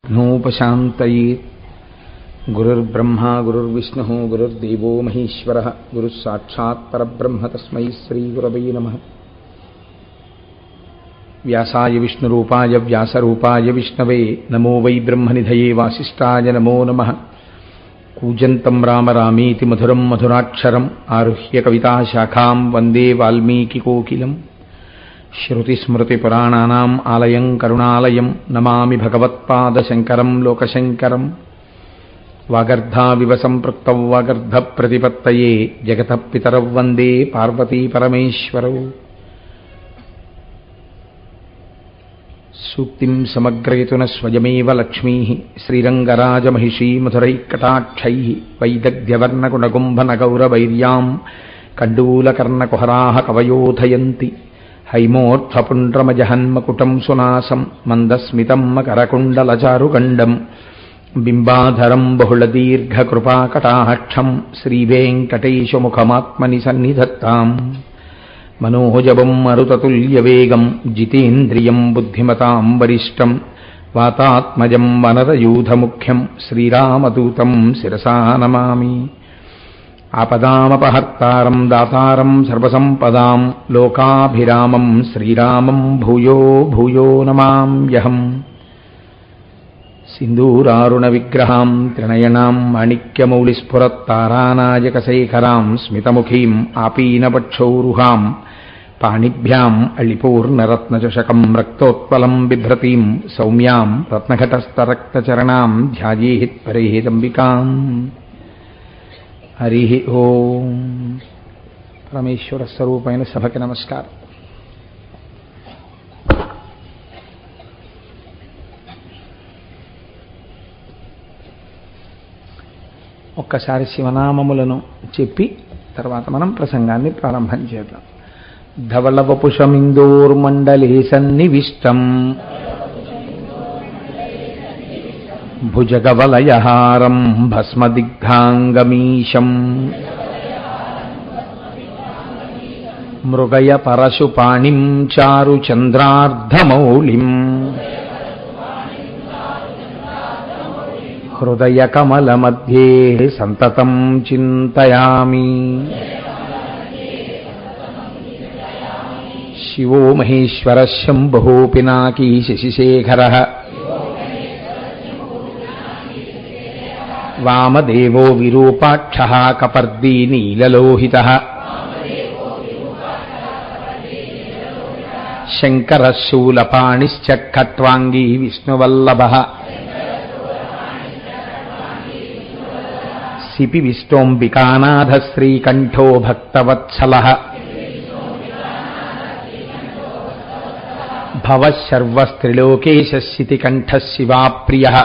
విఘ్నోపశాంతయేత్. గురుర్బ్రహ్మా గురుర్విష్ణుః గురుర్దేవో మహేశ్వరః గురుః సాక్షాత్ పరబ్రహ్మ తస్మై శ్రీగురవే నమః. వ్యాసాయ విష్ణురూపాయ వ్యాసరూపాయ విష్ణవే నమో వై బ్రహ్మనిధయే వాసిష్ఠాయ నమో నమః. కూజంతం రామ రామేతి మధురం మధురాక్షరం ఆరుహ్య కవితాశాఖాం వందే వాల్మీకికోకిలం. శ్రుతిస్మృతిపురాణానాం ఆలయం కరుణాలయం నమామి భగవత్పాదశంకరం లోకశంకరం. వాగర్ధావివ సంపృక్తౌ వాగర్ధప్రతిపత్తయే జగతః పితరౌ వందే పార్వతీపరమేశ్వరౌ. సూక్తిం సమగ్రయతున స్వయమేవ లక్ష్మీః శ్రీరంగరాజమహిషీ మధురైకటాక్షైః వైదగ్ధ్యవర్ణకుణగుంభనగౌరవైర్యాం కండూలకర్ణకుహరాः కవయోధయంతి. హైమోర్ధ్వపుండ్రమజహన్మకుటం సునాసం మందస్మితం మకరకుండలచారుగండం బింబాధరం బహుళదీర్ఘకృపాకటాక్షం శ్రీవేంకటేశముఖమాత్మని సన్నిధత్తాం. మనోజవం మరుతతుల్యవేగం జితేంద్రియం బుద్ధిమతాం వరిష్టం వాతాత్మజం వనరయూధముఖ్యం శ్రీరామదూతం శిరసా నమామి. ఆపదామపహర్తారం దాతారం సర్వసంపదాం లోకాభిరామం శ్రీరామం భూయో భూయో నమామ్యహం. సింధూరారుణ విగ్రహాం త్రినయనాం మాణిక్యమౌళిస్ఫురత్తారానాయకశేఖరాం స్మితముఖీం ఆపీనవక్షౌరుహాం పాణిభ్యాం అళిపూర్ణరత్నచషకం రక్తోత్పలం బిభ్రతీం సౌమ్యాం రత్నఘటస్థరక్తచరణాం ధ్యాయేత్ పరేదంబికాం. హరి ఓం. పరమేశ్వర స్వరూపమైన సభకి నమస్కారం. ఒక్కసారి శివనామములను చెప్పి తర్వాత మనం ప్రసంగాన్ని ప్రారంభం చేద్దాం. ధవళవపుషమిందోర్మండలే సన్నివిష్టం భుజగవలయహారం భస్మదిగ్ధాంగమీశం మృగయ పరశుపాణిం చారుచంద్రార్ధమౌళిం హృదయకమలమధ్యే సంతతం చింతయామి. శివో మహేశ్వర శంభో పినాకీ శశిశేఖర వామదేవో విరూపాక్ష కపర్దీ నీలలోహిత శంకర శూలపాణిశ్చ ఖట్వాంగీ విష్ణువల్లభ సిపి విష్టోంబికానాథ శ్రీకంఠో భక్తవత్సలః భవశర్వస్త్రిలోకేశ శితికంఠః శివాప్రియః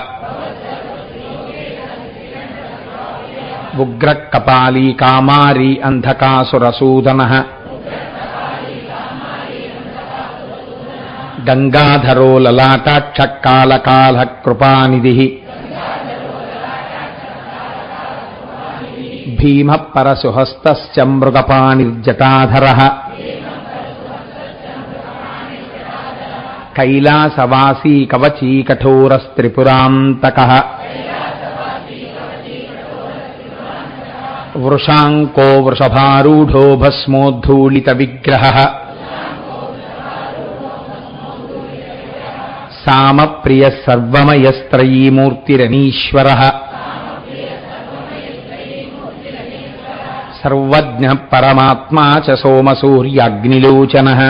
ఉగ్రకపాలీ కామారీ అంధకాసురసూదనః గంగాధరో లలాటాక్ష కాళకాళ కృపానిధిః భీమ పరశుహస్తశ్చ మృగపాణిర్జటాధరః కైలాసవాసీ కవచీ కఠోరస్త్రిపురాంతకః వృషాంకో వృషభారూఢో భస్మోద్ధూళిత విగ్రహః సామప్రియ సర్వమయస్త్రయీమూర్తిరనీశ్వరః సర్వజ్ఞ పరమాత్మా చ సోమసూర్యాగ్నిలోచనః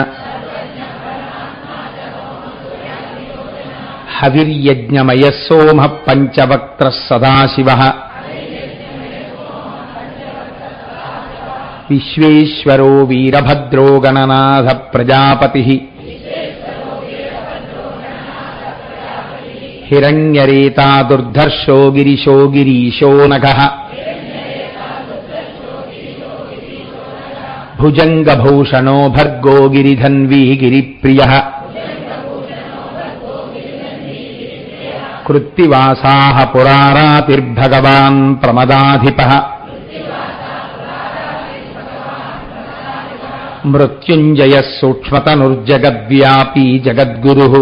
హవిర్యజ్ఞమయః సోమః పంచవక్త్రః సదాశివః విశ్వేశ్వరో వీరభద్రో గణనాథ ప్రజాపతిః హిరణ్యరేతా దుర్ధర్షో గిరిశో గిరీశో నఘః భుజంగభూషణో భర్గో గిరిధన్వీ గిరిప్రియః కృత్తివాసాః పురారాతిర్భగవాన్ ప్రమదాధిపః మృత్యుంజయః సూక్ష్మతనుర్జగద్వ్యాపీ జగద్గురుః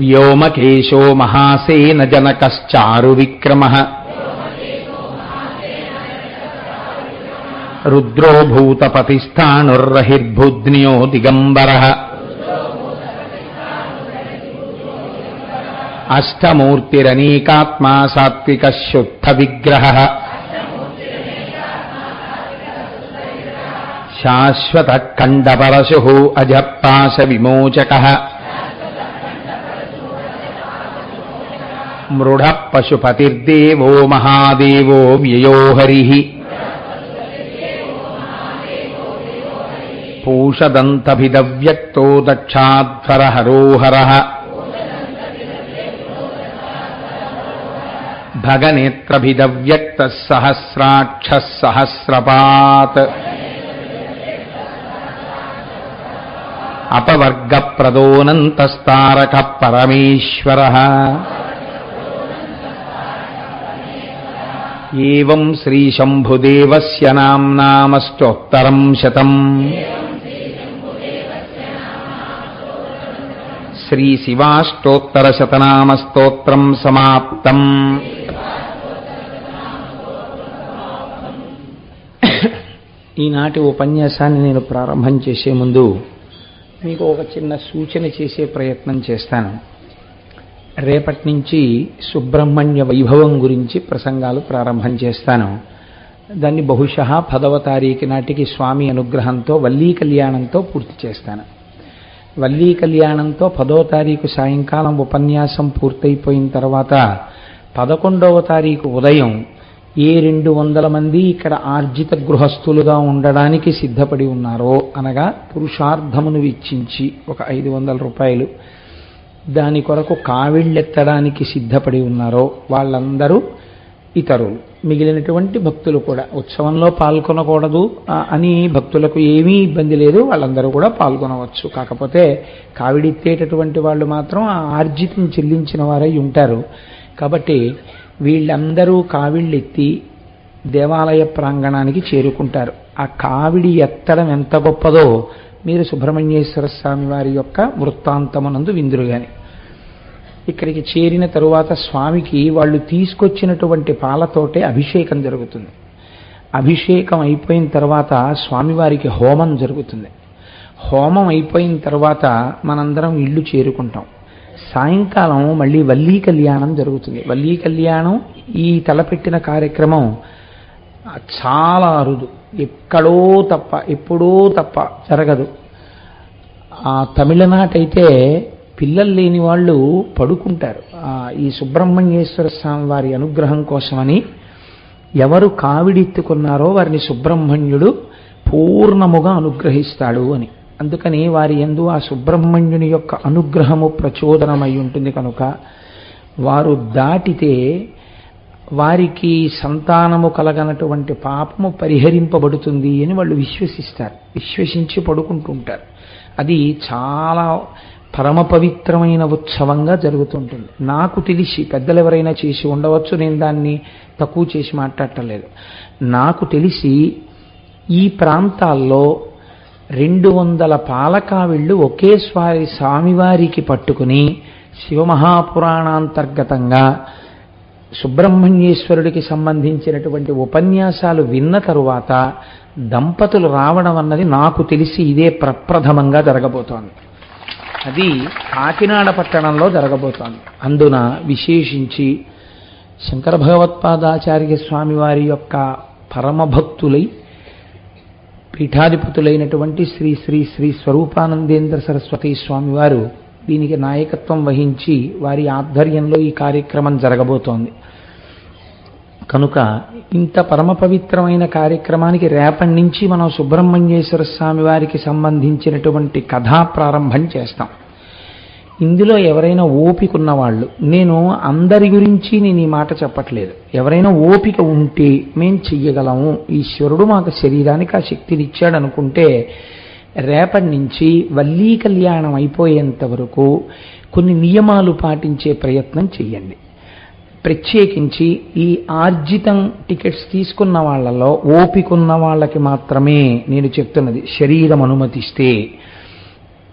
వ్యోమకేశో మహాసేన జనకశ్చారు విక్రమః రుద్రో భూతపతిస్థాణుర్రహిర్భుజ్ఞో దిగంబరః అష్టమూర్తిరనేకాత్మా సాత్వికః శుద్ధ విగ్రహః శాశ్వత ఖండపరశుః అజపాశ విమోచకః మృఢ పశుపతిర్దేవో మహాదేవో వ్యయో హరిః పూషదంతభిదవ్యక్తో దక్షాధ్వరహరో హరః భగనేత్రభిదవ్యక్తః సహస్రాక్షః సహస్రపాత్ అపవర్గప్రదోనంతస్తారకః పరమేశ్వరః ఏవం శ్రీశంభుదేవస్య నామ్నామష్టోత్తరం శతం శ్రీశివాష్టోత్తరశతనామస్తోత్రం సమాప్తం. ఈనాటి ఉపన్యాసాన్ని నేను ప్రారంభం చేసే ముందు మీకు ఒక చిన్న సూచన చేసే ప్రయత్నం చేస్తాను. రేపటి నుంచి సుబ్రహ్మణ్య వైభవం గురించి ప్రసంగాలు ప్రారంభం చేస్తాను. దాన్ని బహుశः 10వ తారీఖు నాటికి స్వామి అనుగ్రహంతో వల్లీ కళ్యాణంతో పూర్తి చేస్తాను. వల్లీ కళ్యాణంతో 10వ తారీఖు సాయంకాలం ఉపన్యాసం పూర్తయిపోయిన తర్వాత 11వ తారీఖు ఉదయం 200 మంది ఇక్కడ ఆర్జిత గృహస్థులుగా ఉండడానికి సిద్ధపడి ఉన్నారో, అనగా పురుషార్థమును వెచ్చించి ఒక 500 రూపాయలు దాని కొరకు కావిళ్ళెత్తడానికి సిద్ధపడి ఉన్నారో వాళ్ళందరూ ఇతరులు. మిగిలినటువంటి భక్తులు కూడా ఉత్సవంలో పాల్గొనకూడదు అని భక్తులకు ఏమీ ఇబ్బంది లేదు, వాళ్ళందరూ కూడా పాల్గొనవచ్చు. కాకపోతే కావిడెత్తేటటువంటి వాళ్ళు మాత్రం ఆ ఆర్జితం చెల్లించిన వారై ఉంటారు. కాబట్టి వీళ్ళందరూ కావిళ్ళెత్తి దేవాలయ ప్రాంగణానికి చేరుకుంటారు. ఆ కావిడి ఎత్తడం ఎంత గొప్పదో మీరు సుబ్రహ్మణ్యేశ్వర స్వామి వారి యొక్క వృత్తాంతమునందు విందురుగాని. ఇక్కడికి చేరిన తరువాత స్వామికి వాళ్ళు తీసుకొచ్చినటువంటి పాలతోటే అభిషేకం జరుగుతుంది. అభిషేకం అయిపోయిన తర్వాత స్వామివారికి హోమం జరుగుతుంది. హోమం అయిపోయిన తర్వాత మనందరం ఇల్లు చేరుకుంటాం. సాయంకాలం మళ్ళీ వల్లీ కళ్యాణం జరుగుతుంది. వల్లీ కళ్యాణం ఈ తలపెట్టిన కార్యక్రమం చాలా అరుదు, ఎక్కడో తప్ప ఎప్పుడో తప్ప జరగదు. తమిళనాటైతే పిల్లలు లేని వాళ్ళు పడుకుంటారు. ఈ సుబ్రహ్మణ్యేశ్వర స్వామి వారి అనుగ్రహం కోసమని ఎవరు కావిడెత్తుకున్నారో వారిని సుబ్రహ్మణ్యుడు పూర్ణముగా అనుగ్రహిస్తాడు అని. అందుకని వారి యందు ఆ సుబ్రహ్మణ్యుని యొక్క అనుగ్రహము ప్రచోదనమై ఉంటుంది కనుక వారు దాటితే వారికి సంతానము కలగనటువంటి పాపము పరిహరింపబడుతుంది అని వాళ్ళు విశ్వసిస్తారు. విశ్వసించి పడుకుంటుంటారు. అది చాలా పరమ పవిత్రమైన ఉత్సవంగా జరుగుతుంటుంది. నాకు తెలిసి పెద్దలు ఎవరైనా చేసి ఉండవచ్చు, నేను దాన్ని తక్కువ చేసి మాట్లాడటలేదు. నాకు తెలిసి ఈ ప్రాంతాల్లో 200 పాలకావిళ్ళు ఒకే స్వామివారికి పట్టుకుని శివమహాపురాణాంతర్గతంగా సుబ్రహ్మణ్యేశ్వరుడికి సంబంధించినటువంటి ఉపన్యాసాలు విన్న తరువాత దంపతులు రావడం అన్నది నాకు తెలిసి ఇదే ప్రప్రథమంగా జరగబోతోంది. అది కాకినాడ పట్టణంలో జరగబోతోంది. అందున విశేషించి శంకర భగవత్పాదాచార్య స్వామి వారి యొక్క పరమభక్తులై పీఠాధిపతులైనటువంటి శ్రీ శ్రీ శ్రీ స్వరూపానందేంద్ర సరస్వతి స్వామివారు దీనికి నాయకత్వం వహించి వారి ఆధ్వర్యంలో ఈ కార్యక్రమం జరగబోతోంది. కనుక ఇంత పరమ పవిత్రమైన కార్యక్రమానికి రేపటి నుంచి మనం సుబ్రహ్మణ్యేశ్వర స్వామి వారికి సంబంధించినటువంటి కథా ప్రారంభం చేస్తాం. ఇందులో ఎవరైనా ఓపిక ఉన్నవాళ్ళు, నేను అందరి గురించి నేను ఈ మాట చెప్పట్లేదు, ఎవరైనా ఓపిక ఉంటే మేం చెయ్యగలము, ఈశ్వరుడు మాకు శరీరానికి ఆ శక్తినిచ్చాడు అనుకుంటే రేపటి నుంచి వల్లీ కళ్యాణం అయిపోయేంత వరకు కొన్ని నియమాలు పాటించే ప్రయత్నం చెయ్యండి. ప్రత్యేకించి ఈ ఆర్జితం టికెట్స్ తీసుకున్న వాళ్ళలో ఓపిక ఉన్న వాళ్ళకి మాత్రమే నేను చెప్తున్నది. శరీరం అనుమతిస్తే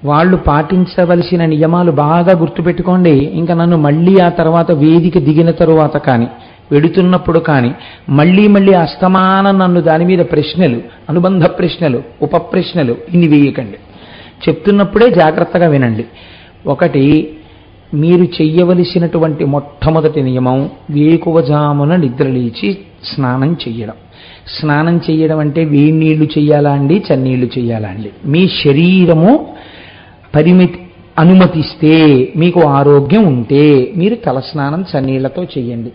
వాళ్ళు పాటించవలసిన నియమాలు బాగా గుర్తుపెట్టుకోండి. ఇంకా నన్ను మళ్ళీ ఆ తర్వాత వేదిక దిగిన తరువాత కానీ వెడుతున్నప్పుడు కానీ మళ్ళీ మళ్ళీ అస్తమానం నన్ను దాని మీద ప్రశ్నలు, అనుబంధ ప్రశ్నలు, ఉపప్రశ్నలు ఇన్ని వేయకండి. చెప్తున్నప్పుడే జాగ్రత్తగా వినండి. ఒకటి, మీరు చెయ్యవలసినటువంటి మొట్టమొదటి నియమం వేకువజామున నిద్రలేచి స్నానం చెయ్యడం. స్నానం చెయ్యడం అంటే వేడి నీళ్లు చెయ్యాలా అండి, చన్నీళ్లు చెయ్యాలా అండి? మీ శరీరము పరిమితి అనుమతిస్తే, మీకు ఆరోగ్యం ఉంటే మీరు తలస్నానం చన్నీళ్లతో చెయ్యండి.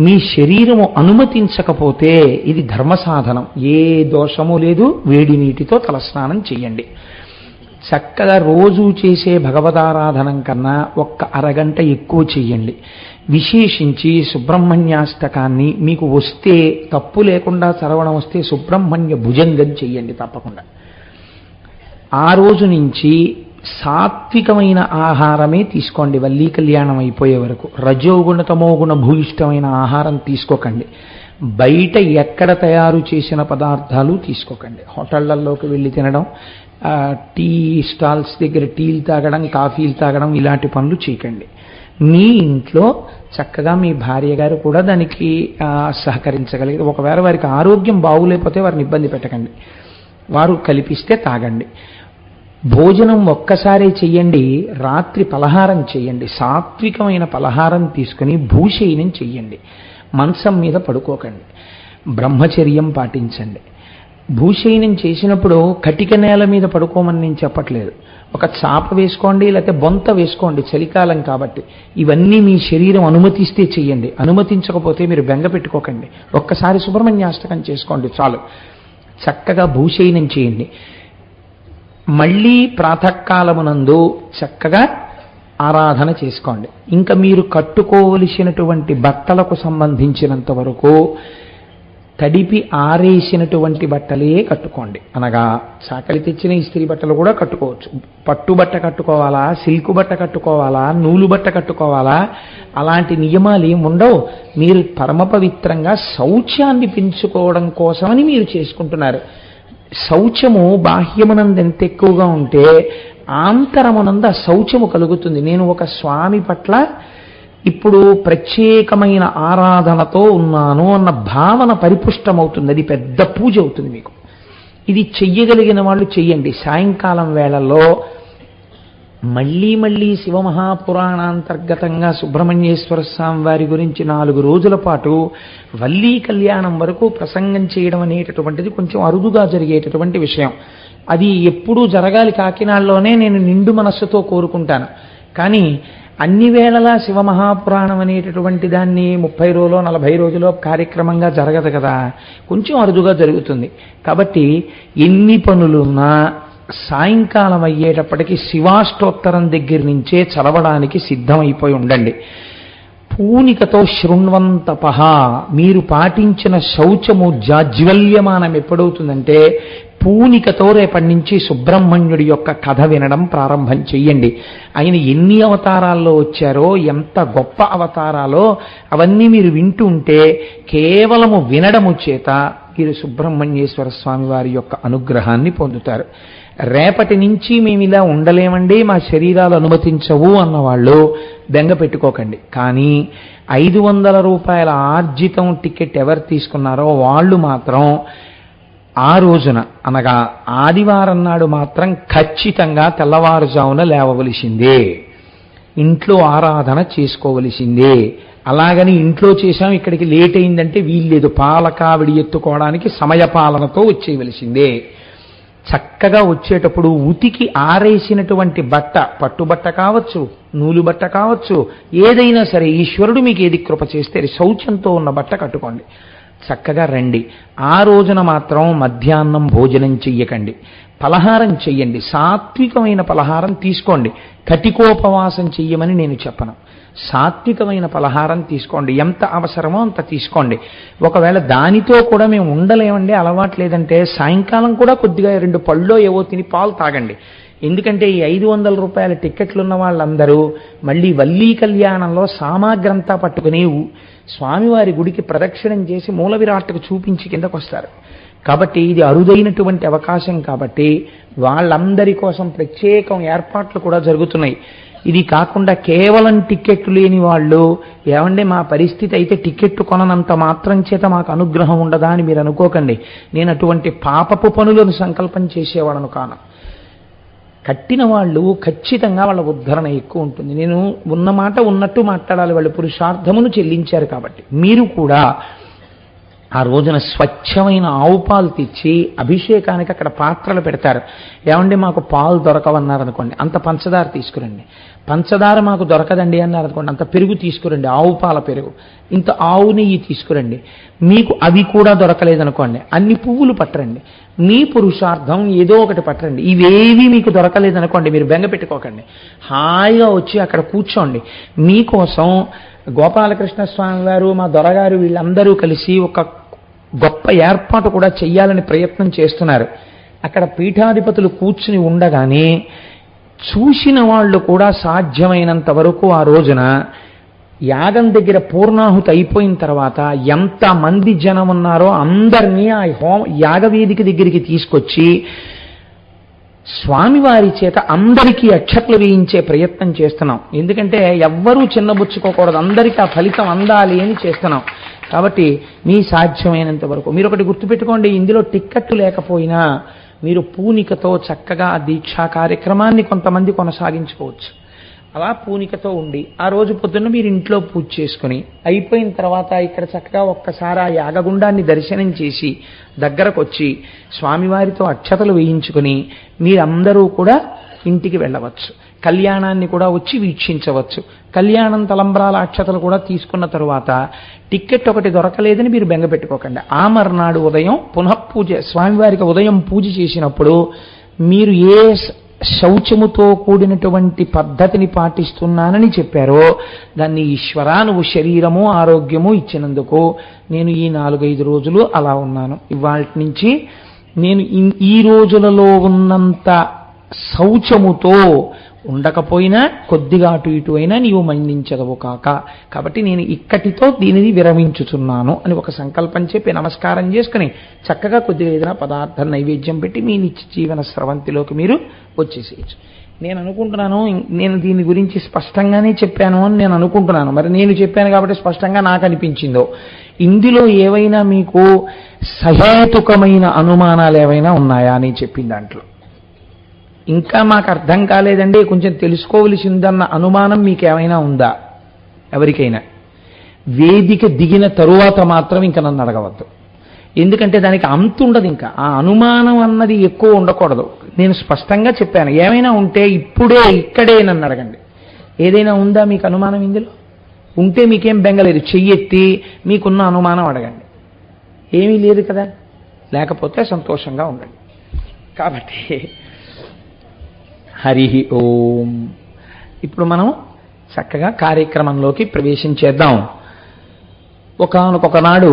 మీ శరీరము అనుమతించకపోతే ఇది ధర్మ సాధనం, ఏ దోషము లేదు, వేడి నీటితో తలస్నానం చెయ్యండి. చక్కగా రోజు చేసే భగవదారాధనం కన్నా ఒక్క అరగంట ఎక్కువ చెయ్యండి. విశేషించి సుబ్రహ్మణ్యాష్టకాన్ని మీకు వస్తే, తప్పు లేకుండా చదవడం వస్తే సుబ్రహ్మణ్య భుజంగం చెయ్యండి తప్పకుండా. ఆ రోజు నుంచి సాత్వికమైన ఆహారమే తీసుకోండి. వల్లీ కళ్యాణం అయిపోయే వరకు రజోగుణ తమోగుణ భూయిష్టమైన ఆహారం తీసుకోకండి. బయట ఎక్కడ తయారు చేసిన పదార్థాలు తీసుకోకండి. హోటళ్లలోకి వెళ్ళి తినడం, టీ స్టాల్స్ దగ్గర టీలు తాగడం, కాఫీలు తాగడం, ఇలాంటి పనులు చేయకండి. మీ ఇంట్లో చక్కగా మీ భార్య గారు కూడా దానికి సహకరించగలిగి, ఒకవేళ వారికి ఆరోగ్యం బాగులేకపోతే వారిని ఇబ్బంది పెట్టకండి, వారు కల్పిస్తే తాగండి. భోజనం ఒక్కసారే చెయ్యండి, రాత్రి పలహారం చెయ్యండి. సాత్వికమైన పలహారం తీసుకుని భూశయనం చెయ్యండి. మంచం మీద పడుకోకండి, బ్రహ్మచర్యం పాటించండి. భూశయనం చేసినప్పుడు కటిక నేల మీద పడుకోమని నేను చెప్పట్లేదు. ఒక చాప వేసుకోండి, లేకపోతే బొంత వేసుకోండి, చలికాలం కాబట్టి. ఇవన్నీ మీ శరీరం అనుమతిస్తే చెయ్యండి. అనుమతించకపోతే మీరు బెంగ పెట్టుకోకండి. ఒక్కసారి సుబ్రహ్మణ్యాష్టకం చేసుకోండి చాలు. చక్కగా భూశయనం చేయండి. మళ్ళీ ప్రాతకాలమునందు చక్కగా ఆరాధన చేసుకోండి. ఇంకా మీరు కట్టుకోవలసినటువంటి బట్టలకు సంబంధించినంత వరకు తడిపి ఆరేసినటువంటి బట్టలే కట్టుకోండి. అనగా చాకలి తెచ్చిన ఇస్త్రీ బట్టలు కూడా కట్టుకోవచ్చు. పట్టు బట్ట కట్టుకోవాలా, సిల్క్ బట్ట కట్టుకోవాలా, నూలు బట్ట కట్టుకోవాలా, అలాంటి నియమాలు ఏమి ఉండవు. మీరు పరమ పవిత్రంగా శౌచాన్ని పెంచుకోవడం కోసమని మీరు చేసుకుంటున్నారు. శౌచము బాహ్యమునందు ఎంత ఎక్కువగా ఉంటే ఆంతరమునందు ఆ శౌచము కలుగుతుంది. నేను ఒక స్వామి పట్ల ఇప్పుడు ప్రత్యేకమైన ఆరాధనతో ఉన్నాను అన్న భావన పరిపుష్టమవుతుంది. అది పెద్ద పూజ అవుతుంది మీకు. ఇది చెయ్యగలిగిన వాళ్ళు చెయ్యండి. సాయంకాలం వేళల్లో మళ్ళీ మళ్ళీ శివమహాపురాణాంతర్గతంగా సుబ్రహ్మణ్యేశ్వర స్వామి వారి గురించి 4 రోజుల పాటు వల్లీ కళ్యాణం వరకు ప్రసంగం చేయడం అనేటటువంటిది కొంచెం అరుదుగా జరిగేటటువంటి విషయం. అది ఎప్పుడూ జరగాలి. కాకినాడలోనే నేను నిండు మనస్సుతో కోరుకుంటాను. కానీ అన్ని వేళలా శివమహాపురాణం అనేటటువంటి దాన్ని 30 రోజులో 40 రోజులో కార్యక్రమంగా జరగదు కదా, కొంచెం అరుదుగా జరుగుతుంది. కాబట్టి ఎన్ని పనులున్నా సాయంకాలం అయ్యేటప్పటికీ శివాష్టోత్తరం దగ్గర నుంచే చదవడానికి సిద్ధమైపోయి ఉండండి. పూనికతో శృణ్వంతపః, మీరు పాటించిన శౌచము జాజ్వల్యమానం ఎప్పుడవుతుందంటే పూనికతో రేపటి నుంచి సుబ్రహ్మణ్యుడి యొక్క కథ వినడం ప్రారంభం చెయ్యండి. ఆయన ఎన్ని అవతారాల్లో వచ్చారో, ఎంత గొప్ప అవతారాలో అవన్నీ మీరు వింటూ ఉంటే కేవలము వినడము చేత మీరు సుబ్రహ్మణ్యేశ్వర స్వామి వారి యొక్క అనుగ్రహాన్ని పొందుతారు. రేపటి నుంచి మేము ఇలా ఉండలేమండి, మా శరీరాలు అనుమతించవు అన్నవాళ్ళు బెంగ పెట్టుకోకండి. కానీ 500 రూపాయల ఆర్జితం టికెట్ ఎవరు తీసుకున్నారో వాళ్ళు మాత్రం ఆ రోజున, అనగా ఆదివారం నాడు మాత్రం ఖచ్చితంగా తెల్లవారుజామున లేవవలసిందే, ఇంట్లో ఆరాధన చేసుకోవలసిందే. అలాగని ఇంట్లో చేశాం ఇక్కడికి లేట్ అయిందంటే వీల్లేదు. పాలకావిడి ఎత్తుకోవడానికి సమయపాలనతో వచ్చేయవలసిందే. చక్కగా వచ్చేటప్పుడు ఉతికి ఆరేసినటువంటి బట్ట, పట్టుబట్ట కావచ్చు, నూలు బట్ట కావచ్చు, ఏదైనా సరే ఈశ్వరుడు మీకు ఏది కృప చేస్తే శౌచంతో ఉన్న బట్ట కట్టుకోండి. చక్కగా రండి. ఆ రోజున మాత్రం మధ్యాహ్నం భోజనం చెయ్యకండి, పలహారం చెయ్యండి. సాత్వికమైన పలహారం తీసుకోండి. కటికోపవాసం చెయ్యమని నేను చెప్పను. సాత్వికమైన పలహారం తీసుకోండి. ఎంత అవసరమో అంత తీసుకోండి. ఒకవేళ దానితో కూడా మేము ఉండలేమండి, అలవాట్లేదంటే సాయంకాలం కూడా కొద్దిగా 2 పళ్ళో ఏవో తిని పాలు తాగండి. ఎందుకంటే ఈ 500 రూపాయల టిక్కెట్లు ఉన్న వాళ్ళందరూ మళ్ళీ వల్లీ కళ్యాణంలో సామాగ్రంతా పట్టుకుని స్వామివారి గుడికి ప్రదక్షిణం చేసి మూల విరాట్కు చూపించి కిందకు వస్తారు. కాబట్టి ఇది అరుదైనటువంటి అవకాశం కాబట్టి వాళ్ళందరి కోసం ప్రత్యేకం ఏర్పాట్లు కూడా జరుగుతున్నాయి. ఇది కాకుండా కేవలం టిక్కెట్లు లేని వాళ్ళు, ఏమంటే మా పరిస్థితి అయితే టిక్కెట్టు కొననంత మాత్రం చేత మాకు అనుగ్రహం ఉండదా అని మీరు అనుకోకండి. నేను అటువంటి పాపపు పనులను సంకల్పం చేసేవాళ్ళను కాను. కట్టిన వాళ్ళు ఖచ్చితంగా వాళ్ళ ఉద్ధరణ ఎక్కువ ఉంటుంది. నేను ఉన్న మాట ఉన్నట్టు మాట్లాడాలి. వాళ్ళు పురుషార్థమును చెల్లించారు కాబట్టి మీరు కూడా ఆ రోజున స్వచ్ఛమైన ఆవు పాలు తెచ్చి అభిషేకానికి అక్కడ పాత్రలు పెడతారు. ఏమంటే మాకు పాలు దొరకవన్నారనుకోండి, అంత పంచదార తీసుకురండి. పంచదార మాకు దొరకదండి అన్నారనుకోండి, అంత పెరుగు తీసుకురండి, ఆవు పాల పెరుగు. ఇంత ఆవు నెయ్యి తీసుకురండి. మీకు అవి కూడా దొరకలేదనుకోండి, అన్ని పువ్వులు పట్టరండి. మీ పురుషార్థం ఏదో ఒకటి పట్టరండి. ఇవేవి మీకు దొరకలేదనుకోండి, మీరు బెంగ పెట్టుకోకండి. హాయిగా వచ్చి అక్కడ కూర్చోండి. మీకోసం గోపాలకృష్ణ స్వామి వారు, మా దొరగారు వీళ్ళందరూ కలిసి ఒక గొప్ప ఏర్పాటు కూడా చెయ్యాలని ప్రయత్నం చేస్తున్నారు. అక్కడ పీఠాధిపతులు కూర్చుని ఉండగానే చూసిన వాళ్ళు కూడా సాధ్యమైనంత వరకు ఆ రోజున యాగం దగ్గర పూర్ణాహుతి అయిపోయిన తర్వాత ఎంతమంది జనం ఉన్నారో అందరినీ ఆ యాగవేదిక దగ్గరికి తీసుకొచ్చి స్వామివారి చేత అందరికీ అక్షతలు వేయించే ప్రయత్నం చేస్తున్నాం. ఎందుకంటే ఎవ్వరూ చిన్నబుచ్చుకోకూడదు, అందరికీ ఆ ఫలితం అందాలి అని చేస్తున్నాం. కాబట్టి మీ సాధ్యమైనంత వరకు మీరు ఒకటి గుర్తుపెట్టుకోండి, ఇందులో టిక్కెట్టు లేకపోయినా మీరు పూనికతో చక్కగా ఆ దీక్షా కార్యక్రమాన్ని కొంతమంది కొనసాగించుకోవచ్చు. అలా పూనికతో ఉండి ఆ రోజు పొద్దున్న మీరు ఇంట్లో పూజ చేసుకుని అయిపోయిన తర్వాత ఇక్కడ చక్కగా ఒక్కసారి ఆ యాగగుండాన్ని దర్శనం చేసి దగ్గరకు వచ్చి స్వామివారితో అక్షతలు వేయించుకుని మీరందరూ కూడా ఇంటికి వెళ్ళవచ్చు. కళ్యాణాన్ని కూడా వచ్చి వీక్షించవచ్చు. కళ్యాణం తలంబ్రాల అక్షతలు కూడా తీసుకున్న తరువాత టిక్కెట్ ఒకటి దొరకలేదని మీరు బెంగ పెట్టుకోకండి. ఆ మర్నాడు ఉదయం పునఃపూజ, స్వామివారికి ఉదయం పూజ చేసినప్పుడు మీరు ఏ శౌచముతో కూడినటువంటి పద్ధతిని పాటిస్తున్నానని చెప్పారో దాన్ని ఈశ్వరా నువ్వు శరీరము ఆరోగ్యము ఇచ్చినందుకు నేను ఈ 4-5 రోజులు అలా ఉన్నాను. ఇవాళ నుంచి నేను ఈ రోజులలో ఉన్నంత శౌచముతో ఉండకపోయినా కొద్దిగా అటు ఇటు అయినా నీవు మన్నించదవు కాక, కాబట్టి నేను ఇక్కటితో దీనిని విరమించుచున్నాను అని ఒక సంకల్పం చెప్పి నమస్కారం చేసుకుని చక్కగా కొద్దిగా ఏదైనా పదార్థం నైవేద్యం పెట్టి మీ నిత్య జీవన స్రవంతిలోకి మీరు వచ్చేసేయచ్చు. నేను అనుకుంటున్నాను, నేను దీని గురించి స్పష్టంగానే చెప్పాను అని నేను అనుకుంటున్నాను. మరి నేను చెప్పాను కాబట్టి స్పష్టంగా నాకు అనిపించిందో, ఇందులో ఏవైనా మీకు సహేతుకమైన అనుమానాలు ఏవైనా ఉన్నాయా అని చెప్పిన దాంట్లో ఇంకా మాకు అర్థం కాలేదండి, కొంచెం తెలుసుకోవలసిందన్న అనుమానం మీకు ఏమైనా ఉందా? ఎవరికైనా వేదిక దిగిన తరువాత మాత్రం ఇంకా నన్ను అడగవద్దు. ఎందుకంటే దానికి అంతు ఉండదు. ఇంకా ఆ అనుమానం అన్నది ఎక్కువ ఉండకూడదు. నేను స్పష్టంగా చెప్పాను. ఏమైనా ఉంటే ఇప్పుడే ఇక్కడే నన్ను అడగండి. ఏదైనా ఉందా మీకు అనుమానం? ఇందులో ఉంటే మీకేం బెంగలేదు, చెయ్యెత్తి మీకున్న అనుమానం అడగండి. ఏమీ లేదు కదా, లేకపోతే సంతోషంగా ఉండండి. కాబట్టి హరి ఓం. ఇప్పుడు మనం చక్కగా కార్యక్రమంలోకి ప్రవేశించేద్దాం. ఒకనొకనాడు,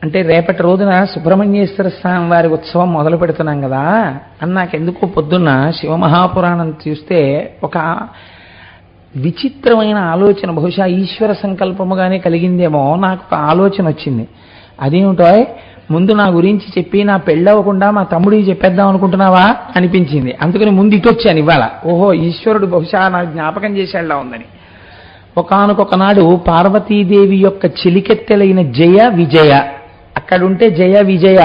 అంటే రేపటి రోజున సుబ్రహ్మణ్యేశ్వర స్వామి వారి ఉత్సవం మొదలు పెడుతున్నాం కదా అని నాకెందుకో పొద్దున్న శివమహాపురాణం చూస్తే ఒక విచిత్రమైన ఆలోచన, బహుశా ఈశ్వర సంకల్పముగానే కలిగిందేమో, నాకు ఒక ఆలోచన వచ్చింది. అదేమిటో, ముందు నా గురించి చెప్పి నా పెళ్ళవకుండా మా తమ్ముడికి చెప్పేద్దాం అనుకుంటున్నావా అనిపించింది. అందుకని ముందు ఇటు వచ్చాను ఇవాళ. ఓహో, ఈశ్వరుడు బహుశా నాకు జ్ఞాపకం చేసేలా ఉందని. ఒకానొకనాడు పార్వతీదేవి యొక్క చిలికెత్తెలైన జయ విజయ, అక్కడుంటే జయ విజయ,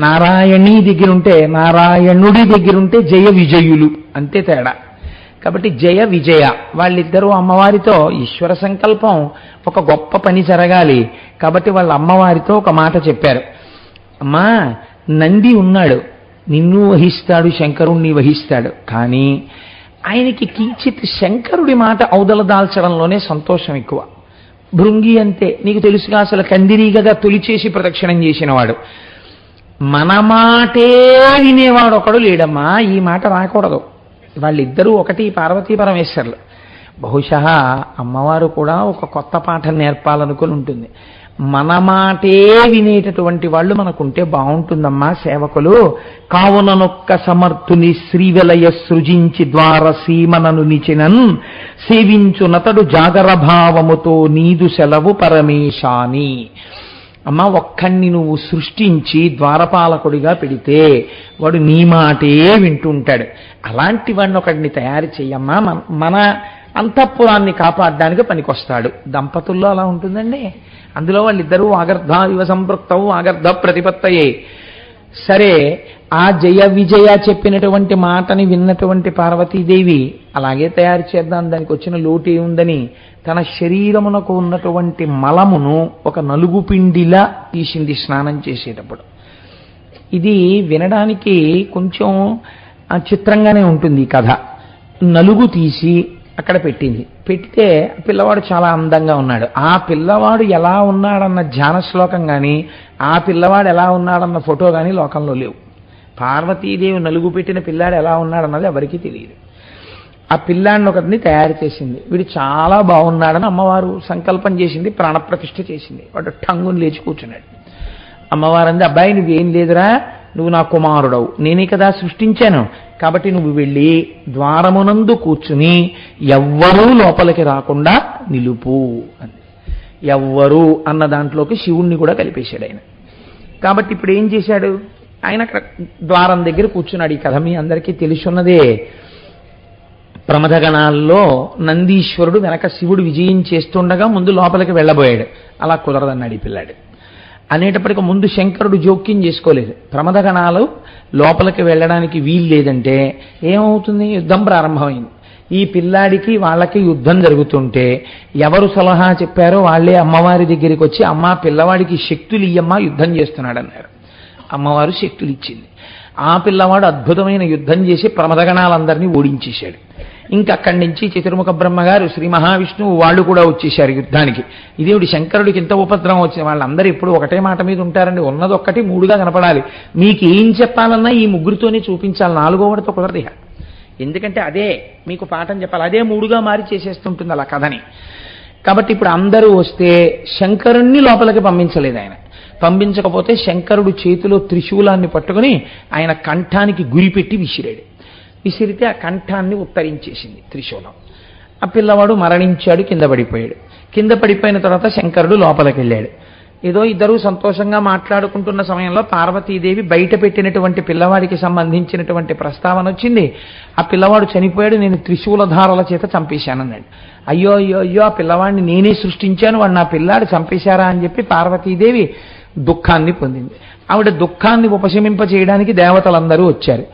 నారాయణి దగ్గరుంటే నారాయణుడి దగ్గరుంటే జయ విజయులు, అంతే తేడా. కాబట్టి జయ విజయ వాళ్ళిద్దరూ అమ్మవారితో ఈశ్వర సంకల్పం ఒక గొప్ప పని జరగాలి కాబట్టి వాళ్ళ అమ్మవారితో ఒక మాట చెప్పారు. అమ్మా, నంది ఉన్నాడు, నిన్ను వహిస్తాడు, శంకరుణ్ణి వహిస్తాడు, కానీ ఆయనకి కించిత్ శంకరుడి మాట ఔదల దాల్చడంలోనే సంతోషం ఎక్కువ. భృంగి అంతే, నీకు తెలుసుగా, అసలు కందిరీగగా తొలిచేసి ప్రదక్షిణం చేసినవాడు. మన మాటే వినేవాడు ఒకడు లేడమ్మా, ఈ మాట రాకూడదు. వాళ్ళిద్దరూ ఒకటి పార్వతీ పరమేశ్వర్లు. బహుశా అమ్మవారు కూడా ఒక కొత్త పాఠం నేర్పాలనుకుని ఉంటుంది. మన మాటే వినేటటువంటి వాళ్ళు మనకుంటే బాగుంటుందమ్మా సేవకులు. కావుననొక్క సమర్థుని శ్రీవలయ సృజించి ద్వార సీమనను నిచినన్ సేవించునతడు జాగరభావముతో నీదు సెలవు పరమేశాని. అమ్మ ఒక్కడిని నువ్వు సృష్టించి ద్వారపాలకుడిగా పెడితే వాడు నీ మాటే వింటుంటాడు. అలాంటి వాడిని ఒకడిని తయారు చెయ్యమ్మా, మన అంతఃపురాన్ని కాపాడడానికి పనికొస్తాడు. దంపతుల్లో అలా ఉంటుందండి. అందులో వాళ్ళిద్దరూ వాగర్ధ ఇవ సంపృక్తవు వాగర్ధ ప్రతిపత్తయే. సరే, ఆ జయ విజయ చెప్పినటువంటి మాటని విన్నటువంటి పార్వతీదేవి అలాగే తయారు చేద్దాం, దానికి వచ్చిన లోటు ఉందని తన శరీరమునకు ఉన్నటువంటి మలమును ఒక నలుగు పిండిలా తీసింది స్నానం చేసేటప్పుడు. ఇది వినడానికి కొంచెం చిత్రంగానే ఉంటుంది ఈ కథ. నలుగు తీసి అక్కడ పెట్టింది. పెడితే పిల్లవాడు చాలా అందంగా ఉన్నాడు. ఆ పిల్లవాడు ఎలా ఉన్నాడన్న ధ్యాన శ్లోకం కానీ, ఆ పిల్లవాడు ఎలా ఉన్నాడన్న ఫోటో కానీ లోకంలో లేవు. పార్వతీదేవి నలుగు పెట్టిన పిల్లాడు ఎలా ఉన్నాడన్నది ఎవరికీ తెలియదు. ఆ పిల్లాడిని ఒకరిని తయారు చేసింది. వీడు చాలా బాగున్నాడని అమ్మవారు సంకల్పం చేసింది, ప్రాణప్రతిష్ఠ చేసింది. వాడు టంగుని లేచి కూర్చున్నాడు. అమ్మవారు అంది, అబ్బాయి నువ్వేం లేదురా, నువ్వు నా కుమారుడవు, నేనే కదా సృష్టించాను, కాబట్టి నువ్వు వెళ్ళి ద్వారమునందు కూర్చుని ఎవ్వరూ లోపలికి రాకుండా నిలుపు అంది. ఎవ్వరూ అన్న దాంట్లోకి శివుణ్ణి కూడా కలిపేశాడు ఆయన. కాబట్టి ఇప్పుడు ఏం చేశాడు ఆయన? అక్కడ ద్వారం దగ్గర కూర్చున్నాడు. ఈ కథ మీ అందరికీ తెలుసున్నదే. ప్రమథగణాల్లో నందీశ్వరుడు వెనక శివుడు విజయం చేస్తుండగా ముందు లోపలికి వెళ్ళబోయాడు. అలా కుదరదన్నాడు ఈ పిల్లాడు. అనేటప్పటికి ముందు శంకరుడు జోక్యం చేసుకోలేదు. ప్రమథగణాలు లోపలికి వెళ్ళడానికి వీలు లేదంటే ఏమవుతుంది? యుద్ధం ప్రారంభమైంది. ఈ పిల్లాడికి వాళ్ళకి యుద్ధం జరుగుతుంటే ఎవరు సలహా చెప్పారో వాళ్ళే అమ్మవారి దగ్గరికి వచ్చి, అమ్మ పిల్లవాడికి శక్తులు ఇయ్యమ్మా, యుద్ధం చేస్తున్నాడు అన్నారు. అమ్మవారు శక్తులు ఇచ్చింది. ఆ పిల్లవాడు అద్భుతమైన యుద్ధం చేసి ప్రమథగణాలందరినీ ఓడించేశాడు. ఇంకక్కడి నుంచి చతుర్ముఖ బ్రహ్మగారు, శ్రీ మహావిష్ణువు వాళ్ళు కూడా వచ్చేశారు యుద్ధానికి. ఇదేవిడి శంకరుడికి ఇంత ఉపద్రవం వచ్చింది. వాళ్ళందరూ ఎప్పుడు ఒకటే మాట మీద ఉంటారండి. ఉన్నదొక్కటి మూడుగా కనపడాలి. మీకు ఏం చెప్పాలన్నా ఈ ముగ్గురితోనే చూపించాలి, నాలుగోవాడితో కుదరదు. ఎందుకంటే అదే మీకు పాఠం చెప్పాలి, అదే మూడుగా మారి చేసేస్తుంటుంది అలా కథని. కాబట్టి ఇప్పుడు అందరూ వస్తే శంకరుణ్ణి లోపలికి పంపించలేదు ఆయన. పంపించకపోతే శంకరుడు చేతిలో త్రిశూలాన్ని పట్టుకుని ఆయన కంఠానికి గురిపెట్టి విసిరాడు. విసిరితే ఆ కంఠాన్ని ఉత్తరించేసింది త్రిశూలం. ఆ పిల్లవాడు మరణించాడు, కింద పడిపోయాడు. కింద పడిపోయిన తర్వాత శంకరుడు లోపలికి వెళ్ళాడు. ఏదో ఇద్దరూ సంతోషంగా మాట్లాడుకుంటున్న సమయంలో పార్వతీదేవి బయట పెట్టినటువంటి పిల్లవాడికి సంబంధించినటువంటి ప్రస్తావన వచ్చింది. ఆ పిల్లవాడు చనిపోయాడు, నేను త్రిశూలధారల చేత చంపేశానన్నాడు. అయ్యో అయ్యో అయ్యో, ఆ పిల్లవాడిని నేనే సృష్టించాను, వాడు నా పిల్లాడు చంపేశారా అని చెప్పి పార్వతీదేవి దుఃఖాన్ని పొందింది. ఆవిడ దుఃఖాన్ని ఉపశమింపచేయడానికి దేవతలందరూ వచ్చారు.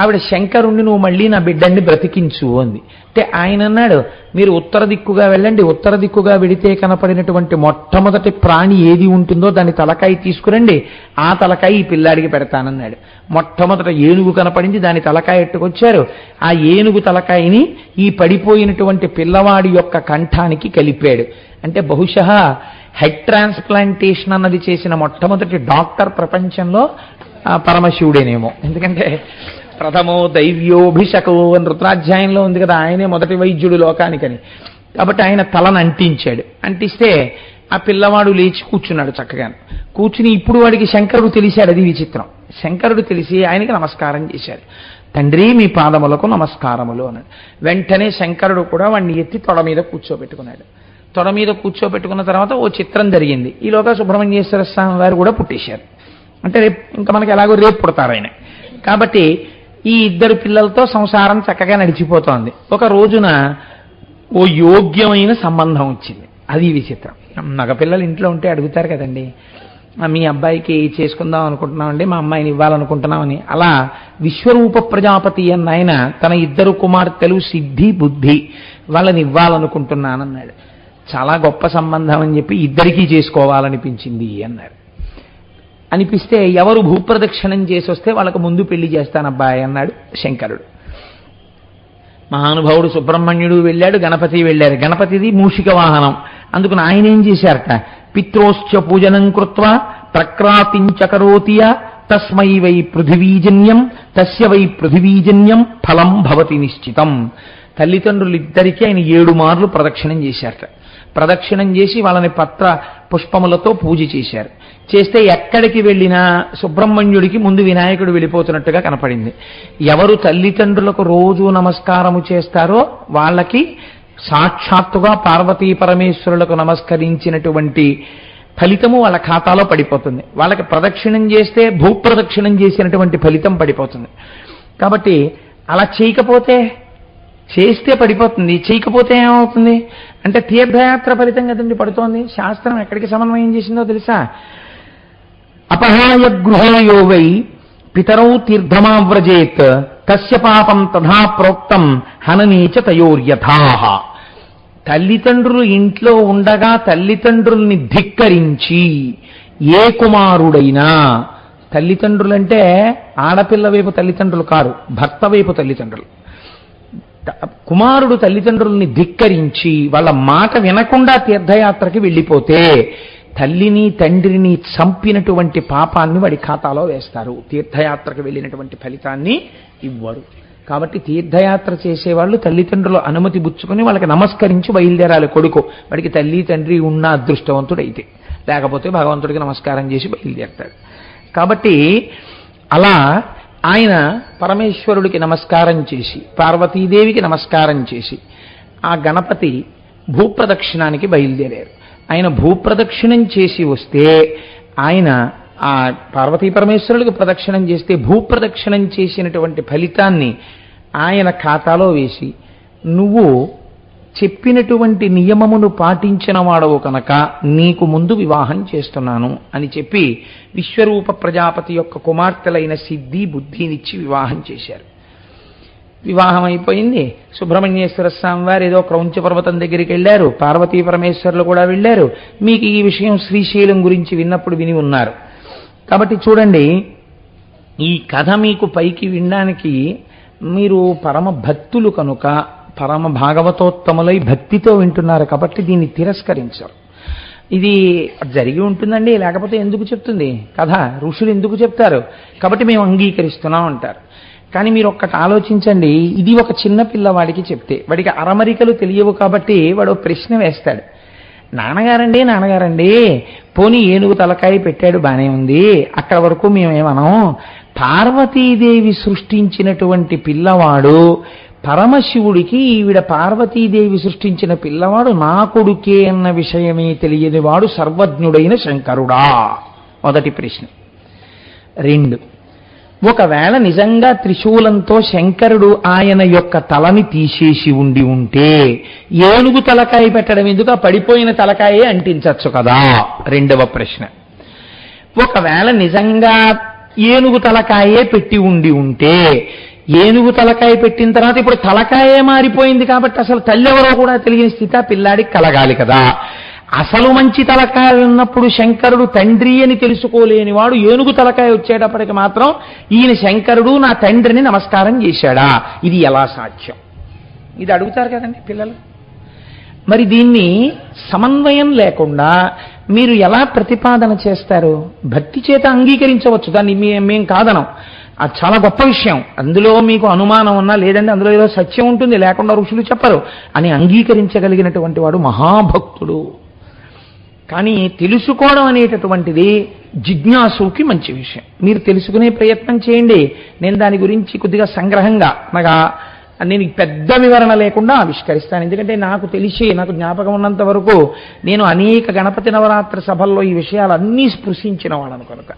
ఆవిడ శంకరుణ్ణి నువ్వు మళ్ళీ నా బిడ్డని బ్రతికించు అంది. అంటే ఆయన అన్నాడు, మీరు ఉత్తర దిక్కుగా వెళ్ళండి, ఉత్తర దిక్కుగా వెడితే కనపడినటువంటి మొట్టమొదటి ప్రాణి ఏది ఉంటుందో దాని తలకాయ తీసుకురండి, ఆ తలకాయ ఈ పిల్లాడికి పెడతానన్నాడు. మొట్టమొదట ఏనుగు కనపడింది, దాని తలకాయ ఎట్టుకొచ్చారు. ఆ ఏనుగు తలకాయని ఈ పడిపోయినటువంటి పిల్లవాడి యొక్క కంఠానికి కలిపాడు. అంటే బహుశः హెడ్ ట్రాన్స్ప్లాంటేషన్ అన్నది చేసిన మొట్టమొదటి డాక్టర్ ప్రపంచంలో పరమశివుడేనేమో. ఎందుకంటే ప్రథమో దైవ్యోభిషకో అని రుద్రాధ్యాయంలో ఉంది కదా, ఆయనే మొదటి వైద్యుడు లోకానికని. కాబట్టి ఆయన తలను అంటించాడు. అంటిస్తే ఆ పిల్లవాడు లేచి కూర్చున్నాడు చక్కగా. కూర్చుని ఇప్పుడు వాడికి శంకరుడు తెలిశాడు. అది విచిత్రం. శంకరుడు తెలిసి ఆయనకి నమస్కారం చేశాడు. తండ్రి మీ పాదములకు నమస్కారములు అన్నాడు. వెంటనే శంకరుడు కూడా వాడిని ఎత్తి తొడ మీద కూర్చోబెట్టుకున్నాడు. తొడ మీద కూర్చోబెట్టుకున్న తర్వాత ఓ చిత్రం జరిగింది. ఈలోగా సుబ్రహ్మణ్యేశ్వర స్వామి వారు కూడా పుట్టేశారు. అంటే రేపు ఇంకా మనకి ఎలాగో రేపు పుడతారు ఆయన. కాబట్టి ఈ ఇద్దరు పిల్లలతో సంసారం చక్కగా నడిచిపోతోంది. ఒక రోజున ఓ యోగ్యమైన సంబంధం వచ్చింది. అది విచిత్రం. మగపిల్లలు ఇంట్లో ఉంటే అడుగుతారు కదండి, మీ అబ్బాయికి చేసుకుందాం అనుకుంటున్నామండి, మా అమ్మాయిని ఇవ్వాలనుకుంటున్నామని. అలా విశ్వరూప ప్రజాపతి అన్న ఆయన తన ఇద్దరు కుమార్తెలు సిద్ధి బుద్ధి వాళ్ళని ఇవ్వాలనుకుంటున్నానన్నాడు. చాలా గొప్ప సంబంధం అని చెప్పి ఇద్దరికీ చేసుకోవాలనిపించింది అన్నారు. అనిపిస్తే ఎవరు భూప్రదక్షిణం చేసి వస్తే వాళ్ళకు ముందు పెళ్లి చేస్తానబ్బాయి అన్నాడు శంకరుడు. మహానుభావుడు సుబ్రహ్మణ్యుడు వెళ్ళాడు, గణపతి వెళ్ళారు. గణపతిది మూషిక వాహనం. అందుకని ఆయన ఏం చేశారట, పిత్రోశ్చ పూజనం కృత్వా ప్రక్రాతించకరోతియ తస్మై వై పృథివీజన్యం తస్య వై పృథివీజన్యం ఫలం భవతి నిశ్చితం. తల్లిదండ్రులిద్దరికీ ఆయన 7 మార్లు ప్రదక్షిణం చేశారట. ప్రదక్షిణం చేసి వాళ్ళని పత్ర పుష్పములతో పూజ చేశారు. చేస్తే ఎక్కడికి వెళ్ళినా సుబ్రహ్మణ్యుడికి ముందు వినాయకుడు వెళ్ళిపోతున్నట్టుగా కనపడింది. ఎవరు తల్లిదండ్రులకు రోజు నమస్కారము చేస్తారో వాళ్ళకి సాక్షాత్తుగా పార్వతీ పరమేశ్వరులకు నమస్కరించినటువంటి ఫలితము వాళ్ళ ఖాతాలో పడిపోతుంది. వాళ్ళకి ప్రదక్షిణం చేస్తే భూప్రదక్షిణం చేసినటువంటి ఫలితం పడిపోతుంది. కాబట్టి అలా చేయకపోతే, చేస్తే పడిపోతుంది, చేయకపోతే ఏమవుతుంది అంటే తీర్థయాత్ర ఫలితం కదండి పడుతోంది. శాస్త్రం ఎక్కడికి సమన్వయం చేసిందో తెలుసా? అపహాయ గృహయో వై పితరౌ తీర్థమావ్రజేత్ తస్య పాపం తథా ప్రోక్తం హననీచ తయోర్యథాః. తల్లిదండ్రులు ఇంట్లో ఉండగా తల్లిదండ్రుల్ని ధిక్కరించి ఏ కుమారుడైనా, తల్లిదండ్రులంటే ఆడపిల్ల వైపు తల్లిదండ్రులు కారు, భర్త వైపు తల్లిదండ్రులు, కుమారుడు తల్లిదండ్రుల్ని ధిక్కరించి వాళ్ళ మాట వినకుండా తీర్థయాత్రకి వెళ్ళిపోతే తల్లిని తండ్రిని చంపినటువంటి పాపాన్ని వాడి ఖాతాలో వేస్తారు. తీర్థయాత్రకు వెళ్ళినటువంటి ఫలితాన్ని ఇవ్వరు. కాబట్టి తీర్థయాత్ర చేసేవాళ్ళు తల్లిదండ్రుల అనుమతి పుచ్చుకొని వాళ్ళకి నమస్కరించి బయలుదేరాలి. కొడుకు వాడికి తల్లి తండ్రి ఉన్న అదృష్టవంతుడైతే, లేకపోతే భగవంతుడికి నమస్కారం చేసి బయలుదేరతాడు. కాబట్టి అలా ఆయన పరమేశ్వరుడికి నమస్కారం చేసి, పార్వతీదేవికి నమస్కారం చేసి ఆ గణపతి భూప్రదక్షిణానికి బయలుదేరారు. ఆయన భూప్రదక్షిణం చేసి వస్తే ఆయన ఆ పార్వతీ పరమేశ్వరుడికి ప్రదక్షిణం చేస్తే భూప్రదక్షిణం చేసినటువంటి ఫలితాన్ని ఆయన ఖాతాలో వేసి, నువ్వు చెప్పినటువంటి నియమమును పాటించిన వాడవు కనుక నీకు ముందు వివాహం చేస్తున్నాను అని చెప్పి విశ్వరూప ప్రజాపతి యొక్క కుమార్తెలైన సిద్ధి బుద్ధినిచ్చి వివాహం చేశారు. వివాహం అయిపోయింది. సుబ్రహ్మణ్యేశ్వర స్వామి వారు ఏదో క్రౌంచ పర్వతం దగ్గరికి వెళ్ళారు, పార్వతీ పరమేశ్వరులు కూడా వెళ్ళారు. మీకు ఈ విషయం శ్రీశైలం గురించి విన్నప్పుడు విని ఉన్నారు. కాబట్టి చూడండి, ఈ కథ మీకు పైకి వినడానికి మీరు పరమ భక్తులు కనుక, పరమ భాగవతోత్తములై భక్తితో వింటున్నారు కాబట్టి దీన్ని తిరస్కరించరు. ఇది జరిగి ఉంటుందండి, లేకపోతే ఎందుకు చెప్తుంది కథ, ఋషులు ఎందుకు చెప్తారు, కాబట్టి మేము అంగీకరిస్తున్నాం అంటారు. కానీ మీరు ఒక్కటి ఆలోచించండి, ఇది ఒక చిన్న పిల్లవాడికి చెప్తే వాడికి అరమరికలు తెలియవు కాబట్టి వాడు ప్రశ్న వేస్తాడు. నాన్నగారండి పోనీ ఏనుగు తలకాయ పెట్టాడు బానే ఉంది, అక్కడ వరకు మేమేమనం, పార్వతీదేవి సృష్టించినటువంటి పిల్లవాడు పరమశివుడికి ఈవిడ పార్వతీదేవి సృష్టించిన పిల్లవాడు నా కొడుకే అన్న విషయమే తెలియని వాడు సర్వజ్ఞుడైన శంకరుడా? మొదటి ప్రశ్న. 2, ఒకవేళ నిజంగా త్రిశూలంతో శంకరుడు ఆయన యొక్క తలని తీసేసి ఉంటే ఏనుగు తలకాయ పెట్టడం ఎందుకు, పడిపోయిన తలకాయే అంటించచ్చు కదా? రెండవ ప్రశ్న. ఒకవేళ నిజంగా ఏనుగు తలకాయే పెట్టి ఉంటే ఏనుగు తలకాయ పెట్టిన తర్వాత ఇప్పుడు తలకాయే మారిపోయింది కాబట్టి అసలు తల్లి ఎవరో కూడా తెలియని స్థితి ఆ పిల్లాడికి కలగాలి కదా. అసలు మంచి తలకాయ ఉన్నప్పుడు శంకరుడు తండ్రి అని తెలుసుకోలేని వాడు ఏనుగు తలకాయ వచ్చేటప్పటికి మాత్రం ఈయన శంకరుడు నా తండ్రిని నమస్కారం చేశాడా? ఇది ఎలా సాధ్యం? ఇది అడుగుతారు కదండి పిల్లలు. మరి దీన్ని సమన్వయం లేకుండా మీరు ఎలా ప్రతిపాదన చేస్తారు? భక్తి చేత అంగీకరించవచ్చు, దాన్ని మేం కాదనం, అది చాలా గొప్ప విషయం. అందులో మీకు అనుమానం ఉన్నా లేదంటే అందులో ఏదో సత్యం ఉంటుంది, లేకుండా ఋషులు చెప్పరు అని అంగీకరించగలిగినటువంటి వాడు మహాభక్తుడు. కానీ తెలుసుకోవడం అనేటటువంటిది జిజ్ఞాసుకి మంచి విషయం. మీరు తెలుసుకునే ప్రయత్నం చేయండి. నేను దాని గురించి కొద్దిగా సంగ్రహంగా నేను పెద్ద వివరణ లేకుండా ఆవిష్కరిస్తాను. ఎందుకంటే నాకు తెలిసి, నాకు జ్ఞాపకం ఉన్నంత వరకు నేను అనేక గణపతి నవరాత్రి సభల్లో ఈ విషయాలన్నీ స్పృశించిన వాళ్ళను కనుక.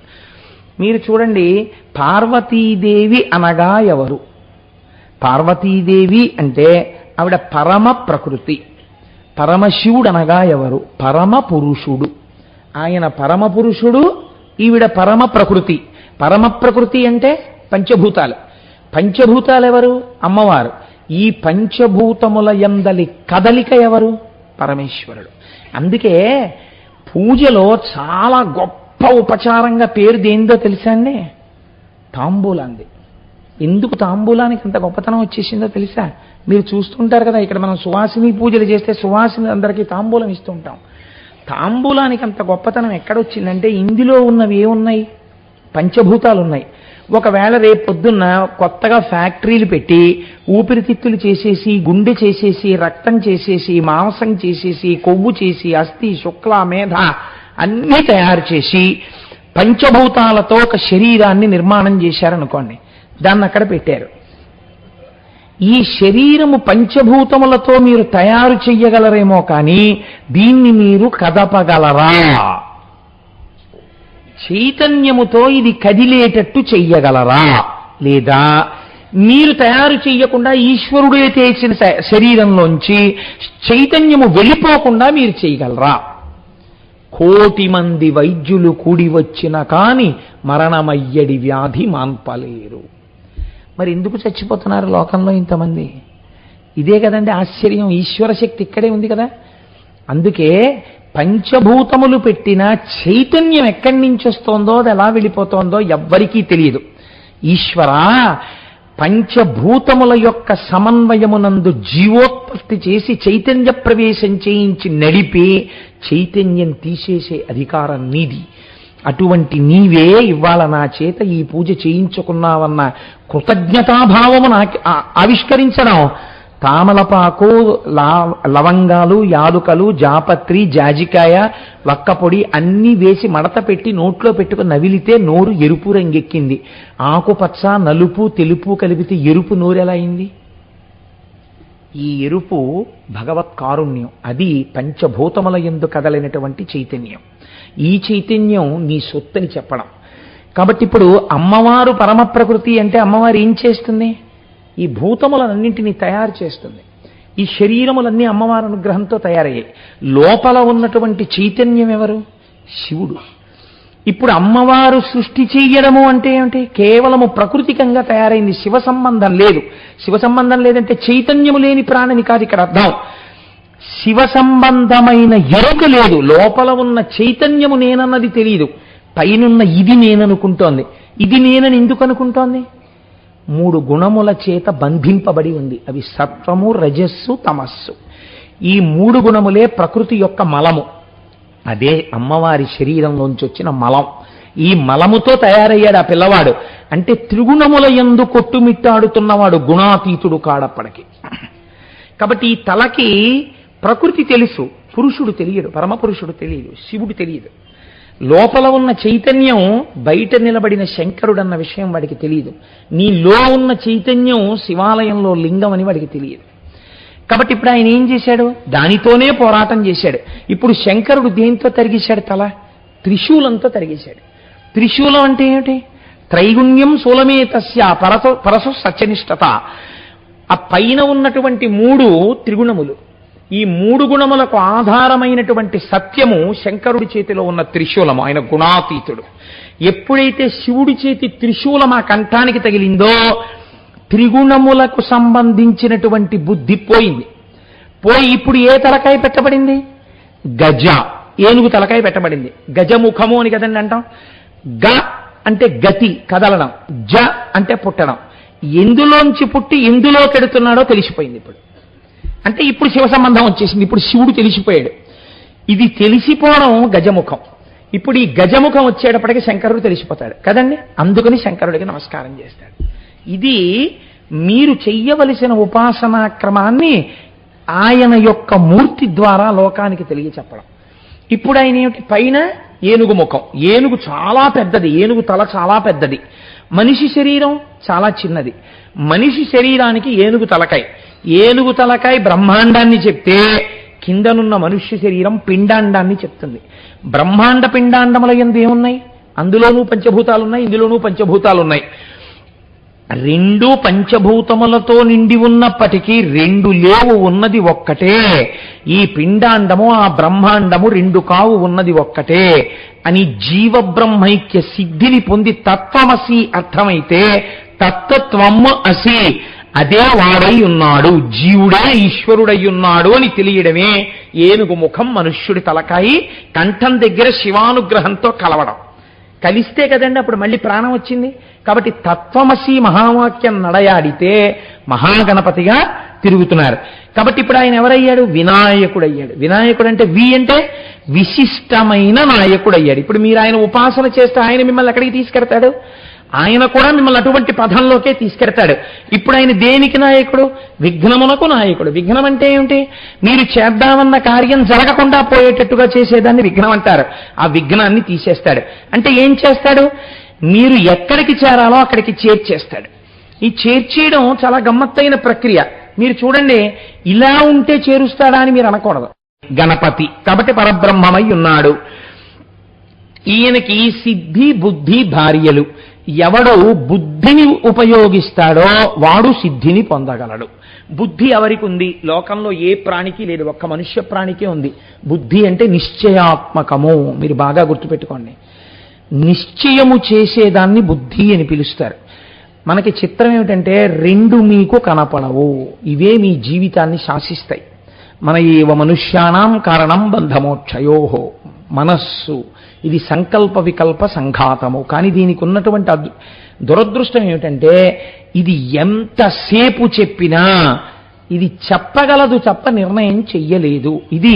మీరు చూడండి, పార్వతీదేవి అనగా ఎవరు? పార్వతీదేవి అంటే ఆవిడ పరమ ప్రకృతి. పరమశివుడు అనగా ఎవరు? పరమ పురుషుడు. ఆయన పరమ పురుషుడు, ఈవిడ పరమ ప్రకృతి. పరమ ప్రకృతి అంటే పంచభూతాలు. పంచభూతాలు ఎవరు? అమ్మవారు. ఈ పంచభూతముల యందలి కదలిక ఎవరు? పరమేశ్వరుడు. అందుకే పూజలో చాలా గొప్ప ఉపచారంగా పేరు దేందో తెలుసా అండి? తాంబూలాంది. ఎందుకు తాంబూలానికి అంత గొప్పతనం వచ్చేసిందో తెలుసా? మీరు చూస్తుంటారు కదా, ఇక్కడ మనం సువాసిని పూజలు చేస్తే సువాసిని అందరికీ తాంబూలం ఇస్తూ ఉంటాం. తాంబూలానికి అంత గొప్పతనం ఎక్కడొచ్చిందంటే ఇందులో ఉన్నవి ఏమున్నాయి? పంచభూతాలు ఉన్నాయి. ఒకవేళ రేపు పొద్దున్న కొత్తగా ఫ్యాక్టరీలు పెట్టి ఊపిరితిత్తులు చేసేసి, గుండె చేసేసి, రక్తం చేసేసి, మాంసం చేసేసి, కొవ్వు చేసి, అస్థి, శుక్ల, మేధ అన్నీ తయారు చేసి పంచభూతాలతో ఒక శరీరాన్ని నిర్మాణం చేశారనుకోండి, దాన్ని అక్కడ పెట్టారు. ఈ శరీరము పంచభూతములతో మీరు తయారు చెయ్యగలరేమో కానీ దీన్ని మీరు కదపగలరా చైతన్యముతో ఇది కదిలేటట్టు చెయ్యగలరా, లేదా మీరు తయారు చెయ్యకుండా ఈశ్వరుడే చేసిన శరీరంలోంచి చైతన్యము వెళ్ళిపోకుండా మీరు చేయగలరా? 1,000,000 మంది వైద్యులు కూడి వచ్చిన కాని మరణమయ్యడి వ్యాధి మాన్పలేరు. మరి ఎందుకు చచ్చిపోతున్నారు లోకంలో ఇంతమంది? ఇదే కదండి ఆశ్చర్యం. ఈశ్వర శక్తి ఇక్కడే ఉంది కదా. అందుకే పంచభూతములు పెట్టిన చైతన్యం ఎక్కడి నుంచి వస్తోందో, అది ఎలా వెళ్ళిపోతోందో ఎవ్వరికీ తెలియదు. ఈశ్వర పంచభూతముల యొక్క సమన్వయమునందు జీవోత్పత్తి చేసి చైతన్య ప్రవేశం చేయించి నడిపి చైతన్యం తీసేసే అధికారం నీది. అటువంటి నీవే ఇవాళ నా చేత ఈ పూజ చేయించుకున్నావన్న కృతజ్ఞతాభావము నాకు ఆవిష్కరించడం. తామలపాకు, లవంగాలు, యాలుకలు, జాపత్రి, జాజికాయ, వక్కపొడి అన్నీ వేసి మడత పెట్టి నోట్లో పెట్టుకుని నవిలితే నోరు ఎరుపు రంగెక్కింది. ఆకుపచ్చ, నలుపు, తెలుపు కలిపితే ఎరుపు నోరు ఎలా అయింది? ఈ ఎరుపు భగవత్ కారుణ్యం. అది పంచభూతముల యందు కదలినటువంటి చైతన్యం. ఈ చైతన్యం నీ సొత్తని చెప్పడం. కాబట్టి ఇప్పుడు అమ్మవారు పరమ ప్రకృతి అంటే అమ్మవారు ఏం చేస్తుంది? ఈ భూతములన్నింటినీ తయారు చేస్తుంది. ఈ శరీరములన్నీ అమ్మవారి అనుగ్రహంతో తయారయ్యాయి. లోపల ఉన్నటువంటి చైతన్యం ఎవరు? శివుడు. ఇప్పుడు అమ్మవారు సృష్టి చెయ్యడము అంటే ఏమిటి? కేవలము ప్రకృతికంగా తయారైంది, శివ సంబంధం లేదు. శివ సంబంధం లేదంటే చైతన్యము లేని ప్రాణిని కాదు ఇక్కడ అర్థం. శివ సంబంధమైన ఎరుక లేదు. లోపల ఉన్న చైతన్యము నేనన్నది తెలియదు. పైనున్న ఇది నేననుకుంటోంది. ఇది నేనని ఎందుకు అనుకుంటోంది? 3 గుణముల చేత బంధింపబడి ఉంది. అవి సత్వము, రజస్సు, తమస్సు. ఈ 3 గుణములే ప్రకృతి యొక్క మలము. అదే అమ్మవారి శరీరంలోంచి వచ్చిన మలం. ఈ మలముతో తయారయ్యాడు ఆ పిల్లవాడు. అంటే త్రిగుణముల యందు కొట్టుమిట్టాడుతున్నవాడు, గుణాతీతుడు కాడప్పటికి. కాబట్టి ఈ తలకి ప్రకృతి తెలుసు, పురుషుడు తెలియడు, పరమపురుషుడు తెలియదు, శివుడు తెలియదు. లోపల ఉన్న చైతన్యం బయట నిలబడిన శంకరుడన్న విషయం వాడికి తెలియదు. నీలో ఉన్న చైతన్యం శివాలయంలో లింగం అని వాడికి తెలియదు. కాబట్టి ఇప్పుడు ఆయన ఏం చేశాడు? దానితోనే పోరాటం చేశాడు. ఇప్పుడు శంకరుడు దేంతో తరిగేశాడు? తల త్రిశూలంతో తరిగేశాడు. త్రిశూలం అంటే ఏమిటి? త్రైగుణ్యం శూలమే తస్య పరసు సత్యనిష్టత. ఆ పైన ఉన్నటువంటి 3 త్రిగుణములు. ఈ 3 గుణములకు ఆధారమైనటువంటి సత్యము శంకరుడి చేతిలో ఉన్న త్రిశూలము. ఆయన గుణాతీతుడు. ఎప్పుడైతే శివుడి చేతి త్రిశూలం ఆ కంఠానికి తగిలిందో త్రిగుణములకు సంబంధించినటువంటి బుద్ధి పోయింది. పోయి ఇప్పుడు ఏ తలకాయ పెట్టబడింది? గజ, ఏనుగు తలకాయ పెట్టబడింది. గజముఖము అని కదండి అంటాం. గ అంటే గతి, కదలడం. జ అంటే పుట్టడం. ఎందులోంచి పుట్టి ఎందులో కెడుతున్నాడో తెలిసిపోయింది ఇప్పుడు. అంటే ఇప్పుడు శివ సంబంధం వచ్చేసింది. ఇప్పుడు శివుడు తెలిసిపోయాడు. ఇది తెలిసిపోవడం గజముఖం. ఇప్పుడు ఈ గజముఖం వచ్చేటప్పటికి శంకరుడు తెలిసిపోతాడు కదండి. అందుకని శంకరుడికి నమస్కారం చేస్తాడు. ఇది మీరు చెయ్యవలసిన ఉపాసనా క్రమాన్ని ఆయన యొక్క మూర్తి ద్వారా లోకానికి తెలియచెప్పడం. ఇప్పుడు ఆయన ఏమిటి? పైన ఏనుగు ముఖం. ఏనుగు చాలా పెద్దది, ఏనుగు తల చాలా పెద్దది. మనిషి శరీరం చాలా చిన్నది. మనిషి శరీరానికి ఏనుగు తలకాయ. ఏనుగు తలకాయ బ్రహ్మాండాన్ని చెప్తే కిందనున్న మనుష్య శరీరం పిండాండాన్ని చెప్తుంది. బ్రహ్మాండ పిండాండముల యందు ఏమున్నాయి? అందులోనూ పంచభూతాలున్నాయి, ఇందులోనూ పంచభూతాలున్నాయి. 2 పంచభూతములతో నిండి ఉన్నప్పటికీ 2 లేవు, ఉన్నది ఒక్కటే. ఈ పిండాండము ఆ బ్రహ్మాండము 2 కావు, ఉన్నది ఒక్కటే అని జీవబ్రహ్మైక్య సిద్ధిని పొంది తత్వమసి అర్థమైతే తత్వత్వము అసి, అదే వాడై ఉన్నాడు, జీవుడే ఈశ్వరుడై ఉన్నాడు అని తెలియడమే ఏనుగు ముఖం, మనుష్యుడి తలకాయి, కంఠం దగ్గర శివానుగ్రహంతో కలవడం. కలిస్తే కదండి అప్పుడు మళ్ళీ ప్రాణం వచ్చింది. కాబట్టి తత్వమసి మహావాక్యం నడయాడితే మహాగణపతిగా తిరుగుతున్నారు. కాబట్టి ఇప్పుడు ఆయన ఎవరయ్యాడు? వినాయకుడు అయ్యాడు. వినాయకుడు అంటే వి అంటే విశిష్టమైన నాయకుడు అయ్యాడు. ఇప్పుడు మీరు ఆయన ఉపాసన చేస్తే ఆయన మిమ్మల్ని ఎక్కడికి తీసుకెడతాడు? ఆయన కూడా మిమ్మల్ని అటువంటి పదంలోకే తీసుకెడతాడు. ఇప్పుడు ఆయన దేనికి నాయకుడు? విఘ్నమునకు నాయకుడు. విఘ్నం అంటే ఏమిటి? మీరు చేద్దామన్న కార్యం జరగకుండా పోయేటట్టుగా చేసేదాన్ని విఘ్నం అంటారు. ఆ విఘ్నాన్ని తీసేస్తాడు. అంటే ఏం చేస్తాడు? మీరు ఎక్కడికి చేరాలో అక్కడికి చేర్చేస్తాడు. ఈ చేర్చేయడం చాలా గమ్మత్తైన ప్రక్రియ. మీరు చూడండి, ఇలా ఉంటే చేరుస్తాడా అని మీరు అనకూడదు. గణపతి కాబట్టి పరబ్రహ్మమై ఉన్నాడు. ఈయనకి సిద్ధి బుద్ధి భార్యలు. ఎవడు బుద్ధిని ఉపయోగిస్తాడో వాడు సిద్ధిని పొందగలడు. బుద్ధి ఎవరికి ఉంది? లోకంలో ఏ ప్రాణికి లేదు, ఒక్క మనుష్య ప్రాణికే ఉంది. బుద్ధి అంటే నిశ్చయాత్మకము. మీరు బాగా గుర్తుపెట్టుకోండి. నిశ్చయము చేసేదాన్ని బుద్ధి అని పిలుస్తారు. మనకి చిత్రం ఏమిటంటే రెండు మీకు కనపడవు, ఇవే మీ జీవితాన్ని శాసిస్తాయి. మన ఏవ మనుష్యానాం కారణం బంధమోక్షయోహో. మనస్సు ఇది సంకల్ప వికల్ప సంఘాతము. కానీ దీనికి ఉన్నటువంటి దురదృష్టం ఏమిటంటే ఇది ఎంతసేపు చెప్పినా ఇది చెప్పగలదు తప్ప నిర్ణయం చెయ్యలేదు. ఇది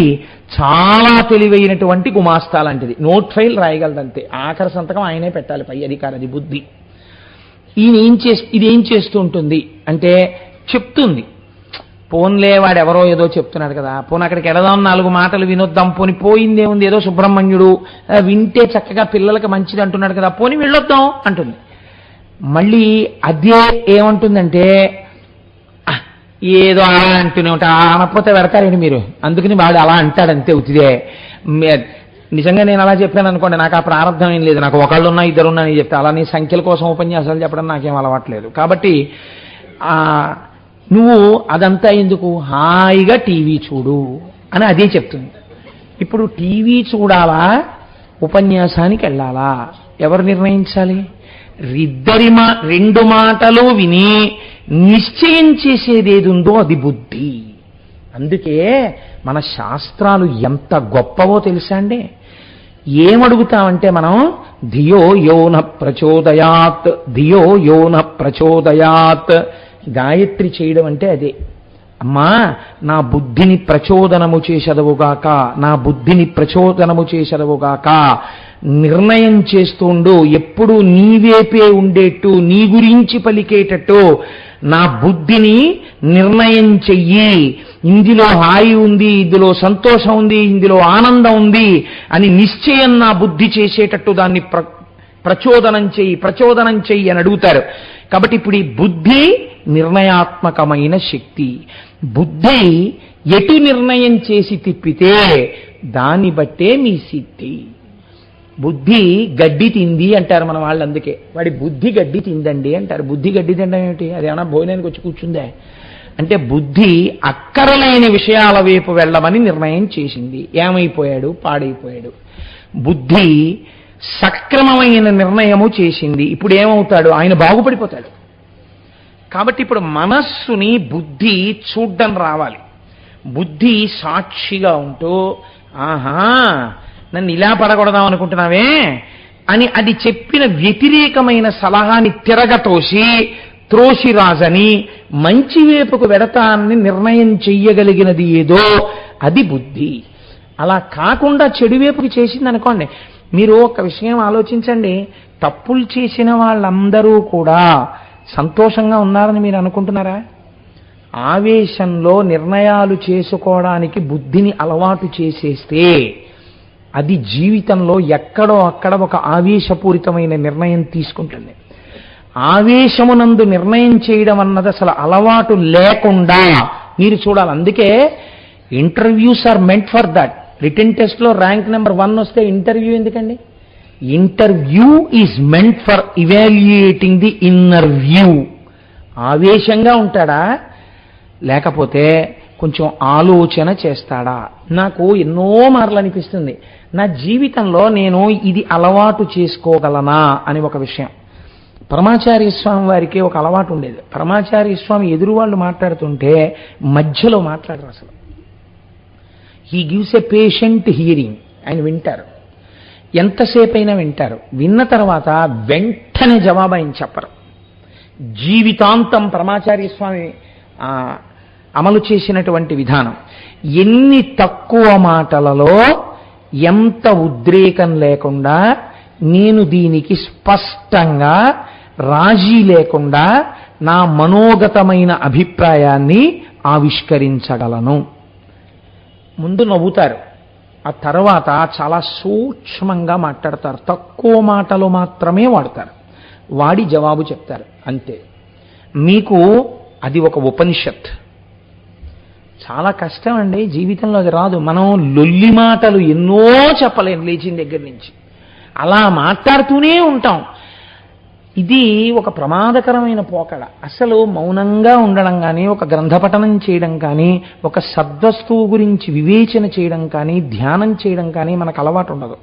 చాలా తెలివైనటువంటి గుమాస్తా లాంటిది. నోట్ ఫైల్ రాయగలదంతే, ఆఖరి సంతకం ఆయనే పెట్టాలి, పై అధికారది బుద్ధి. ఇదేం చేస్తూ ఉంటుంది అంటే చెప్తుంది, పోన్లే వాడెవరో ఏదో చెప్తున్నాడు కదా, పోనీ అక్కడికి వెళదాం, 4 మాటలు వినొద్దాం, పోని పోయిందేముంది, ఏదో సుబ్రహ్మణ్యుడు వింటే చక్కగా పిల్లలకి మంచిది అంటున్నాడు కదా, పోని వెళ్ళొద్దాం అంటుంది. మళ్ళీ అదే ఏమంటుందంటే ఏదో అలా అంటూనే ఉంటా, అనకపోతే పెడతారండి మీరు, అందుకని వాడు అలా అంటాడంతే ఉతిదే. నిజంగా నేను అలా చెప్పాను అనుకోండి, నాకు ఆ ప్రారంభం ఏం లేదు, నాకు ఒకళ్ళున్నా ఇద్దరున్నా అని చెప్తే, అలా నీ సంఖ్యల కోసం ఉపన్యాసాలు చెప్పడం నాకేం అలవాట్లేదు. కాబట్టి నువ్వు అదంతా ఎందుకు, హాయిగా టీవీ చూడు అని అదే చెప్తుంది. ఇప్పుడు టీవీ చూడాలా ఉపన్యాసానికి వెళ్ళాలా ఎవరు నిర్ణయించాలి? రెండు మాటలు విని నిశ్చయం చేసేది ఏది ఉందో అది బుద్ధి. అందుకే మన శాస్త్రాలు ఎంత గొప్పవో తెలుసా అండి. ఏమడుగుతామంటే మనం ధియో యోన ప్రచోదయాత్, ధియో యోన ప్రచోదయాత్. గాయత్రి చేయడం అంటే అదే. అమ్మా నా బుద్ధిని ప్రచోదనము చేసెదవుగాక, నా బుద్ధిని ప్రచోదనము చేసెదవుగాక. నిర్ణయం చేస్తుండు, ఎప్పుడు నీవేపే ఉండేట్టు, నీ గురించి పలికేటట్టు నా బుద్ధిని నిర్ణయం చెయ్యి. ఇందులో హాయి ఉంది, ఇందులో సంతోషం ఉంది, ఇందులో ఆనందం ఉంది అని నిశ్చయం నా బుద్ధి చేసేటట్టు దాన్ని ప్రచోదనం చెయ్యి అని అడుగుతారు. కాబట్టి ఇప్పుడు ఈ బుద్ధి నిర్ణయాత్మకమైన శక్తి. బుద్ధి ఎటు నిర్ణయం చేసి తిప్పితే దాన్ని బట్టే మీ సిద్ధి. బుద్ధి గడ్డి తింది అంటారు మన వాళ్ళు, అందుకే వాడి బుద్ధి గడ్డి తిందండి అంటారు. బుద్ధి గడ్డి తినడం ఏమిటి? అది ఏమన్నా భోజనానికి వచ్చి కూర్చుందే అంటే బుద్ధి అక్కరలేని విషయాల వైపు వెళ్ళమని నిర్ణయం చేసింది. ఏమైపోయాడు? పాడైపోయాడు. బుద్ధి సక్రమమైన నిర్ణయము చేసింది. ఇప్పుడు ఏమవుతాడు? ఆయన బాగుపడిపోతాడు. కాబట్టి ఇప్పుడు మనస్సుని బుద్ధి చూడ్డం రావాలి. బుద్ధి సాక్షిగా ఉంటూ ఆహా నన్ను ఇలా పడగొడదాం అనుకుంటున్నావే అని అది చెప్పిన వ్యతిరేకమైన సలహాని త్రోసిరాజని మంచి వైపుకు వెడతానని నిర్ణయం చెయ్యగలిగినది ఏదో అది బుద్ధి. అలా కాకుండా చెడు వైపుకి చేసింది అనుకోండి. మీరు ఒక విషయం ఆలోచించండి, తప్పులు చేసిన వాళ్ళందరూ కూడా సంతోషంగా ఉన్నారని మీరు అనుకుంటున్నారా? ఆవేశంలో నిర్ణయాలు చేసుకోవడానికి బుద్ధిని అలవాటు చేసేస్తే అది జీవితంలో ఎక్కడో అక్కడ ఒక ఆవేశపూరితమైన నిర్ణయం తీసుకుంటుంది. ఆవేశమునందు నిర్ణయం చేయడం అన్నది అసలు అలవాటు లేకుండా మీరు చూడాలి. అందుకే interviews are meant for that. Written టెస్ట్లో ర్యాంక్ నెంబర్ 1 వస్తే ఇంటర్వ్యూ ఎందుకండి? Interview is meant for evaluating the inner view. ఆవేశంగా ఉంటాడా లేకపోతే కొంచెం ఆలోచన చేస్తాడా? నాకు ఎన్నో మార్లు అనిపిస్తుంది నా జీవితంలో నేను ఇది అలవాటు చేసుకోగలనా అని ఒక విషయం. పరమాచార్య స్వామి వారికి ఒక అలవాటు ఉండేది. పరమాచార్య స్వామి ఎదురు వాళ్ళు మాట్లాడుతుంటే మధ్యలో మాట్లాడరు అసలు. He gives a patient hearing. ఆయన వింటారు, ఎంతసేపు అయినా వింటారు. విన్న తర్వాత వెంటనే జవాబు ఆయన చెప్పరు. జీవితాంతం పరమాచార్య స్వామి అమలు చేసినటువంటి విధానం. ఎన్ని తక్కువ మాటలలో ఎంత ఉద్రేకం లేకుండా నేను దీనికి స్పష్టంగా రాజీ లేకుండా నా మనోగతమైన అభిప్రాయాన్ని ఆవిష్కరించగలను. ముందు నవ్వుతారు, ఆ తర్వాత చాలా సూక్ష్మంగా మాట్లాడతారు. తక్కువ మాటలు మాత్రమే వాడతారు, వాడి జవాబు చెప్తారు అంతే. మీకు అది ఒక ఉపనిషత్. చాలా కష్టం అండి జీవితంలో, అది రాదు. మనం లొల్లి మాటలు ఎన్నో చెప్పలేం లేచిన దగ్గర నుంచి. అలా మాట్లాడుతూనే ఉంటాం. ఇది ఒక ప్రమాదకరమైన పోకడ. అసలు మౌనంగా ఉండడం కానీ, ఒక గ్రంథపఠనం చేయడం కానీ, ఒక సద్వస్తువు గురించి వివేచన చేయడం కానీ, ధ్యానం చేయడం కానీ మనకు అలవాటు ఉండదు.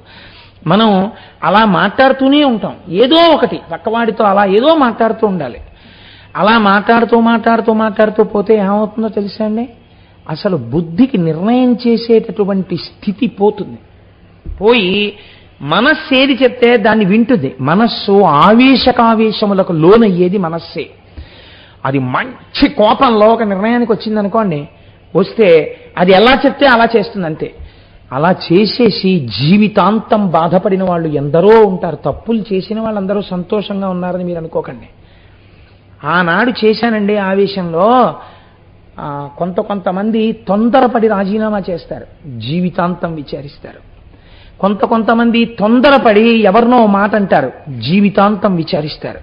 మనం అలా మాట్లాడుతూనే ఉంటాం. ఏదో ఒకటి పక్కవాడితో అలా ఏదో మాట్లాడుతూ ఉండాలి. అలా మాట్లాడుతూ పోతే ఏమవుతుందో తెలుసా అండి? అసలు బుద్ధికి నిర్ణయం చేసేటటువంటి స్థితి పోతుంది. పోయి మనస్సు ఏది చెప్తే దాన్ని వింటుంది. మనస్సు ఆవేశకావేశములకు లోనయ్యేది మనస్సే. అది మంచి కోపంలో ఒక నిర్ణయానికి వచ్చిందనుకోండి, వస్తే అది ఎలా చెప్తే అలా చేస్తుంది అంతే. అలా చేసేసి జీవితాంతం బాధపడిన వాళ్ళు ఎందరో ఉంటారు. తప్పులు చేసిన వాళ్ళందరూ సంతోషంగా ఉన్నారని మీరు అనుకోకండి. ఆనాడు చేశానండి ఆవేశంలో, కొంతమంది తొందరపడి రాజీనామా చేస్తారు, జీవితాంతం విచారిస్తారు. కొంతమంది తొందరపడి ఎవరినో మాట అంటారు, జీవితాంతం విచారిస్తారు.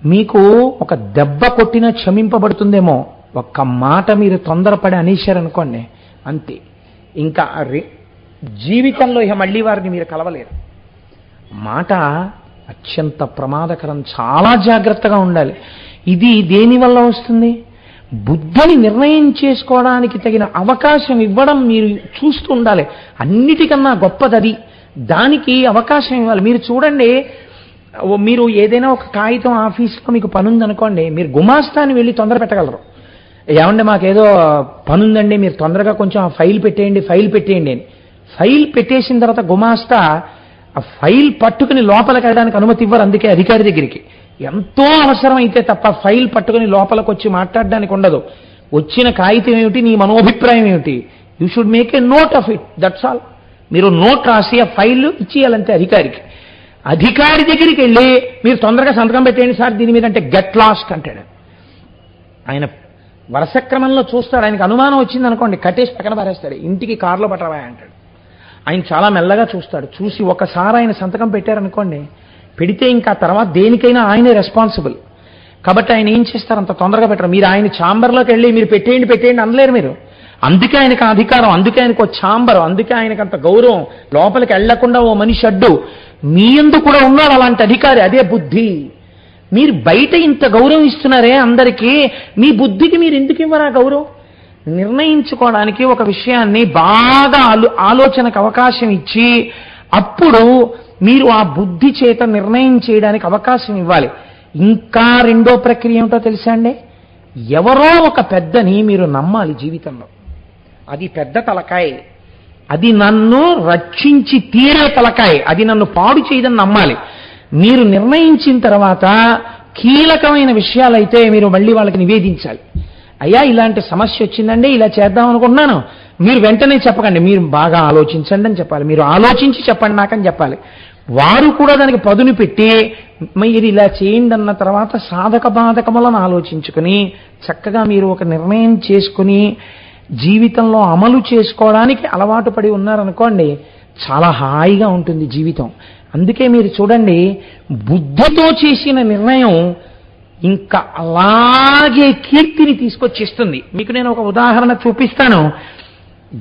మీకు ఒక దెబ్బ కొట్టినా క్షమింపబడుతుందేమో, ఒక్క మాట మీరు తొందరపడి అనేశారనుకోండి అంతే. ఇంకా జీవితంలో ఇక మళ్ళీ వారిని మీరు కలవలేరు. మాట అత్యంత ప్రమాదకరం. చాలా జాగ్రత్తగా ఉండాలి. ఇది దేనివల్ల వస్తుంది? బుద్ధిని నిర్ణయం చేసుకోవడానికి తగిన అవకాశం ఇవ్వడం మీరు చూస్తూ ఉండాలి. అన్నిటికన్నా గొప్పది దానికి అవకాశం ఇవ్వాలి. మీరు చూడండి, మీరు ఏదైనా ఒక కాగితం ఆఫీస్లో మీకు పని ఉందనుకోండి, మీరు గుమాస్తాని వెళ్ళి తొందర పెట్టగలరు. ఏమంటే మాకేదో పని ఉందండి, మీరు తొందరగా కొంచెం ఆ ఫైల్ పెట్టేయండి అని. ఫైల్ పెట్టేసిన తర్వాత గుమాస్తా ఆ ఫైల్ పట్టుకుని లోపలికి వెళ్ళడానికి అనుమతి ఇవ్వరు. అందుకే అధికారి దగ్గరికి ఎంతో అవసరం అయితే తప్ప ఫైల్ పట్టుకుని లోపలికి వచ్చి మాట్లాడడానికి ఉండదు. వచ్చిన కాగితం ఏమిటి, నీ మనోభిప్రాయం ఏమిటి, you should make a note of it, that's all. మీరు నోట్ రాసి ఆ ఫైల్ ఇచ్చేయాలంటే అధికారికి. అధికారి దగ్గరికి వెళ్ళి మీరు తొందరగా సంతకం పెట్టేయండి సార్ దీని మీద అంటే గెట్ లాస్ట్ అంటాడు. ఆయన వరుస క్రమంలో చూస్తాడు. ఆయనకు అనుమానం వచ్చింది అనుకోండి, కట్టేసి పక్కన పారేస్తాడు. ఇంటికి కారులో పట్టరా అంటాడు. ఆయన చాలా మెల్లగా చూస్తాడు. చూసి ఒకసారి ఆయన సంతకం పెట్టారనుకోండి, పెడితే ఇంకా తర్వాత దేనికైనా ఆయనే రెస్పాన్సిబుల్. కాబట్టి ఆయన ఏం చేస్తారు, అంత తొందరగా పెట్టరు. మీరు ఆయన ఛాంబర్లోకి వెళ్ళి మీరు పెట్టేయండి అనలేరు మీరు. అందుకే ఆయనకు అధికారం, అందుకే ఆయనకు ఛాంబర్, అందుకే ఆయనకు అంత గౌరవం. లోపలికి వెళ్లకుండా ఓ మనిషి అడ్డు. మీ యందు కూడా ఉన్నాడు అలాంటి అధికారి, అదే బుద్ధి. మీరు బయట ఇంత గౌరవం ఇస్తున్నారే అందరికీ, మీ బుద్ధికి మీరు ఎందుకు ఇవ్వరా గౌరవం? నిర్ణయించుకోవడానికి ఒక విషయాన్ని బాగా ఆలోచనకు అవకాశం ఇచ్చి అప్పుడు మీరు ఆ బుద్ధి చేత నిర్ణయం చేయడానికి అవకాశం ఇవ్వాలి. ఇంకా రెండో ప్రక్రియ ఏమిటో తెలుసా అండి? ఎవరో ఒక పెద్దని మీరు నమ్మాలి జీవితంలో. అది పెద్ద తలకాయ, అది నన్ను రక్షించి తీరే తలకాయ, అది నన్ను పాడు చేయదని నమ్మాలి. మీరు నిర్ణయించిన తర్వాత కీలకమైన విషయాలైతే మీరు మళ్ళీ వాళ్ళకి నివేదించాలి. అయ్యా ఇలాంటి సమస్య వచ్చిందండి, ఇలా చేద్దాం అనుకుంటున్నాను. మీరు వెంటనే చెప్పకండి, మీరు బాగా ఆలోచించండి అని చెప్పాలి. మీరు ఆలోచించి చెప్పండి నాకని చెప్పాలి. వారు కూడా దానికి పదును పెట్టి మీరు ఇలా చేయండి అన్న తర్వాత సాధక బాధకములను ఆలోచించుకుని చక్కగా మీరు ఒక నిర్ణయం చేసుకుని జీవితంలో అమలు చేసుకోవడానికి అలవాటు పడి ఉన్నారనుకోండి, చాలా హాయిగా ఉంటుంది జీవితం. అందుకే మీరు చూడండి, బుద్ధితో చేసిన నిర్ణయం ఇంకా అలాగే కీర్తిని తీసుకొచ్చిస్తుంది. మీకు నేను ఒక ఉదాహరణ చూపిస్తాను.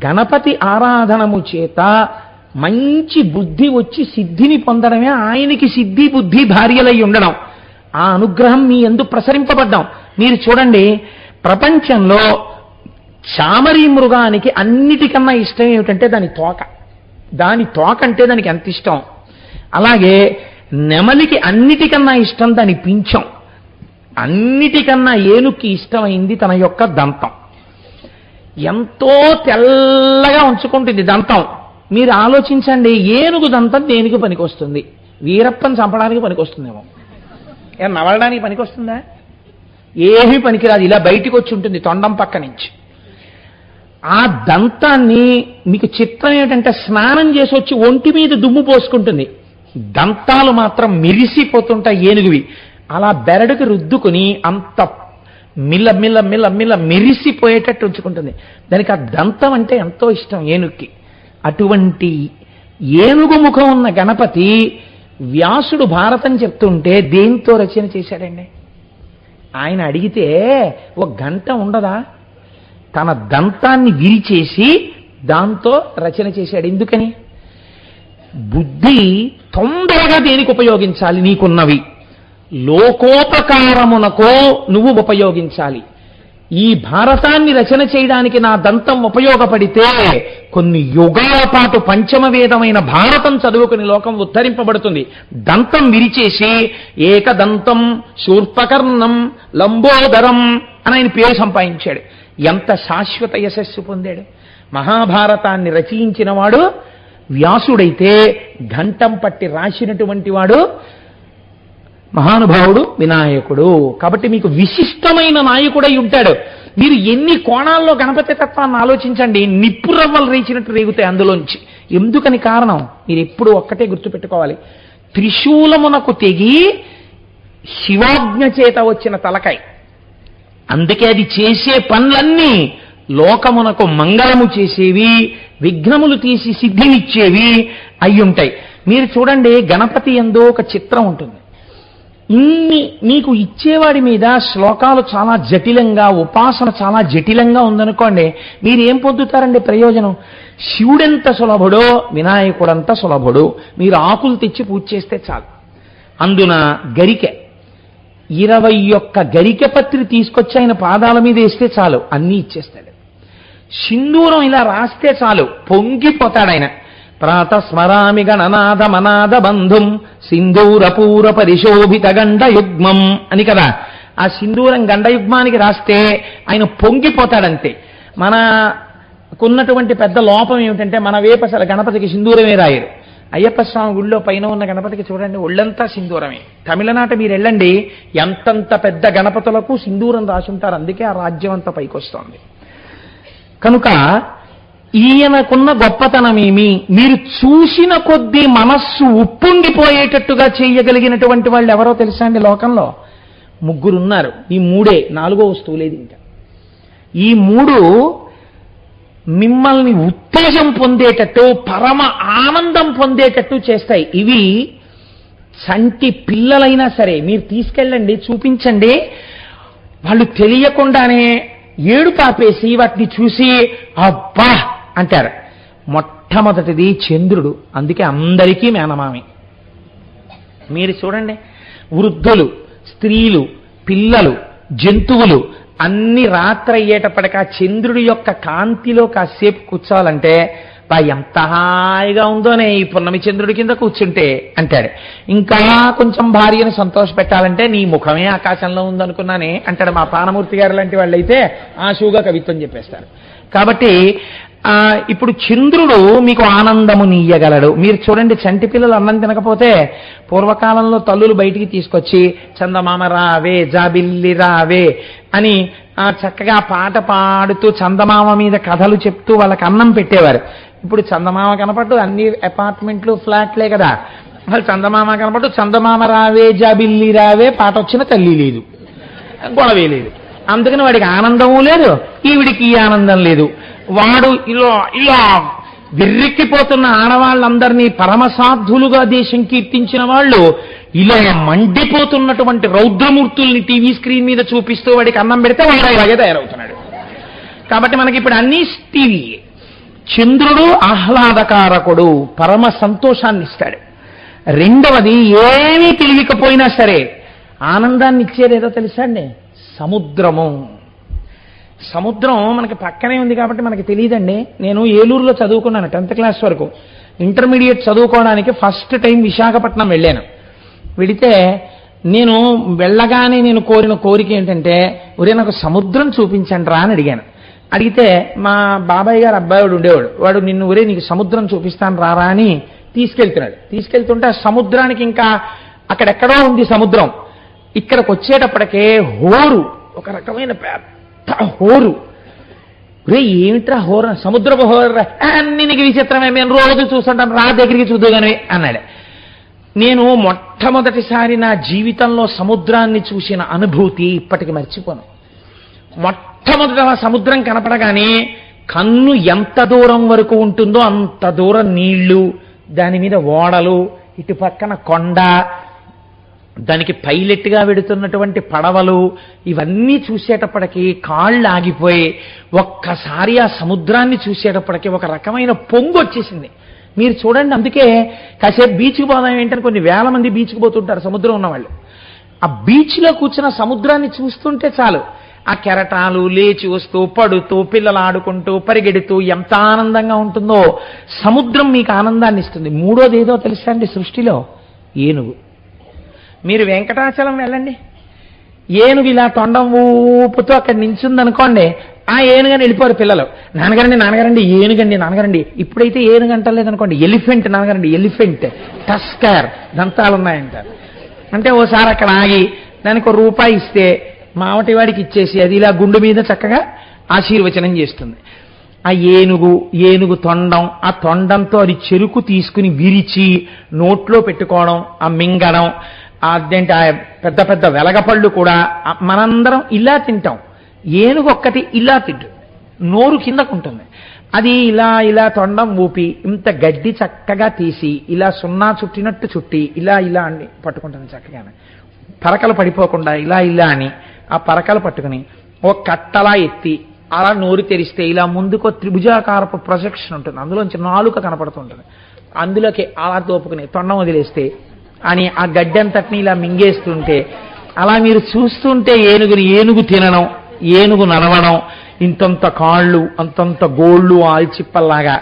గణపతి ఆరాధనము చేత మంచి బుద్ధి వచ్చి సిద్ధిని పొందడమే ఆయనకి సిద్ధి బుద్ధి భార్యలై ఉండడం, ఆ అనుగ్రహం మీ యందు ప్రసరింపబడ్డాం. మీరు చూడండి, ప్రపంచంలో చామరీ మృగానికి అన్నిటికన్నా ఇష్టం ఏమిటంటే దాని తోక. దాని తోక అంటే దానికి ఎంత ఇష్టం. అలాగే నెమలికి అన్నిటికన్నా ఇష్టం దాని పింఛం. అన్నిటికన్నా ఏనుక్కి ఇష్టమైంది తన యొక్క దంతం. ఎంతో తెల్లగా ఉంచుకుంటుంది దంతం. మీరు ఆలోచించండి, ఏనుగు దంతం దేనికి పనికొస్తుంది? వీరప్పని చంపడానికి పనికొస్తుందేమో, నవలడానికి పనికొస్తుందా? ఏమీ పనికిరాదు. ఇలా బయటికి వచ్చి ఉంటుంది తొండం పక్క నుంచి. ఆ దంతాన్ని మీకు చిత్రం ఏమిటంటే స్నానం చేసి వచ్చి ఒంటి మీద దుమ్ము పోసుకుంటుంది. దంతాలు మాత్రం మిరిసిపోతుంటాయి ఏనుగువి. అలా బెరడుకి రుద్దుకుని అంత మిల్ల మిల్ల మిల్ల మిల్ల మెరిసిపోయేటట్టు ఉంచుకుంటుంది. దానికి ఆ దంతం అంటే ఎంతో ఇష్టం ఏనుగుకి. అటువంటి ఏనుగు ముఖం ఉన్న గణపతి వ్యాసుడు భారతం చెప్తుంటే దేంతో రచన చేశాడండి? ఆయన అడిగితే ఒక గంట ఉండదా? తన దంతాన్ని విరిచేసి దాంతో రచన చేశాడు. ఎందుకని? బుద్ధి తొందరగా దేనికి ఉపయోగించాలి? నీకున్నవి లోకోపకారమునకో నువ్వు ఉపయోగించాలి. ఈ భారతాన్ని రచన చేయడానికి నా దంతం ఉపయోగపడితే కొన్ని యుగాల పాటు పంచమ వేదమైన భారతం చదువుకుని లోకం ఉద్ధరింపబడుతుంది. దంతం విరిచేసి ఏకదంతం శూర్పకర్ణం లంబోదరం అని ఆయన పేరు సంపాదించాడు. ఎంత శాశ్వత యశస్సు పొందాడు! మహాభారతాన్ని రచయించిన వాడు వ్యాసుడైతే ఘంటం పట్టి రాసినటువంటి వాడు మహానుభావుడు వినాయకుడు. కాబట్టి మీకు విశిష్టమైన నాయకుడై ఉంటాడు. మీరు ఎన్ని కోణాల్లో గణపతి తత్వాన్ని ఆలోచించండి, నిప్పు రవ్వలు రేచినట్టు రేగుతాయి అందులోంచి. ఎందుకని కారణం మీరు ఎప్పుడు ఒక్కటే గుర్తుపెట్టుకోవాలి. త్రిశూలమునకు తెగి శివాజ్ఞ చేత వచ్చిన తలకాయ. అందుకే అది చేసే పనులన్నీ లోకమునకు మంగళము చేసేవి, విఘ్నములు తీసి సిద్ధినిచ్చేవి అయ్యుంటాయి. మీరు చూడండి, గణపతి యందు ఒక చిత్రం ఉంటుంది. ఇన్ని మీకు ఇచ్చేవాడి మీద శ్లోకాలు చాలా జటిలంగా, ఉపాసన చాలా జటిలంగా ఉందనుకోండి, మీరేం పొందుతారండి ప్రయోజనం? శివుడెంత సులభుడో వినాయకుడంత సులభుడు. మీరు ఆకులు తెచ్చి పూజ చేస్తే చాలు. అందున గరికె 21 గరికె పత్రి తీసుకొచ్చి ఆయన పాదాల మీద వేస్తే చాలు, అన్నీ ఇచ్చేస్తాడు. సింధూరం ఇలా రాస్తే చాలు, పొంగిపోతాడు ఆయన. ప్రాతస్మరామి గణనాథ మనాథ బంధుం సింధూరపూర పరిశోభిత గండయుగ్మం అని కదా. ఆ సింధూరం గండయుగ్మానికి రాస్తే ఆయన పొంగిపోతాడంతే. మనకున్నటువంటి పెద్ద లోపం ఏమిటంటే, మన వేపు అసలు గణపతికి సింధూరమే రాయరు. అయ్యప్ప స్వామి గుళ్ళో పైన ఉన్న గణపతికి చూడండి, ఒళ్ళంతా సింధూరమే. తమిళనాట మీరు వెళ్ళండి, ఎంతంత పెద్ద గణపతులకు సింధూరం రాసుంటారు. అందుకే ఆ రాజ్యం అంతా పైకొస్తోంది. కనుక ఈయనకున్న గొప్పతనమేమి? మీరు చూసిన కొద్దీ మనస్సు ఉప్పొంగిపోయేటట్టుగా చేయగలిగినటువంటి వాళ్ళు ఎవరో తెలుసా అండి? లోకంలో 3 ఉన్నారు. ఈ 3 4వ వస్తువు లేదు ఇంకా. ఈ 3 మిమ్మల్ని ఉత్తేజం పొందేటట్టు, పరమ ఆనందం పొందేటట్టు చేస్తాయి. ఇవి చంటి పిల్లలైనా సరే మీరు తీసుకెళ్ళండి, చూపించండి, వాళ్ళు తెలియకుండానే ఏడు పాపేసి వాటిని చూసి అబ్బా అంటారు. మొట్టమొదటిది చంద్రుడు. అందుకే అందరికీ మేనమామి. మీరు చూడండి, వృద్ధులు, స్త్రీలు, పిల్లలు, జంతువులు అన్ని రాత్రి అయ్యేటప్పటికి ఆ చంద్రుడి యొక్క కాంతిలో కాసేపు కూర్చోవాలంటే ఎంత హాయిగా ఉందోనే ఈ పున్నమి చంద్రుడి కింద కూర్చుంటే అంటాడు. ఇంకా కొంచెం భార్యను సంతోష పెట్టాలంటే నీ ముఖమే ఆకాశంలో ఉందనుకున్నానే అంటాడు. మా ప్రాణమూర్తి గారు లాంటి వాళ్ళు అయితే ఆశువుగా కవిత్వం చెప్పేస్తారు. కాబట్టి ఇప్పుడు చంద్రుడు మీకు ఆనందము నీయగలడు. మీరు చూడండి, చంటి పిల్లలు అన్నం తినకపోతే పూర్వకాలంలో తల్లులు బయటికి తీసుకొచ్చి చందమామ రావే జాబిల్లి రావే అని చక్కగా పాట పాడుతూ చందమామ మీద కథలు చెప్తూ వాళ్ళకి అన్నం పెట్టేవారు. ఇప్పుడు చందమామ కనపడ్డు, అన్ని అపార్ట్మెంట్లు ఫ్లాట్లే కదా. వాళ్ళు చందమామ కనపడ్డు, చందమామ రావే జాబిల్లి రావే పాట వచ్చిన తల్లి లేదు, గొడవే లేదు. అందుకని వాడికి ఆనందము లేదు, ఈవిడికి ఈ ఆనందం లేదు. వాడు ఇలా ఇలా విర్రెక్కిపోతున్న ఆడవాళ్ళందరినీ పరమసాధులుగా దేశం కీర్తించిన వాళ్ళు ఇలా మండిపోతున్నటువంటి రౌద్రమూర్తుల్ని టీవీ స్క్రీన్ మీద చూపిస్తూ వాడికి అన్నం పెడితే వాడు ఇలాగే తయారవుతున్నాడు. కాబట్టి మనకి ఇప్పుడు అన్నీ టీవీ. చంద్రుడు ఆహ్లాదకారకుడు, పరమ సంతోషాన్ని ఇస్తాడు. రెండవది, ఏమీ తెలియకపోయినా సరే ఆనందాన్ని ఇచ్చేదేదో తెలుసా అండి? సముద్రము. సముద్రం మనకి పక్కనే ఉంది కాబట్టి మనకి తెలియదండి. నేను ఏలూరులో చదువుకున్నాను 10th క్లాస్ వరకు. ఇంటర్మీడియట్ చదువుకోవడానికి ఫస్ట్ టైం విశాఖపట్నం వెళ్ళాను. వెళితే నేను వెళ్ళగానే నేను కోరిన కోరిక ఏంటంటే, ఒరే నాకు సముద్రం చూపించండి రా అని అడిగాను. అడిగితే మా బాబాయ్ గారు అబ్బాయివాడు ఉండేవాడు. వాడు నిన్ను ఒరే నీకు సముద్రం చూపిస్తాను రారా అని తీసుకెళ్తున్నాడు. తీసుకెళ్తుంటే ఆ సముద్రానికి ఇంకా అక్కడెక్కడో ఉంది సముద్రం. ఇక్కడికి వచ్చేటప్పటికే హోరు, ఒక రకమైన పెద్ద హోరు. రే ఏమిట్రా హోరు? సముద్రపు హోరు అన్ని నీకు విచిత్రమే, నేను రోజు చూస్తుంటాను, రా దగ్గరికి చూద్దుగానే అన్నాడు. నేను మొట్టమొదటిసారి నా జీవితంలో సముద్రాన్ని చూసిన అనుభూతి ఇప్పటికి మర్చిపోను. మొట్టమొదట సముద్రం కనపడగానే కన్ను ఎంత దూరం వరకు ఉంటుందో అంత దూరం నీళ్లు, దాని మీద ఓడలు, ఇటు పక్కన కొండ, దానికి పైలెట్గా వెడుతున్నటువంటి పడవలు ఇవన్నీ చూసేటప్పటికీ కాళ్ళు ఆగిపోయి ఒక్కసారి ఆ సముద్రాన్ని చూసేటప్పటికీ ఒక రకమైన పొంగు వచ్చేసింది. మీరు చూడండి, అందుకే కాసేపు బీచ్కి పోదాం ఏంటని కొన్ని వేల మంది బీచ్కి పోతుంటారు సముద్రం ఉన్నవాళ్ళు. ఆ బీచ్లో కూర్చున్న సముద్రాన్ని చూస్తుంటే చాలు, ఆ కెరటాలు లేచి వస్తూ పడుతూ పిల్లలు ఆడుకుంటూ పరిగెడుతూ ఎంత ఆనందంగా ఉంటుందో. సముద్రం మీకు ఆనందాన్ని ఇస్తుంది. మూడోది ఏదో తెలుసా అండి సృష్టిలో? ఏనుగు. మీరు వెంకటాచలం వెళ్ళండి, ఏనుగు ఇలా తొండం ఊపుతూ అక్కడ నించుందనుకోండి, ఆ ఏనుగని వెళ్ళిపోరు పిల్లలు. నాన్నగారండి ఏనుగండి నాన్నగారండి. ఇప్పుడైతే ఏనుగు అంటలేదనుకోండి, ఎలిఫెంట్ నాన్నగారండి, ఎలిఫెంట్ టస్కర్ దంతాలు ఉన్నాయంటారు. అంటే ఓసారి అక్కడ ఆగి దానికి ₹1 ఇస్తే మావటి వాడికి ఇచ్చేసి అది ఇలా గుండు మీద చక్కగా ఆశీర్వచనం చేస్తుంది. ఆ ఏనుగు తొండం, ఆ తొండంతో అది చెరుకు తీసుకుని విరిచి నోట్లో పెట్టుకోవడం, ఆ మింగడం, అదేంటి ఆ పెద్ద పెద్ద వెలగపళ్ళు కూడా మనందరం ఇలా తింటాం. ఏనుగు ఒక్కటి ఇలా తింటుంది, నోరు కిందకుంటుంది. అది ఇలా ఇలా తొండం ఊపి ఇంత గడ్డి చక్కగా తీసి ఇలా సున్నా చుట్టినట్టు చుట్టి ఇలా ఇలా అని పట్టుకుంటుంది చక్కగా, పరకలు పడిపోకుండా ఇలా ఇలా అని ఆ పరకలు పట్టుకుని ఓ కట్టలా ఎత్తి అలా నోరు తెరిస్తే ఇలా ముందుకో త్రిభుజాకారపు ప్రొజెక్షన్ ఉంటుంది, అందులోంచి నాలుక కనపడుతుంటుంది. అందులోకి అలా తోపుకుని తొండం వదిలేస్తే అని ఆ గడ్డి అంతటిని ఇలా మింగేస్తుంటే అలా మీరు చూస్తుంటే ఏనుగు తినడం, ఏనుగు నడవడం, ఇంతంత కాళ్ళు అంతంత గోళ్ళు ఆల్చిప్పల్లాగా,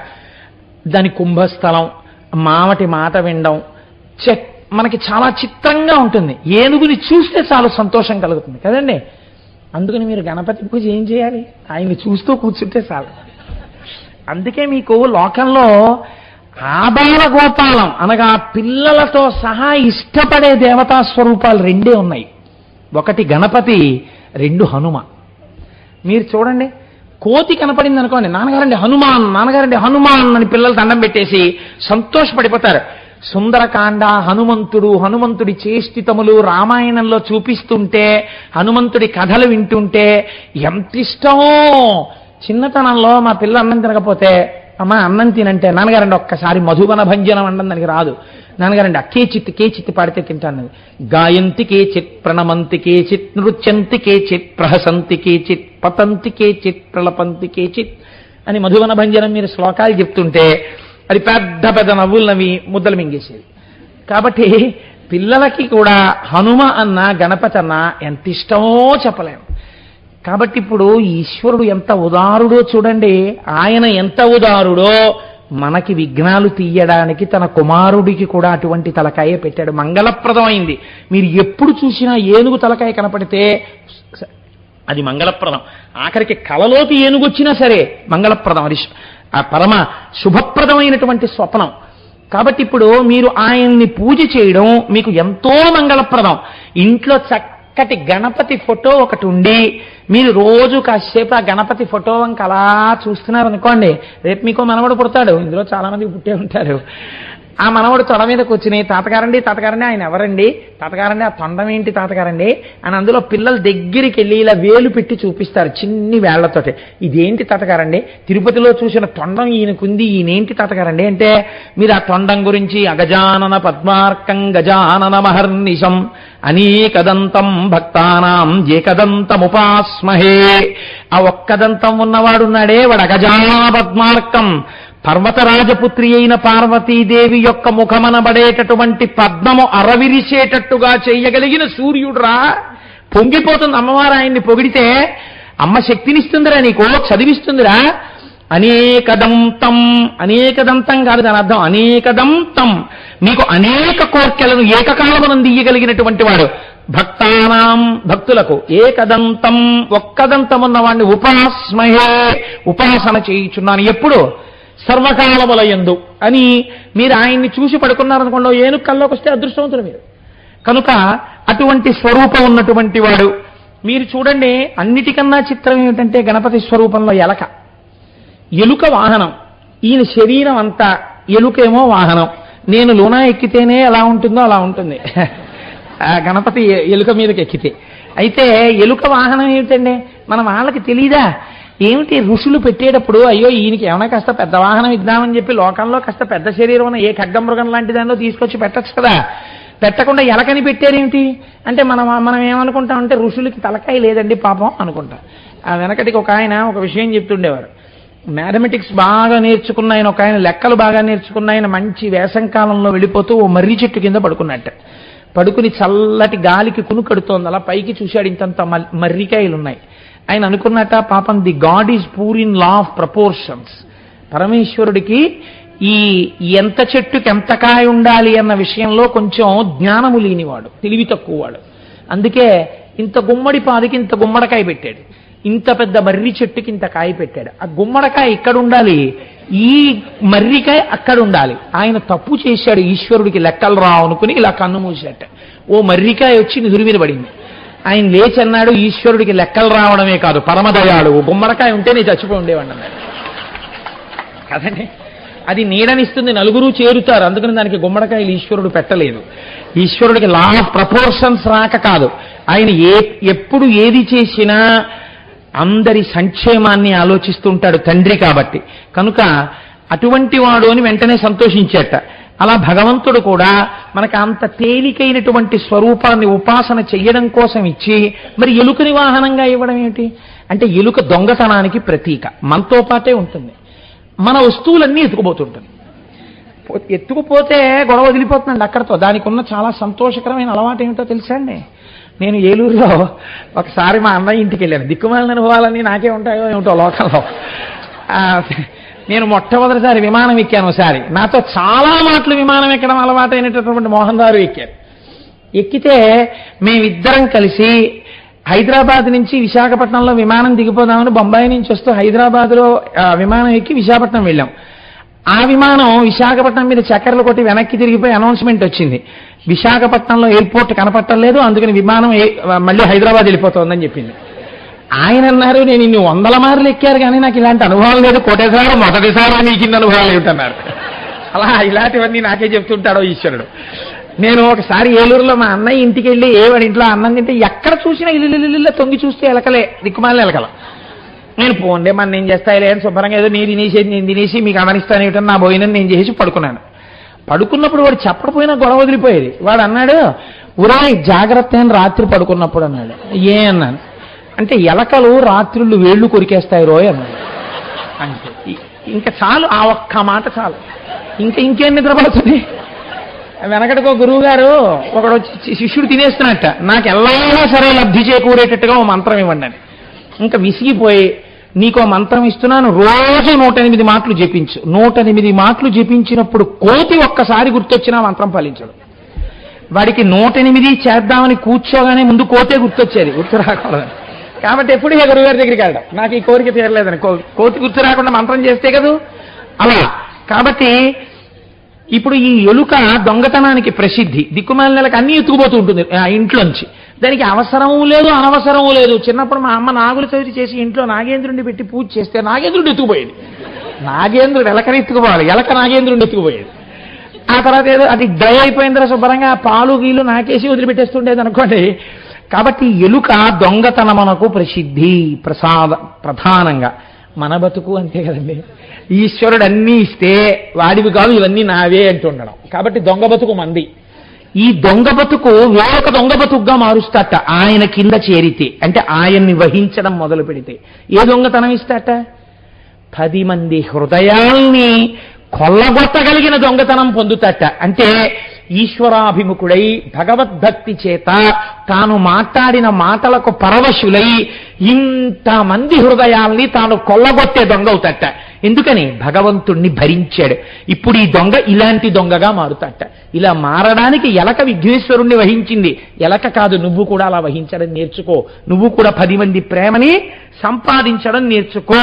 దాని కుంభస్థలం, మావటి మాట వినడం మనకి చాలా చిత్రంగా ఉంటుంది. ఏనుగుని చూస్తే చాలా సంతోషం కలుగుతుంది కదండి. అందుకని మీరు గణపతి పూజ ఏం చేయాలి? ఆయన్ని చూస్తూ కూర్చుంటే చాలు. అందుకే మీకు లోకంలో ఆబాల గోపాలం అనగా పిల్లలతో సహా ఇష్టపడే దేవతా స్వరూపాలు రెండే ఉన్నాయి. ఒకటి గణపతి, రెండు హనుమ. మీరు చూడండి, కోతి కనపడింది అనుకోండి, నాన్నగారండి హనుమాన్ అని పిల్లలు దండం పెట్టేసి సంతోషపడిపోతారు. సుందరకాండ, హనుమంతుడి చేష్టితములు రామాయణంలో చూపిస్తుంటే, హనుమంతుడి కథలు వింటుంటే ఎంత ఇష్టమో. చిన్నతనంలో మా పిల్ల అన్నం తినకపోతే, అమ్మ అన్నం తినంటే, నాన్నగారండి ఒక్కసారి మధువన భంజనం అనడం దానికి రాదు, నాన్నగారండి కేచిత్ పాడితే తింటాను. గాయంతి కేచిత్, ప్రణమంతి కేచిత్, నృత్యంతి కేచిత్, ప్రహసంతి కేచిత్, పతంతి కేచిత్, ప్రలపంతి కేచిత్ అని మధువన భంజనం మీరు శ్లోకాలు చెప్తుంటే అది పెద్ద పెద్ద నవ్వులు నవ్వి ముద్దలు మింగేసేది. కాబట్టి పిల్లలకి కూడా హనుమ అన్న గణపతి అన్న ఎంత ఇష్టమో చెప్పలేము. కాబట్టి ఇప్పుడు ఈశ్వరుడు ఎంత ఉదారుడో చూడండి. ఆయన ఎంత ఉదారుడో మనకి విఘ్నాలు తీయడానికి తన కుమారుడికి కూడా అటువంటి తలకాయ పెట్టాడు. మంగళప్రదమైంది. మీరు ఎప్పుడు చూసినా ఏనుగు తలకాయ కనపడితే అది మంగళప్రదం. ఆఖరికి కలలోకి ఏనుగు వచ్చినా సరే మంగళప్రదం. అది ఆ పరమ శుభప్రదమైనటువంటి స్వప్నం. కాబట్టి ఇప్పుడు మీరు ఆయన్ని పూజ చేయడం మీకు ఎంతో మంగళప్రదం. ఇంట్లో చక్కటి గణపతి ఫోటో ఒకటి ఉండి మీరు రోజు కాసేపు ఆ గణపతి ఫోటో వంక అలా చూస్తున్నారు అనుకోండి, రేపు మీకు మనవడు పుడతాడు. ఇందులో చాలా మంది పుట్టే ఉంటారు. ఆ మనవడు తొడ మీద కూర్చుని తాతగారండి ఆయన ఎవరండి, తాతగారండి ఆ తొండం ఏంటి తాతగారండి అని అందులో పిల్లలు దగ్గరికి వెళ్ళి ఇలా వేలు పెట్టి చూపిస్తారు చిన్ని వేళ్లతోటి. ఇదేంటి తాతగారండి, తిరుపతిలో చూసిన తొండం ఈయనకుంది, ఈయనేంటి తాతగారండి అంటే మీరు ఆ తొండం గురించి అగజానన పద్మార్కం గజానన మహర్నిశం అనేకదంతం భక్తానాం ఏకదంతముపాస్మహే. ఆ ఒక్కదంతం ఉన్నవాడున్నాడే వాడు అగజాన పద్మార్కం. పర్వతరాజపుత్రి అయిన పార్వతీదేవి యొక్క ముఖమనబడేటటువంటి పద్మము అరవిరిసేటట్టుగా చేయగలిగిన సూర్యుడురా. పొంగిపోతుంది అమ్మవారు ఆయన్ని పొగిడితే. అమ్మ శక్తినిస్తుందిరా, నీకు చదివిస్తుందిరా. అనేకదంతం కాదు దాని అర్థం, అనేకదంతం. మీకు అనేక కోర్కెలను ఏకకాలమునం తీయగలిగినటువంటి వాడు. భక్తానాం భక్తులకు ఏకదంతం ఒక్కదంతం ఉన్నవాడిని ఉపాస్మహే ఉపాసన చేయుచున్నాను. ఎప్పుడు? సర్వకాలములయందు అని మీరు ఆయన్ని చూసి పడుకున్నారనుకోండి, ఏనుగు కల్లోకి వస్తే అదృష్టవంతుడు మీరు. కనుక అటువంటి స్వరూపం ఉన్నటువంటి వాడు. మీరు చూడండి, అన్నిటికన్నా చిత్రం ఏమిటంటే గణపతి స్వరూపంలో ఎలుక వాహనం. ఈయన శరీరం అంతా, ఎలుకేమో వాహనం. నేను లూనా ఎక్కితేనే ఎలా ఉంటుందో అలా ఉంటుంది గణపతి ఎలుక మీదకి ఎక్కితే. అయితే ఎలుక వాహనం ఏమిటండి మన వాళ్ళకి తెలీదా? ఏమిటి ఋషులు పెట్టేటప్పుడు అయ్యో ఈయనకి ఏమైనా కాస్త పెద్ద వాహనం ఇద్దామని చెప్పి లోకంలో కాస్త పెద్ద శరీరం ఉన్న ఏ ఖడ్గమృగం లాంటి దానిలో తీసుకొచ్చి పెట్టచ్చు కదా. పెట్టకుండా ఎలకని పెట్టారేమిటి అంటే మనం ఏమనుకుంటామంటే ఋషులకి తలకాయ లేదండి పాపం అనుకుంటాం. ఆ వెనకటికి ఒక ఆయన ఒక విషయం చెప్తుండేవారు. మ్యాథమెటిక్స్ బాగా నేర్చుకున్న ఆయన, ఒక ఆయన లెక్కలు బాగా నేర్చుకున్న ఆయన మంచి వేసంకాలంలో వెళ్ళిపోతూ ఓ మర్రి చెట్టు కింద పడుకున్నట్ట. పడుకుని చల్లటి గాలికి కునుకడుతోంది. అలా పైకి చూశాడు, ఇంతంత మర్రికాయలు ఉన్నాయి. ఆయన అనుకున్నట్ట, పాపం the God is poor in law of proportions. పరమేశ్వరుడికి ఈ ఎంత చెట్టుకి ఎంత కాయ ఉండాలి అన్న విషయంలో కొంచెం జ్ఞానము లేనివాడు, తెలివి తక్కువవాడు. అందుకే ఇంత గుమ్మడి పాదికి ఇంత గుమ్మడికాయ పెట్టాడు, ఇంత పెద్ద మర్రి చెట్టుకి ఇంత కాయ పెట్టాడు. ఆ గుమ్మడికాయ ఇక్కడ ఉండాలి, ఈ మర్రికాయ అక్కడ ఉండాలి. ఆయన తప్పు చేశాడు, ఈశ్వరుడికి లెక్కలు రావు అనుకుని ఇలా కన్ను మూసేట. ఓ మర్రికాయ వచ్చి నిధుడి మీద పడింది. ఆయన లేచి అన్నాడు, ఈశ్వరుడికి లెక్కలు రావడమే కాదు పరమదయాడు, గుమ్మడికాయ ఉంటే నేను చచ్చిపోయి ఉండేవాడిని అన్నాడు. కదండి, అది నీడనిస్తుంది, నలుగురు చేరుతారు. అందుకని దానికి గుమ్మడికాయలు ఈశ్వరుడు పెట్టలేదు. ఈశ్వరుడికి లా ఆఫ్ ప్రపోర్షన్స్ రాక కాదు, ఆయన ఎప్పుడు ఏది చేసినా అందరి సంక్షేమాన్ని ఆలోచిస్తుంటాడు తండ్రి కాబట్టి. కనుక అటువంటి వాడు అని వెంటనే సంతోషించేట. అలా భగవంతుడు కూడా మనకు అంత తేలికైనటువంటి స్వరూపాన్ని ఉపాసన చెయ్యడం కోసం ఇచ్చి మరి ఎలుకని వాహనంగా ఇవ్వడం ఏమిటి అంటే, ఎలుక దొంగతనానికి ప్రతీక, మనతో పాటే ఉంటుంది. మన వస్తువులన్నీ ఎత్తుకుపోతుంటుంది. ఎత్తుకుపోతే గొడవ వదిలిపోతుందండి అక్కడతో. దానికి ఉన్న చాలా సంతోషకరమైన అలవాటు ఏమిటో తెలుసా అండి? నేను ఏలూరులో ఒకసారి మా అన్నయ్య ఇంటికి వెళ్ళాను. దిక్కుమాలిన అనుభవాలన్నీ నాకే ఉంటాయో ఏమిటో లోకంలో. నేను మొట్టమొదటిసారి విమానం ఎక్కాను. ఒకసారి నాతో చాలా మాటలు విమానం ఎక్కడం అలవాటైనటువంటి మోహన్ గారు ఎక్కారు. ఎక్కితే మేమిద్దరం కలిసి హైదరాబాద్ నుంచి విశాఖపట్నంలో విమానం దిగిపోదామని బొంబాయి నుంచి వస్తూ హైదరాబాద్లో విమానం ఎక్కి విశాఖపట్నం వెళ్ళాం. ఆ విమానం విశాఖపట్నం మీద చక్కర్లు కొట్టి వెనక్కి తిరిగిపోయి అనౌన్స్మెంట్ వచ్చింది, విశాఖపట్నంలో ఎయిర్పోర్ట్ కనపట్టలేదు, అందుకని విమానం మళ్ళీ హైదరాబాద్ వెళ్ళిపోతుందని చెప్పింది. ఆయన అన్నారు, నేను ఇన్ని 100 మార్లు ఎక్కారు కానీ నాకు ఇలాంటి అనుభవం లేదు, కోటేసారి మొదటిసారి నీకు ఇన్ని అనుభవాలు ఏమిటన్నారు. అలా ఇలాంటివన్నీ నాకే చెప్తుంటాడో ఈశ్వరుడు. నేను ఒకసారి ఏలూరులో మా అన్నయ్య ఇంటికి వెళ్ళి వాడి ఇంట్లో అన్నం తింటే ఎక్కడ చూసినా ఇల్లు తొంగి చూస్తే ఎలకలే, దిక్కుమాలిన ఎలకల. నేను పోండే మన నేను చేస్తాయిలే అని శుభ్రంగా ఏదో నేను తినేసి మీకు అమరిస్తాను ఏమిటని నా భోజనం నేను చేసి పడుకున్నాను. పడుకున్నప్పుడు వాడు చెప్పకపోయినా గొడవ వదిలిపోయేది. వాడు అన్నాడు, ఉరాయ్ జాగ్రత్త అని రాత్రి పడుకున్నప్పుడు అన్నాడు. ఏ అన్నాను అంటే, ఎలకలు రాత్రుళ్ళు వేళ్లు కొరికేస్తాయి రోయ్ అన్నాడు. అంటే ఇంకా చాలు, ఆ ఒక్క మాట చాలు, ఇంకేం నిద్రపడుతుంది. వెనకటికో గురువు గారు ఒకడు వచ్చి శిష్యుడు తినేస్తున్నట్ట, నాకు ఎల్లైనా సరే లబ్ధి చేకూరేటట్టుగా ఓ మంత్రం ఇవ్వండి అని. ఇంకా విసిగిపోయి, నీకో మంత్రం ఇస్తున్నాను, రోజు 108 మాటలు జపించు. 108 మాటలు జపించినప్పుడు కోతి ఒక్కసారి గుర్తొచ్చినా మంత్రం ఫలించడు. వాడికి 108 చేద్దామని కూర్చోగానే ముందు కోతే గుర్తొచ్చేది, గుర్తు రాకూడదు. కాబట్టి ఎప్పుడు ఏ గురువుగారి దగ్గరికి వెళ్ళడం, నాకు ఈ కోరిక తీరలేదని, కోతి గుర్తు రాకుండా మంత్రం చేస్తే కదూ అలా. కాబట్టి ఇప్పుడు ఈ ఎలుక దొంగతనానికి ప్రసిద్ధి. దిక్కుమాలినలకు అన్నీ ఎత్తుకుపోతూ ఉంటుంది ఆ ఇంట్లోంచి. దానికి అవసరము లేదు, అనవసరము లేదు. చిన్నప్పుడు మా అమ్మ నాగులు చవితి చేసి ఇంట్లో నాగేంద్రుడిని పెట్టి పూజ చేస్తే నాగేంద్రుడు ఎత్తుకుపోయేది. నాగేంద్రుడు ఎలకని ఎత్తుకుపోవాలి, ఎలక నాగేంద్రుడిని ఎత్తుకుపోయేది. ఆ తర్వాత ఏదో అది డ్రై అయిపోయిన తర్వాత శుభ్రంగా పాలు గీలు నాకేసి వదిలిపెట్టేస్తుండేది అనుకోండి. కాబట్టి ఎలుక దొంగతనమునకు ప్రసిద్ధి, ప్రధానంగా. మన బతుకు అంతే కదండి, ఈశ్వరుడు అన్నీ ఇస్తే వాడివి కాదు ఇవన్నీ నావే అంటుండడం. కాబట్టి దొంగ బతుకు మంది. ఈ దొంగ బతుకు వేరొక దొంగ బతుకుగా మారుస్తాట ఆయన కింద చేరితే, అంటే ఆయన్ని వహించడం మొదలు పెడితే. ఏ దొంగతనం ఇస్తాట? 10 మంది హృదయాల్ని కొల్లగొట్టగలిగిన దొంగతనం పొందుతాట. అంటే ఈశ్వరాభిముఖుడై భగవద్భక్తి చేత తాను మాట్లాడిన మాటలకు పరవశులై ఇంతమంది హృదయాల్ని తాను కొల్లగొట్టే దొంగ అవుతాట. ఎందుకని? భగవంతుణ్ణి భరించాడు. ఇప్పుడు ఈ దొంగ ఇలాంటి దొంగగా మారుతాట. ఇలా మారడానికి ఎలక విఘ్నేశ్వరుణ్ణి వహించింది. ఎలక కాదు, నువ్వు కూడా అలా వహించడం నేర్చుకో, నువ్వు కూడా 10 మంది ప్రేమని సంపాదించడం నేర్చుకో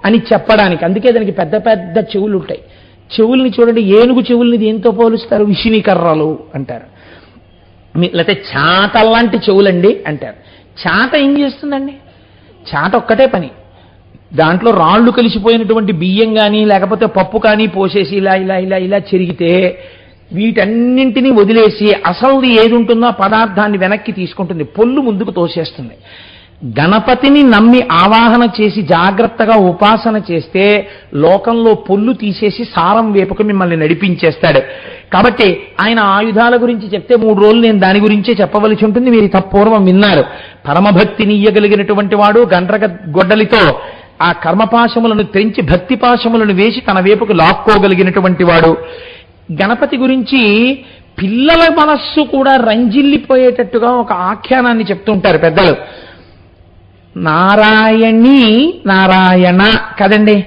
అని చెప్పడానికి. అందుకే దానికి పెద్ద పెద్ద చెవులు ఉంటాయి. చెవుల్ని చూడండి, ఏనుగు చెవుల్ని దేంతో పోలుస్తారు? విషినికర్రలు అంటారు. లేకపోతే చాటల్లాంటి చెవులండి అంటారు. చాట ఏం చేస్తుందండి? చాట ఒక్కటే పని, దాంట్లో రాళ్లు కలిసిపోయినటువంటి బియ్యం కానీ లేకపోతే పప్పు కానీ పోసేసి ఇలా ఇలా ఇలా ఇలా చెరిగితే వీటన్నింటినీ వదిలేసి అసలు ఏది ఉంటుందో ఆ పదార్థాన్ని వెనక్కి తీసుకుంటుంది, పొల్లు ముందుకు తోసేస్తుంది. గణపతిని నమ్మి ఆవాహన చేసి జాగ్రత్తగా ఉపాసన చేస్తే లోకంలో పొల్లు తీసేసి సారం వేపుకు మిమ్మల్ని నడిపించేస్తాడు. కాబట్టి ఆయన ఆయుధాల గురించి చెప్తే 3 రోజులు నేను దాని గురించే చెప్పవలసి ఉంటుంది. మీరు పూర్వం విన్నారు. పరమభక్తిని ఇయ్యగలిగినటువంటి వాడు గండ్రగ గొడ్డలితో ఆ కర్మపాశములను తెంచి భక్తి పాశములను వేసి తన వేపుకు లాక్కోగలిగినటువంటి వాడు. గణపతి గురించి పిల్లల మనస్సు కూడా రంజిల్లిపోయేటట్టుగా ఒక ఆఖ్యానాన్ని చెప్తుంటారు పెద్దలు. నారాయణి నారాయణ కదండి,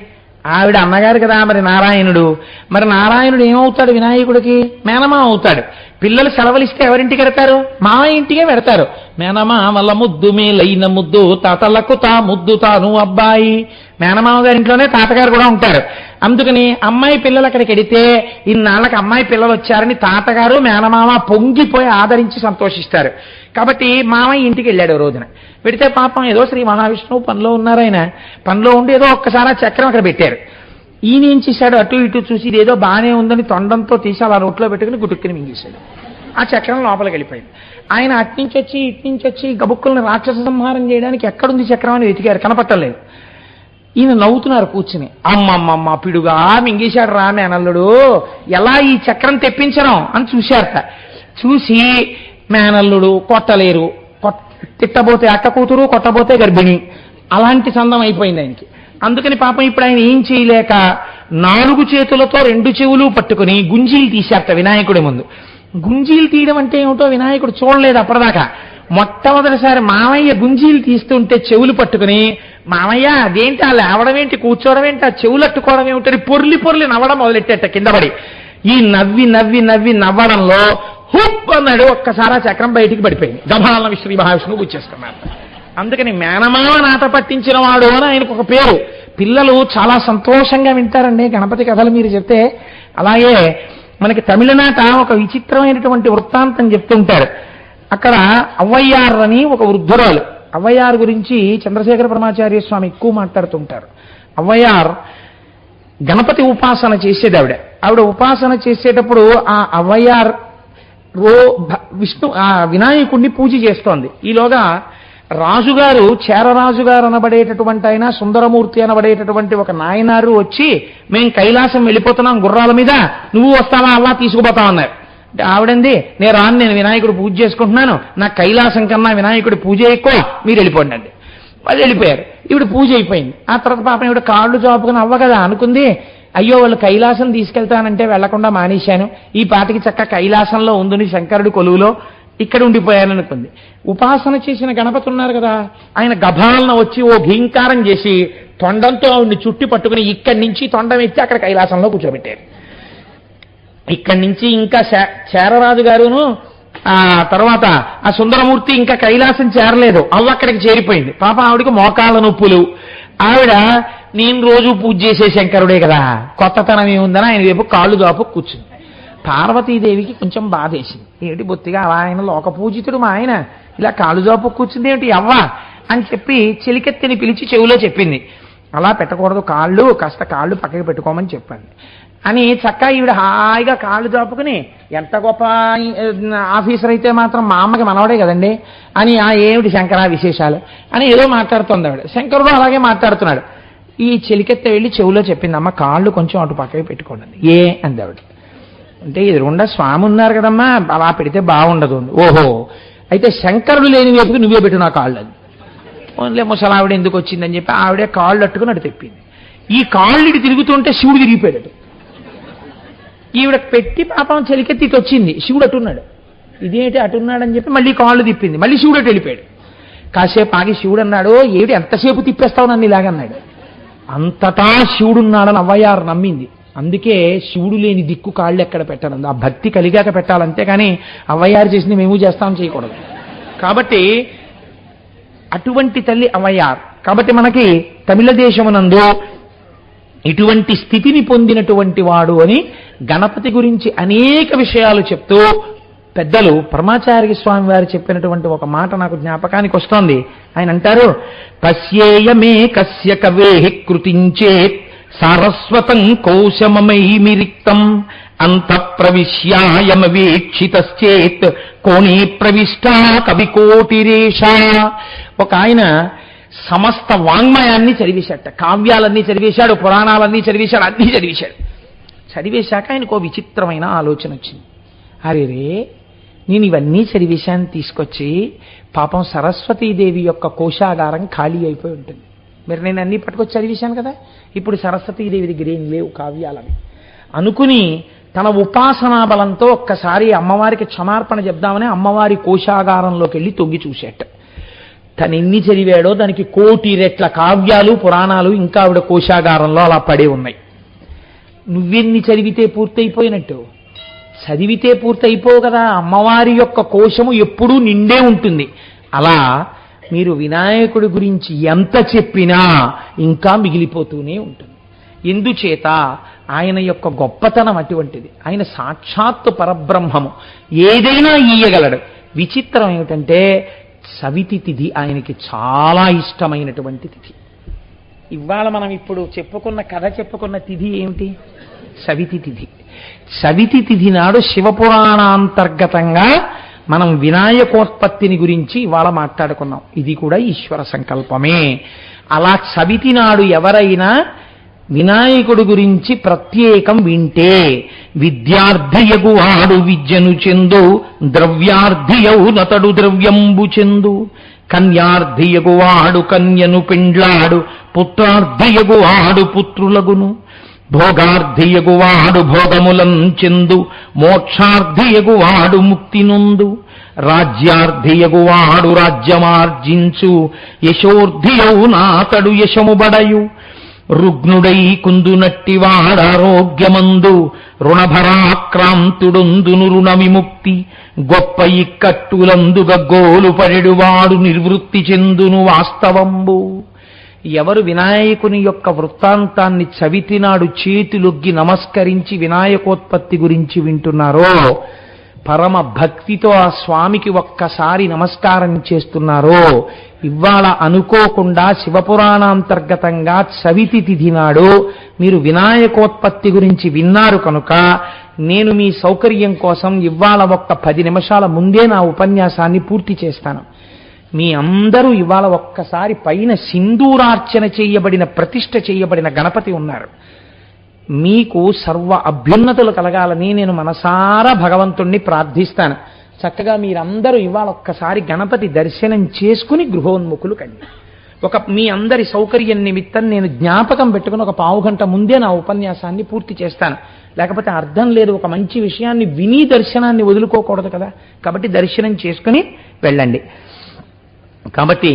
ఆవిడ అన్నగారు కదా మరి నారాయణుడు. మరి నారాయణుడు ఏమవుతాడు వినాయకుడికి? మేనమా అవుతాడు. పిల్లలు సెలవులిస్తే ఎవరింటికి వెడతారు? మామయ్య ఇంటికే వెడతారు. మేనమా వల్ల ముద్దు మేలైన ముద్దు తాతలకు తా ముద్దు తాను అబ్బాయి. మేనమామ గారి ఇంట్లోనే తాతగారు కూడా ఉంటారు. అందుకని అమ్మాయి పిల్లలు అక్కడికి వెడితే ఇన్నాళ్ళకి అమ్మాయి పిల్లలు వచ్చారని తాతగారు మేనమామ పొంగిపోయి ఆదరించి సంతోషిస్తారు. కాబట్టి మామయ్య ఇంటికి వెళ్ళాడు రోజున. పెడితే పాపం ఏదో శ్రీ మహావిష్ణువు పనిలో ఉన్నారు. ఆయన పనిలో ఉండి ఏదో ఒక్కసారి చక్రం అక్కడ పెట్టారు. ఈయన ఏం చేశాడు, అటు ఇటు చూసి ఇదేదో బాగానే ఉందని తొండంతో తీసి అలా నోట్లో పెట్టుకుని గుటుక్కుని మింగేశాడు. ఆ చక్రం లోపలికి వెళ్ళిపోయింది. ఆయన అట్నుంచి వచ్చి ఇట్నుంచి వచ్చి గబుక్కులను రాక్షస సంహారం చేయడానికి ఎక్కడుంది చక్రం అని వెతికారు, కనపట్టలేదు. ఈయన నవ్వుతున్నారు కూర్చుని. అమ్మమ్మమ్మ పిడుగా మింగేశాడు రా మేనల్లుడు, ఎలా ఈ చక్రం తెప్పించడం అని చూశారట. చూసి మేనల్లుడు కొట్టలేరు, తిట్టబోతే అక్క కూతురు, కొట్టబోతే గర్భిణి, అలాంటి సందం అయిపోయింది ఆయనకి. అందుకని పాపం ఇప్పుడు ఆయన ఏం చేయలేక 4 చేతులతో 2 చెవులు పట్టుకుని గుంజీలు తీశారట వినాయకుడి ముందు. గుంజీలు తీయడం అంటే ఏమిటో వినాయకుడు చూడలేదు అప్పటిదాకా. మొట్టమొదటిసారి మామయ్య గుంజీలు తీస్తుంటే చెవులు పట్టుకుని, మామయ్య అదేంటి ఆ లేవడం ఏంటి, కూర్చోవడం ఏంటి, ఆ చెవులు అట్టుకోవడం ఏమిటని పొర్లి పొర్లి నవ్వడం మొదలెట్టేట కింద పడి. ఈ నవ్వి నవ్వి నవ్వి నవ్వడంలో హుప్ అన్నాడు. ఒక్కసారి ఆ చక్రం బయటికి పడిపోయింది. గభాలన శ్రీ మహావిష్ణువు గుచ్చేసుకున్నారు. అందుకని మేనమామ నాట పట్టించిన వాడు అని ఆయనకు ఒక పేరు. పిల్లలు చాలా సంతోషంగా వింటారండి గణపతి కథలు మీరు చెప్తే. అలాగే మనకి తమిళనాట ఒక విచిత్రమైనటువంటి వృత్తాంతం చెప్తుంటారు. అక్కడ అవ్వయ్యార్ అని ఒక వృద్ధురాలు. అవ్వయ్యార్ గురించి చంద్రశేఖర పరమాచార్య స్వామి ఎక్కువ మాట్లాడుతుంటారు. అవ్వయ్యార్ గణపతి ఉపాసన చేసేది. ఆవిడ ఉపాసన చేసేటప్పుడు ఆ అవ్వయ్యార్ వినాయకుడిని పూజ చేస్తోంది. ఈలోగా రాజుగారు, చేరరాజుగారు అనబడేటటువంటి ఆయన, సుందరమూర్తి అనబడేటటువంటి ఒక నాయనారు వచ్చి, మేము కైలాసం వెళ్ళిపోతున్నాం గుర్రాల మీద, నువ్వు వస్తావా అలా తీసుకుపోతామన్నారు. అంటే ఆవిడంది, నేను రాను, నేను వినాయకుడు పూజ చేసుకుంటున్నాను, నాకు కైలాసం కన్నా వినాయకుడి పూజ ఎక్కువ, మీరు వెళ్ళిపోండి అండి. వాళ్ళు వెళ్ళిపోయారు. ఇప్పుడు పూజ అయిపోయింది. ఆ తర్వాత పాపం ఇవిడ కాళ్ళు చాపుకుని అవ్వ కదా అనుకుంది, అయ్యో వాళ్ళు కైలాసం తీసుకెళ్తానంటే వెళ్లకుండా మానేశాను, ఈ పాటికి చక్క కైలాసంలో ఉందని శంకరుడి కొలువులో ఇక్కడ ఉండిపోయాననుకుంది. ఉపాసన చేసిన గణపతి ఉన్నారు కదా, ఆయన గభాలన వచ్చి ఓ ఘీంకారం చేసి తొండంతో ఆవిడ్ని చుట్టి పట్టుకుని ఇక్కడి నుంచి తొండం ఎత్తి అక్కడ కైలాసంలో కూర్చోబెట్టారు. ఇక్కడి నుంచి ఇంకా చేరరాజు గారును ఆ తర్వాత ఆ సుందరమూర్తి ఇంకా కైలాసం చేరలేదు, అవ్వ అక్కడికి చేరిపోయింది. పాప ఆవిడికి మోకాళ్ళ నొప్పులు. ఆవిడ నేను రోజు పూజ చేసే శంకరుడే కదా, కొత్తతనం ఏముందని ఆయన వైపు కాళ్ళు దాపు కూర్చుంది. పార్వతీదేవికి కొంచెం బాధేసింది. ఏమిటి బొత్తిగా ఆయన లోకపూజితుడు మా ఆయన ఇలా కాళ్ళు జాపు కూర్చుంది ఏమిటి అవ్వ అని చెప్పి చెలికెత్తిని పిలిచి చెవిలో చెప్పింది. అలా పెట్టకూడదు, కాళ్ళు కాస్త కాళ్ళు పక్కకి పెట్టుకోమని చెప్పండి అని. చక్కగా ఈవిడ హాయిగా కాళ్ళు జాపుకుని, ఎంత గొప్ప ఆఫీసర్ అయితే మాత్రం మా అమ్మకి మనవడే కదండి అని, ఆ ఏమిటి శంకర విశేషాలు అని ఏదో మాట్లాడుతుంది ఆవిడ. శంకరుడు అలాగే మాట్లాడుతున్నాడు. ఈ చెలికెత్త వెళ్ళి చెవిలో చెప్పింది, అమ్మ కాళ్ళు కొంచెం అటు పక్కకి పెట్టుకోండి. ఏ అంది ఆవిడ. అంటే ఎదురుగుండా స్వామి ఉన్నారు కదమ్మా, అలా పెడితే బాగుండదు. ఓహో, అయితే శంకరుడు లేని వైపుకి నువ్వే పెట్టు నా కాళ్ళు అని. ఓన్లే ముసలావిడ ఎందుకు వచ్చిందని చెప్పి ఆవిడే కాళ్ళు అట్టుకుని అటు తెప్పింది. ఈ కాళ్ళు ఇటు తిరుగుతుంటే శివుడు తిరిగిపోయాడు. ఈవిడ పెట్టి పాపం చెలికెత్తి వచ్చింది, శివుడు అటున్నాడు. ఇదేంటి అటున్నాడని చెప్పి మళ్ళీ కాళ్ళు తిప్పింది, మళ్ళీ శివుడు అటు వెళ్ళిపోయాడు. కాసేపు ఆగి శివుడు అన్నాడు, ఏమిటి ఎంతసేపు తిప్పేస్తావు నన్ను ఇలాగన్నాడు. అంతటా శివుడున్నాడని అవ్వయ్యారు నమ్మింది. అందుకే శివుడు లేని దిక్కు కాళ్ళు ఎక్కడ పెట్టడం, ఆ భక్తి కలిగాక పెట్టాలి. అంతేగాని అవ్వయ్యారు చేసింది మేము చేస్తాం చేయకూడదు. కాబట్టి అటువంటి తల్లి అవ్వయ్యారు. కాబట్టి మనకి తమిళ దేశమునందు ఇటువంటి స్థితిని పొందినటువంటి వాడు అని గణపతి గురించి అనేక విషయాలు చెప్తూ పెద్దలు పరమాచార్య స్వామి వారు చెప్పినటువంటి ఒక మాట నాకు జ్ఞాపకానికి వస్తోంది. ఆయన అంటారు, పశ్యేయమే కస్య కవేః కృతించేత్ సారస్వతం కౌశమమైమిరిక్తం అంతఃప్రవిశ్యాయమవేక్షితశ్చేత్ కోణే ప్రవిష్టా కవికోటిరేషా. ఒక ఆయన సమస్త వాంగ్మయాన్ని చదివేశాట, కావ్యాలన్నీ చదివేశాడు, పురాణాలన్నీ చదివేశాడు, అన్నీ చదివేశాడు. చదివేశాక ఆయనకు విచిత్రమైన ఆలోచన వచ్చింది. అరే నేను ఇవన్నీ చదివేశాన్ని తీసుకొచ్చి పాపం సరస్వతీదేవి యొక్క కోశాగారం ఖాళీ అయిపోయి ఉంటుంది. మరి నేను అన్నీ పట్టుకొచ్చి చదివేశాను కదా, ఇప్పుడు సరస్వతీదేవి దగ్గర ఏం లేవు కావ్యాలని అనుకుని తన ఉపాసనా బలంతో ఒక్కసారి అమ్మవారికి క్షమార్పణ చెప్దామని అమ్మవారి కోశాగారంలోకి వెళ్ళి తొంగి చూసేట. తను ఎన్ని చదివాడో దానికి 1,000,000 రెట్ల కావ్యాలు పురాణాలు ఇంకా ఆవిడ కోశాగారంలో అలా పడే ఉన్నాయి. నువ్వెన్ని చదివితే పూర్తయిపోయినట్టు? చదివితే పూర్తయిపోవు కదా, అమ్మవారి యొక్క కోశము ఎప్పుడూ నిండే ఉంటుంది. అలా మీరు వినాయకుడి గురించి ఎంత చెప్పినా ఇంకా మిగిలిపోతూనే ఉంటుంది. ఎందుచేత ఆయన యొక్క గొప్పతనం అటువంటిది. ఆయన సాక్షాత్తు పరబ్రహ్మము, ఏదైనా ఇయ్యగలడు. విచిత్రం ఏమిటంటే సవితి తిథి ఆయనకి చాలా ఇష్టమైనటువంటి తిథి. ఇవాళ మనం ఇప్పుడు చెప్పుకున్న తిథి ఏమిటి? సవితి తిథి. సవితి తిథి నాడు శివపురాణాంతర్గతంగా మనం వినాయకోత్పత్తిని గురించి ఇవాళ మాట్లాడుకున్నాం. ఇది కూడా ఈశ్వర సంకల్పమే. అలా సవితి నాడు ఎవరైనా వినాయకుడి గురించి ప్రత్యేకం వింటే విద్యార్థియగు ఆడు విద్యను చెందు, ద్రవ్యార్థియవు నతడు ద్రవ్యంబు చెందు, కన్యార్థియగు ఆడు కన్యను పెండ్లాడు, పుత్రార్థియగు ఆడు పుత్రులగును, భోగార్థియగు వాడు భోగములం చెందు, మోక్షార్థియగు వాడు ముక్తి నొందు, రాజ్యార్థియగు వాడు రాజ్యమార్జించు, యశోర్థియవు నాతడు యశముబడయు, రుగ్నుడై కుందునట్టి వాడారోగ్యమందు, రుణభరాక్రాంతుడొందును రుణ విముక్తి, గొప్ప ఇక్కట్టులందు గగ్గోలు పడెడువాడు నిర్వృత్తి చెందును వాస్తవంబు. ఎవరు వినాయకుని యొక్క వృత్తాంతాన్ని చవితినాడు చేతులొగ్గి నమస్కరించి వినాయకోత్పత్తి గురించి వింటున్నారో, పరమ భక్తితో ఆ స్వామికి ఒక్కసారి నమస్కారం చేస్తున్నారో, ఇవాళ అనుకోకుండా శివపురాణాంతర్గతంగా చవితి తిథి నాడు మీరు వినాయకోత్పత్తి గురించి విన్నారు కనుక నేను మీ సౌకర్యం కోసం ఇవాళ ఒక్క 10 నిమిషాల ముందే నా ఉపన్యాసాన్ని పూర్తి చేస్తాను. మీ అందరూ ఇవాళ ఒక్కసారి పైన సింధూరార్చన చేయబడిన ప్రతిష్ఠ చేయబడిన గణపతి ఉన్నారు. మీకు సర్వ అభ్యున్నతులు కలగాలని నేను మనసారా భగవంతుణ్ణి ప్రార్థిస్తాను. చక్కగా మీరందరూ ఇవాళ ఒక్కసారి గణపతి దర్శనం చేసుకుని గృహోన్ముఖులు కండి. మీ అందరి సౌకర్యం నిమిత్తం నేను జ్ఞాపకం పెట్టుకుని ఒక 1/2 గంట ముందే నా ఉపన్యాసాన్ని పూర్తి చేస్తాను. లేకపోతే అర్థం లేదు. ఒక మంచి విషయాన్ని విని దర్శనాన్ని వదులుకోకూడదు కదా. కాబట్టి దర్శనం చేసుకుని వెళ్ళండి. కాబట్టి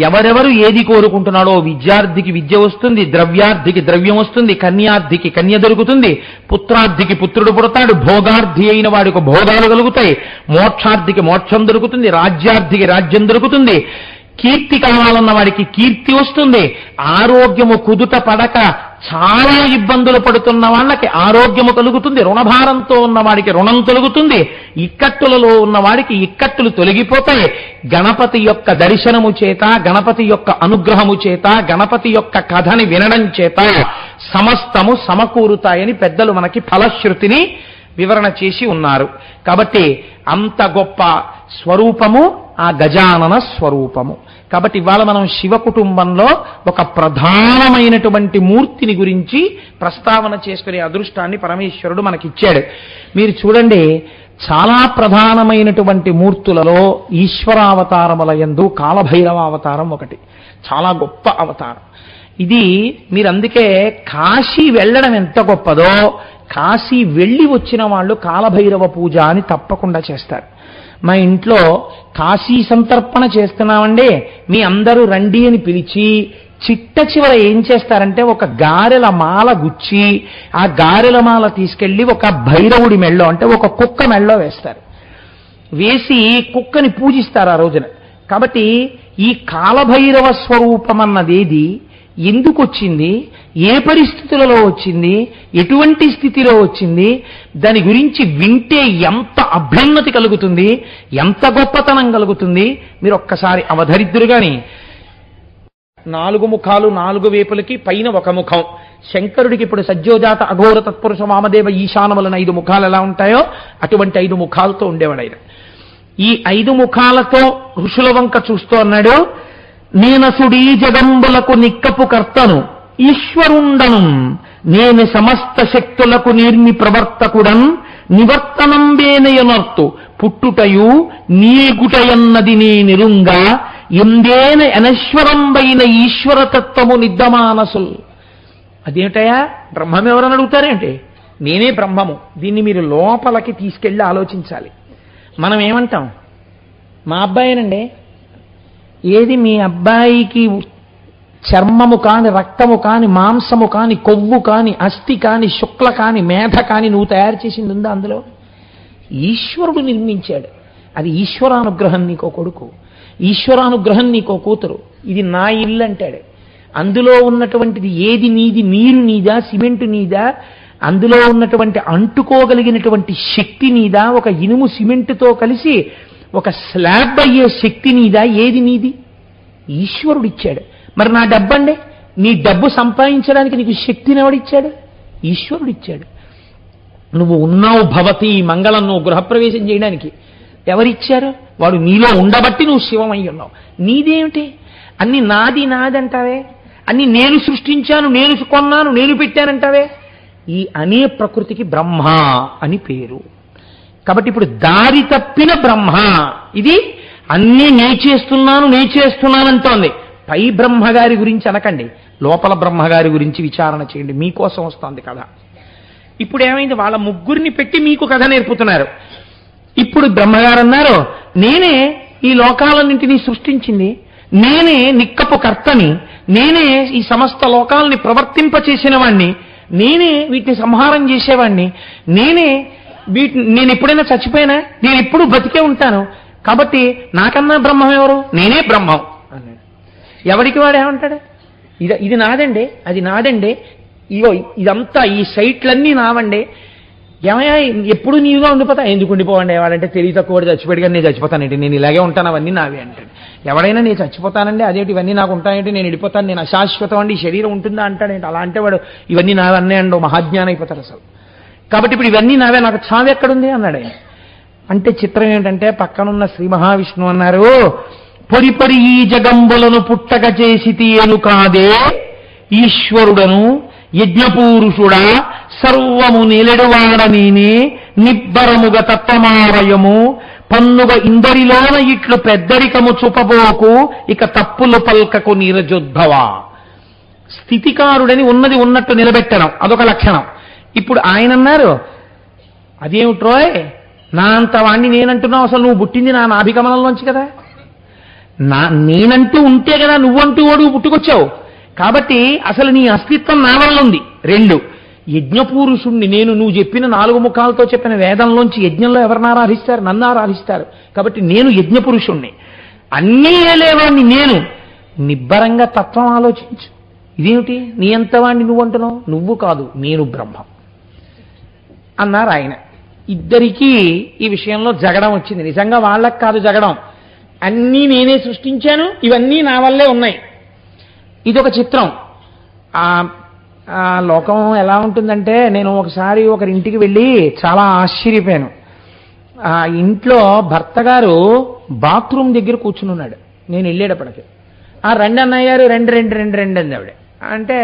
ఎవరెవరు ఏది కోరుకుంటున్నాడో, విద్యార్థికి విద్య వస్తుంది, ద్రవ్యార్థికి ద్రవ్యం వస్తుంది, కన్యార్థికి కన్య దొరుకుతుంది, పుత్రార్థికి పుత్రుడు పుడతాడు, భోగార్థి అయిన వాడికి భోగాలు కలుగుతాయి, మోక్షార్థికి మోక్షం దొరుకుతుంది, రాజ్యార్థికి రాజ్యం దొరుకుతుంది, కీర్తి కావాలన్న వాడికి కీర్తి వస్తుంది, ఆరోగ్యము కుదుట పడక చాలా ఇబ్బందులు పడుతున్న వాళ్ళకి ఆరోగ్యము కలుగుతుంది, రుణభారంతో ఉన్న వాడికి రుణం తొలుగుతుంది, ఇక్కట్టులలో ఉన్న వాడికి ఇక్కట్టులు తొలగిపోతాయి. గణపతి యొక్క దర్శనము చేత, గణపతి యొక్క అనుగ్రహము చేత, గణపతి యొక్క కథని వినడం చేత సమస్తము సమకూరుతాయని పెద్దలు మనకి ఫలశ్రుతిని వివరణ చేసి ఉన్నారు. కాబట్టి అంత గొప్ప స్వరూపము ఆ గజానన స్వరూపము. కాబట్టి ఇవాళ మనం శివ కుటుంబంలో ఒక ప్రధానమైనటువంటి మూర్తిని గురించి ప్రస్తావన చేసుకునే అదృష్టాన్ని పరమేశ్వరుడు మనకిచ్చాడు. మీరు చూడండి, చాలా ప్రధానమైనటువంటి మూర్తులలో ఈశ్వరావతారముల యందు కాలభైరవ అవతారం ఒకటి. చాలా గొప్ప అవతారం ఇది. మీరు అందుకే కాశీ వెళ్ళడం ఎంత గొప్పదో, కాశీ వెళ్ళి వచ్చిన వాళ్ళు కాలభైరవ పూజ అని తప్పకుండా చేస్తారు. మా ఇంట్లో కాశీ సంతర్పణ చేస్తున్నామండి, మీ అందరూ రండి అని పిలిచి చిట్ట చివర ఏం చేస్తారంటే ఒక గారెల మాల గుచ్చి ఆ గారెల మాల తీసుకెళ్లి ఒక భైరవుడి మెళ్ళో, అంటే ఒక కుక్క మెళ్ళో వేస్తారు. వేసి కుక్కని పూజిస్తారు ఆ రోజున. కాబట్టి ఈ కాలభైరవ స్వరూపం అన్నదేది, ఎందుకు వచ్చింది, ఏ పరిస్థితులలో వచ్చింది, ఎటువంటి స్థితిలో వచ్చింది, దాని గురించి వింటే ఎంత అభ్యున్నతి కలుగుతుంది, ఎంత గొప్పతనం కలుగుతుంది, మీరు ఒక్కసారి అవధరిద్దురుగాని. 4 ముఖాలు 4 వైపులకి పైన ఒక ముఖం. శంకరుడికి ఇప్పుడు సజ్జోజాత అఘోర తత్పురుష వామదేవ ఈశానములను 5 ముఖాలు ఎలా ఉంటాయో అటువంటి 5 ముఖాలతో ఉండేవాడు ఆయన. ఈ 5 ముఖాలతో ఋషుల వంక చూస్తూ అన్నాడు, నేనసుడీ జగంబులకు నిక్కపు కర్తను ఈశ్వరుండను నేను సమస్త శక్తులకు నిర్మి ప్రవర్తకుడన్ నివర్తనం వేనయనర్తు పుట్టుటయు నీగుటయన్నది నేనిరుంగా ఎందేన అనశ్వరంబైన ఈశ్వరతత్వము నిద్దమానసుల్. అదేమిటయా బ్రహ్మం ఎవరని అడుగుతారేంటి? నేనే బ్రహ్మము. దీన్ని మీరు లోపలికి తీసుకెళ్ళి ఆలోచించాలి. మనం ఏమంటాం? మా అబ్బాయినండి. ఏది మీ అబ్బాయికి చర్మము కాని, రక్తము కాని, మాంసము కాని, కొవ్వు కాని, అస్థి కాని, శుక్ల కాని, మేధ కాని నువ్వు తయారు చేసింది ఉందా? అందులో ఈశ్వరుడు నిర్మించాడు. అది ఈశ్వరానుగ్రహం. నీకో కొడుకు, ఈశ్వరానుగ్రహం నీకో కూతురు. ఇది నా ఇల్లు అంటాడు. అందులో ఉన్నటువంటిది ఏది నీది? నీరు నీదా? సిమెంటు నీదా? అందులో ఉన్నటువంటి అంటుకోగలిగినటువంటి శక్తి నీదా? ఒక ఇనుము సిమెంటుతో కలిసి ఒక స్లాబ్ అయ్యే శక్తి నీదా? ఏది నీది? ఈశ్వరుడిచ్చాడు. మరి నా డబ్బండి, నీ డబ్బు సంపాదించడానికి నీకు శక్తిని ఎవడిచ్చాడు? ఈశ్వరుడిచ్చాడు. నువ్వు ఉన్నావు భవతి మంగళం, నువ్వు గృహప్రవేశం చేయడానికి ఎవరిచ్చారు? వాడు నీలో ఉండబట్టి నువ్వు శివమై ఉన్నావు. నీదేమిటి? అన్ని నాది నాదంటావే, అన్ని నేను సృష్టించాను, నేను కొన్నాను, నేను పెట్టానంటావే. ఈ అనే ప్రకృతికి బ్రహ్మ అని పేరు. కాబట్టి ఇప్పుడు దారి తప్పిన బ్రహ్మ ఇది. అన్నీ నే చేస్తున్నానంటోంది. పై బ్రహ్మగారి గురించి అనకండి, లోపల బ్రహ్మగారి గురించి విచారణ చేయండి. మీకోసం వస్తోంది కథ. ఇప్పుడు ఏమైంది? వాళ్ళ ముగ్గురిని పెట్టి మీకు కథ నేర్పుతున్నారు. ఇప్పుడు బ్రహ్మగారు అన్నారు, నేనే ఈ లోకాలన్నింటినీ సృష్టించింది, నేనే నిక్కపు కర్తని, నేనే ఈ సమస్త లోకాలని ప్రవర్తింపచేసిన వాణ్ణి, నేనే వీటిని సంహారం చేసేవాణ్ణి, నేను ఎప్పుడైనా చచ్చిపోయినా? నేను ఎప్పుడు బతికే ఉంటాను. కాబట్టి నాకన్నా బ్రహ్మం ఎవరు? నేనే బ్రహ్మం అన్నాడు. ఎవడికి వాడు ఏమంటాడు? ఇది నాదండి, అది నాదండి, ఇగో ఇదంతా ఈ సైట్లన్నీ నావండి. ఏమయ్యా ఎప్పుడు నీవుగా ఉండిపోతా? ఎందుకు ఉండిపోవండి? వాడంటే తెలివి తక్కువ చచ్చిపోయాడు కానీ నేను చచ్చిపోతానండి, నేను ఇలాగే ఉంటాను, అవన్నీ నావే అంటాడు. ఎవడైనా నేను చచ్చిపోతానండి, అదేంటి ఇవన్నీ నాకు ఉంటాయంటే నేను వెళ్ళిపోతాను, నేను అశాశ్వతం అండి, ఈ శరీరం ఉంటుందా అంటాడేంటి? అలా అంటే వాడు ఇవన్నీ నావన్నీ అండి మహాజ్ఞానం అయిపోతారు అసలు. కాబట్టి ఇప్పుడు ఇవన్నీ నావే, నాకు చావు ఎక్కడుంది అన్నాడు ఆయన. అంటే చిత్రం ఏంటంటే పక్కనున్న శ్రీ మహావిష్ణువు అన్నారు, పొడి పొడి ఈ జగంబులను పుట్టక చేసి తీయను కాదే ఈశ్వరుడను యజ్ఞపూరుషుడా సర్వము నిలెడువాడ నేనే నిబ్బరముగ తత్వమారయము పన్నుగ ఇందరిలోన ఇట్లు పెద్దరికము చూపబోకు ఇక తప్పులు పల్కకు నీరజోద్భవ. స్థితికారుడని ఉన్నది ఉన్నట్టు నిలబెట్టడం అదొక లక్షణం. ఇప్పుడు ఆయన అన్నారు, అదేమిట్రోయ్ నా అంత వాణ్ణి నేనంటున్నావు, అసలు నువ్వు పుట్టింది నా నాభికమలంలోంచి కదా, నేనంటూ ఉంటే కదా నువ్వంటూ ఓడు పుట్టుకొచ్చావు. కాబట్టి అసలు నీ అస్తిత్వం నా వల్ల ఉంది. 2, యజ్ఞపూరుషుణ్ణి నేను. నువ్వు చెప్పిన 4 ముఖాలతో చెప్పిన వేదంలోంచి యజ్ఞంలో ఎవరిని ఆరాధిస్తారు? నన్ను ఆరాధిస్తారు. కాబట్టి నేను యజ్ఞపురుషుణ్ణి, అన్నీ ఏలేవాణ్ణి నేను. నిబ్బరంగా తత్వం ఆలోచించు. ఇదేమిటి నీ అంతవాణ్ణి నువ్వు అంటున్నావు? నువ్వు కాదు, నేను బ్రహ్మం అన్నారు ఆయన. ఇద్దరికీ ఈ విషయంలో జగడం వచ్చింది. నిజంగా వాళ్ళకి కాదు జగడం, అన్నీ నేనే సృష్టించాను, ఇవన్నీ నా వల్లే ఉన్నాయి. ఇదొక చిత్రం. ఆ లోకం ఎలా ఉంటుందంటే, నేను ఒకసారి ఒకరింటికి వెళ్ళి చాలా ఆశ్చర్యపోయాను. ఆ ఇంట్లో భర్త గారు బాత్రూమ్ దగ్గర కూర్చుని ఉన్నాడు. నేను వెళ్ళేటప్పటికి రండి అన్నయ్య గారు, రెండు అంది ఆవిడ. అంటే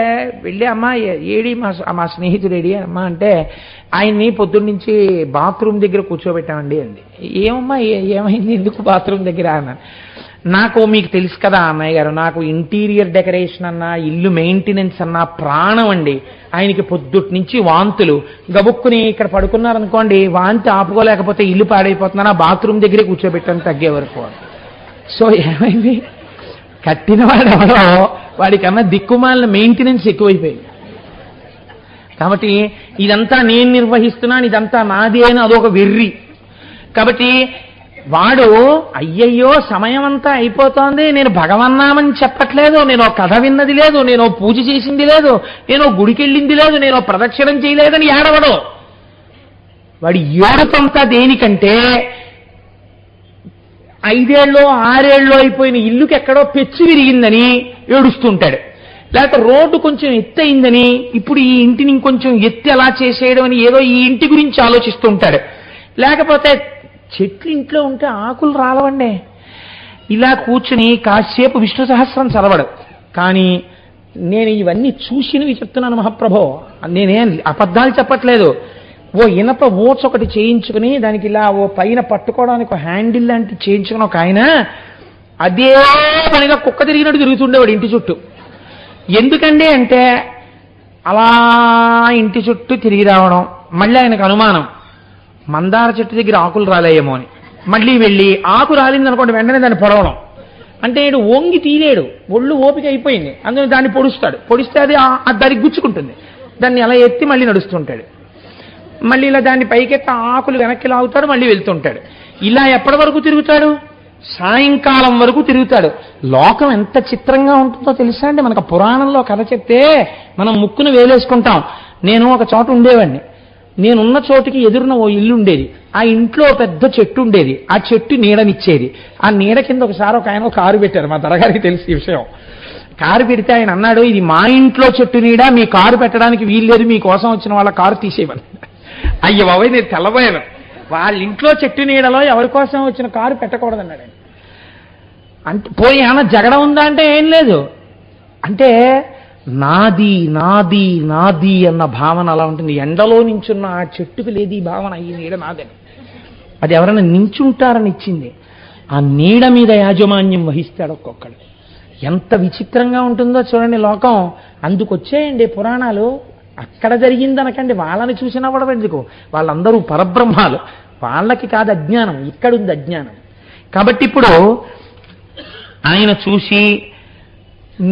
వెళ్ళి అమ్మ ఏడి మా స్నేహితుడు ఏడి అమ్మ అంటే, ఆయన్ని పొద్దున్నుంచి బాత్రూమ్ దగ్గర కూర్చోబెట్టామండి అంది. ఏమమ్మా ఏమైంది, ఎందుకు బాత్రూమ్ దగ్గర అన్నాను. నాకు మీకు తెలుసు కదా అన్నయ్య గారు, నాకు ఇంటీరియర్ డెకరేషన్ అన్నా ఇల్లు మెయింటెనెన్స్ అన్నా ప్రాణం అండి. ఆయనకి పొద్దుటి నుంచి వాంతులు, గబుక్కుని ఇక్కడ పడుకున్నారనుకోండి, వాంతి ఆపుకోలేకపోతే ఇల్లు పాడైపోతున్నా, బాత్రూమ్ దగ్గరే కూర్చోబెట్టాను తగ్గే వరకు. సో ఏమైంది, కట్టినవాడు ఎవరో వాడికన్నా దిక్కుమాలిన మెయింటెనెన్స్ ఎక్కువైపోయింది. కాబట్టి ఇదంతా నేను నిర్వహిస్తున్నాను, ఇదంతా నాది అని అదొక వెర్రి. కాబట్టి వాడు అయ్యయ్యో సమయం అంతా అయిపోతోంది, నేను భగవన్నామని చెప్పట్లేదు, నేను కథ విన్నది లేదు, నేను పూజ చేసింది లేదు, నేను గుడికి వెళ్ళింది లేదు, నేను ప్రదక్షిణం చేయలేదని ఏడవడు. వాడి ఏడుతంతా దేనికంటే 5 ఏళ్ళో 6 ఏళ్ళో అయిపోయిన ఇల్లుకి ఎక్కడో పెచ్చు విరిగిందని ఏడుస్తుంటాడు. లేకపోతే రోడ్డు కొంచెం ఎత్తు అయిందని ఇప్పుడు ఈ ఇంటిని ఇంకొంచెం ఎత్తి ఎలా చేసేయడం అని ఏదో ఈ ఇంటి గురించి ఆలోచిస్తూ ఉంటాడు. లేకపోతే చెట్లు ఇంట్లో ఉంటే ఆకులు రాలవండి, ఇలా కూర్చుని కాసేపు విష్ణు సహస్రం చదవడు. కానీ నేను ఇవన్నీ చూసినవి చెప్తున్నాను మహాప్రభో, నేనేం అబద్ధాలు చెప్పట్లేదు. ఓ ఇనప ఓట్స్ ఒకటి చేయించుకుని దానికి ఇలా ఓ పైన పట్టుకోవడానికి ఒక హ్యాండిల్ లాంటి చేయించుకుని ఒక ఆయన అదే పనిగా కుక్క తిరిగినట్టు తిరుగుతుండేవాడు ఇంటి చుట్టూ. ఎందుకండి అంటే అలా ఇంటి చుట్టూ తిరిగి రావడం. మళ్ళీ ఆయనకు అనుమానం, మందార చెట్టు దగ్గర ఆకులు రాలేయేమో అని. మళ్ళీ వెళ్ళి ఆకు రాలిందనుకోండి వెంటనే దాన్ని పొడవడం. అంటే ఇడు ఓంగి తీలేడు, ఒళ్ళు ఓపిక అయిపోయింది, అందులో దాన్ని పొడుస్తాడు. పొడిస్తే అది దానికి గుచ్చుకుంటుంది. దాన్ని అలా ఎత్తి మళ్ళీ నడుస్తుంటాడు. మళ్ళీ ఇలా దాన్ని పైకెత్తి ఆకులు వెనక్కి లాగుతాడు, మళ్ళీ వెళ్తుంటాడు. ఇలా ఎప్పటి వరకు తిరుగుతాడు? సాయంకాలం వరకు తిరుగుతాడు. లోకం ఎంత చిత్రంగా ఉంటుందో తెలుసా అండి. మనకు పురాణంలో కథ చెప్తే మనం ముక్కును వేలేసుకుంటాం. నేను ఒక చోట ఉండేవాడిని. నేనున్న చోటికి ఎదురున ఓ ఇల్లు ఉండేది. ఆ ఇంట్లో పెద్ద చెట్టు ఉండేది. ఆ చెట్టు నీడనిచ్చేది. ఆ నీడ కింద ఒకసారి ఒక ఆయన కారు పెట్టారు. మా దొరగారికి తెలిసి ఈ విషయం. కారు పెడితే ఆయన అన్నాడు, ఇది మా ఇంట్లో చెట్టు నీడ, మీ కారు పెట్టడానికి వీల్లేదు, మీకోసం వచ్చిన వాళ్ళ కారు తీసేయమని. అయ్య బాబాయ్, నేను తెల్లబోయాను. వాళ్ళ ఇంట్లో చెట్టు నీడలో ఎవరి కోసం వచ్చిన కారు పెట్టకూడదన్నాడు ఆయన. అంటే పోయి ఏమన్నా జగడ ఉందా అంటే ఏం లేదు. అంటే నాది నాది నాది అన్న భావన అలా ఉంటుంది. ఎండలో నించున్న ఆ చెట్టుకు లేదు ఈ భావన, ఈ నీడ నాదని. అది ఎవరైనా నించుంటారని ఇచ్చింది. ఆ నీడ మీద యాజమాన్యం వహిస్తాడు ఒక్కొక్కడు. ఎంత విచిత్రంగా ఉంటుందో చూడండి లోకం. అందుకొచ్చేయండి పురాణాలు. అక్కడ జరిగిందనకండి, వాళ్ళని చూసినవ్వడం ఎందుకు? వాళ్ళందరూ పరబ్రహ్మాలు, వాళ్ళకి కాదు అజ్ఞానం, ఇక్కడుంది అజ్ఞానం. కాబట్టి ఇప్పుడు ఆయన చూసి,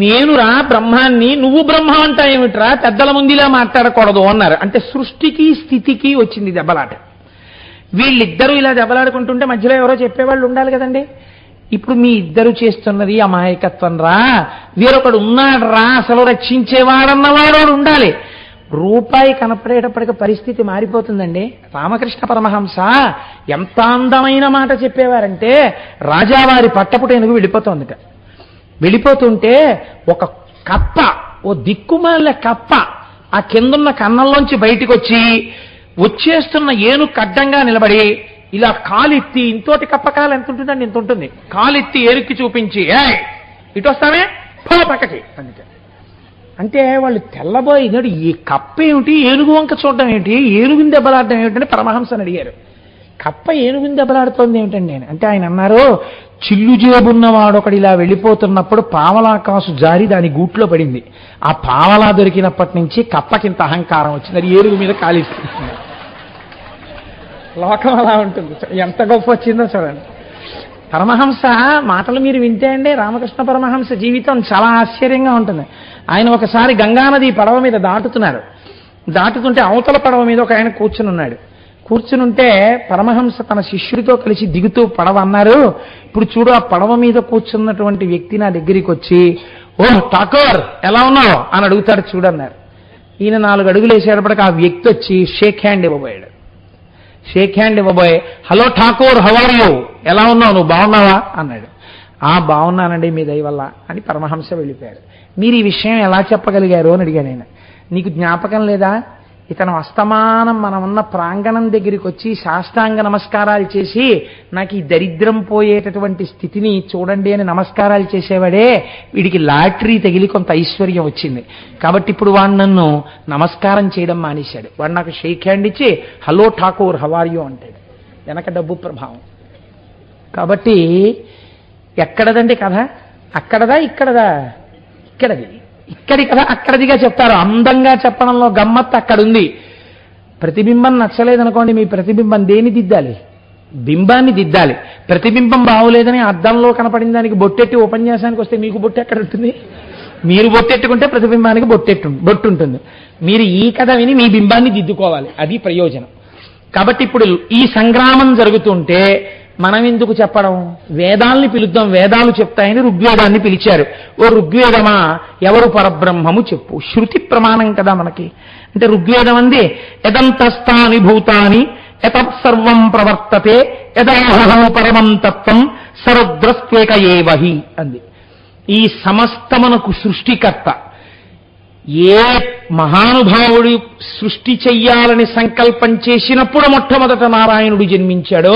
నేనురా బ్రహ్మాన్ని, నువ్వు బ్రహ్మ అంటాయేమిట్రా, పెద్దల ముందులా మాట్లాడకూడదు అన్నారు. అంటే సృష్టికి స్థితికి వచ్చింది దెబ్బలాట. వీళ్ళిద్దరూ ఇలా దెబ్బలాడుకుంటుంటే మధ్యలో ఎవరో చెప్పేవాళ్ళు ఉండాలి కదండి. ఇప్పుడు మీ ఇద్దరు చేస్తున్నది అమాయకత్వం రా, వేరొకడు ఉన్నాడు రా, అసలు రక్షించేవాడన్నవాడు ఉండాలి. రూపాయి కనపడేటప్పటికి పరిస్థితి మారిపోతుందండి. రామకృష్ణ పరమహంస ఎంత అందమైన మాట చెప్పేవారంటే, రాజావారి పట్టపుటేనుగు వెళ్ళిపోతుందిట. వెళ్ళిపోతుంటే ఒక కప్ప, ఓ దిక్కుమాల కప్ప ఆ కిందున్న కన్నంలోంచి బయటికి వచ్చి వచ్చేస్తున్న ఏనుగు అడ్డంగా నిలబడి ఇలా కాలెత్తి, ఇంతోటి కప్ప కాలు ఎంత ఉంటుందండి, ఇంత ఉంటుంది, కాలెత్తి ఏనుక్కి చూపించి, ఇటు వస్తామే పో పక్కకి అందుకే. అంటే వాళ్ళు తెల్లబోయినాడు, ఈ కప్ప ఏమిటి, ఏనుగు వంక చూడడం ఏమిటి, ఏనుగుని దెబ్బలాడడం ఏమిటని పరమహంసని అడిగారు. కప్ప ఏనుగుని దెబ్బలాడుతోంది ఏమిటండి నేను అంటే, ఆయన అన్నారు, చిల్లు జేబున్నవాడు ఒకడు ఇలా వెళ్ళిపోతున్నప్పుడు పావలా కాసు జారి దాని గూట్లో పడింది. ఆ పావలా దొరికినప్పటి నుంచి కప్పకింత అహంకారం వచ్చింది, అది ఏనుగు మీద కాలిస్తుంది. లోకం అలా ఉంటుంది. ఎంత గొప్ప వచ్చిందో చూడండి. పరమహంస మాటలు మీరు వింటే అండి, రామకృష్ణ పరమహంస జీవితం చాలా ఆశ్చర్యంగా ఉంటుంది. ఆయన ఒకసారి గంగానది పడవ మీద దాటుతుంటే అవతల పడవ మీద ఒక ఆయన కూర్చునుంటే పరమహంస తన శిష్యుడితో కలిసి దిగుతూ పడవ అన్నారు, ఇప్పుడు చూడు ఆ పడవ మీద కూర్చున్నటువంటి వ్యక్తి నా దగ్గరికి వచ్చి, ఓ ఠాకూర్ ఎలా ఉన్నావు అని అడుగుతాడు చూడన్నారు. ఈయన 4 అడుగులు వేసేటప్పటికి ఆ వ్యక్తి వచ్చి షేక్ హ్యాండ్ ఇవ్వబోయాడు. షేక్ హ్యాండ్ ఇవ్వబోయే, hello Thakur how are you, ఎలా ఉన్నావు, నువ్వు బాగున్నావా అన్నాడు. బాగున్నానండి మీ దయ వల్ల అని పరమహంస వెళ్ళిపోయాడు. మీరు ఈ విషయం ఎలా చెప్పగలిగారు అని అడిగాను నేను. నీకు జ్ఞాపకం లేదా, ఇతను అస్తమానం మనం ఉన్న ప్రాంగణం దగ్గరికి వచ్చి సాష్టాంగ నమస్కారాలు చేసి, నాకు ఈ దరిద్రం పోయేటటువంటి స్థితిని చూడండి అని నమస్కారాలు చేసేవాడే, వీడికి లాటరీ తగిలి కొంత ఐశ్వర్యం వచ్చింది కాబట్టి ఇప్పుడు వాడు నన్ను నమస్కారం చేయడం మానేశాడు. వాడు నాకు షేక్ హ్యాండ్ ఇచ్చి hello Thakur how are you అంటాడు. వెనక డబ్బు ప్రభావం. కాబట్టి ఎక్కడదండి కథ, అక్కడదా ఇక్కడదా? ఇక్కడి కథ అక్కడదిగా చెప్తారు. అందంగా చెప్పడంలో గమ్మత్తు అక్కడుంది. ప్రతిబింబం నచ్చలేదనుకోండి, మీ ప్రతిబింబం దేని దిద్దాలి? బింబాన్ని దిద్దాలి. ప్రతిబింబం బాగోలేదని అద్దంలో కనపడిన దానికి బొట్టెట్టి ఉపన్యాసానికి వస్తే మీకు బొట్టు ఎక్కడ ఉంటుంది? మీరు బొట్టెట్టుకుంటే ప్రతిబింబానికి బొట్టు ఉంటుంది. మీరు ఈ కథ విని మీ బింబాన్ని దిద్దుకోవాలి, అది ప్రయోజనం. కాబట్టి ఇప్పుడు ఈ సంగ్రామం జరుగుతుంటే మనం ఎందుకు చెప్పడం? వేదాల్ని పిలుద్దాం, వేదాలు చెప్తాయని రుగ్వేదాన్ని పిలిచారు. ఓ రుగ్వేదమా, ఎవరు పరబ్రహ్మము చెప్పు. శృతి ప్రమాణం కదా మనకి. అంటే రుగ్వేదం అంది, యదంతస్థాని భూతాని యతత్సర్వం ప్రవర్తతే యదాహో పరమం తత్వం సరుద్రస్త్వేక ఏవహి అంది. ఈ సమస్తమునకు సృష్టికర్త ఏ మహానుభావుడు సృష్టి చెయ్యాలని సంకల్పం చేసినప్పుడు మొట్టమొదట నారాయణుడు జన్మించాడో,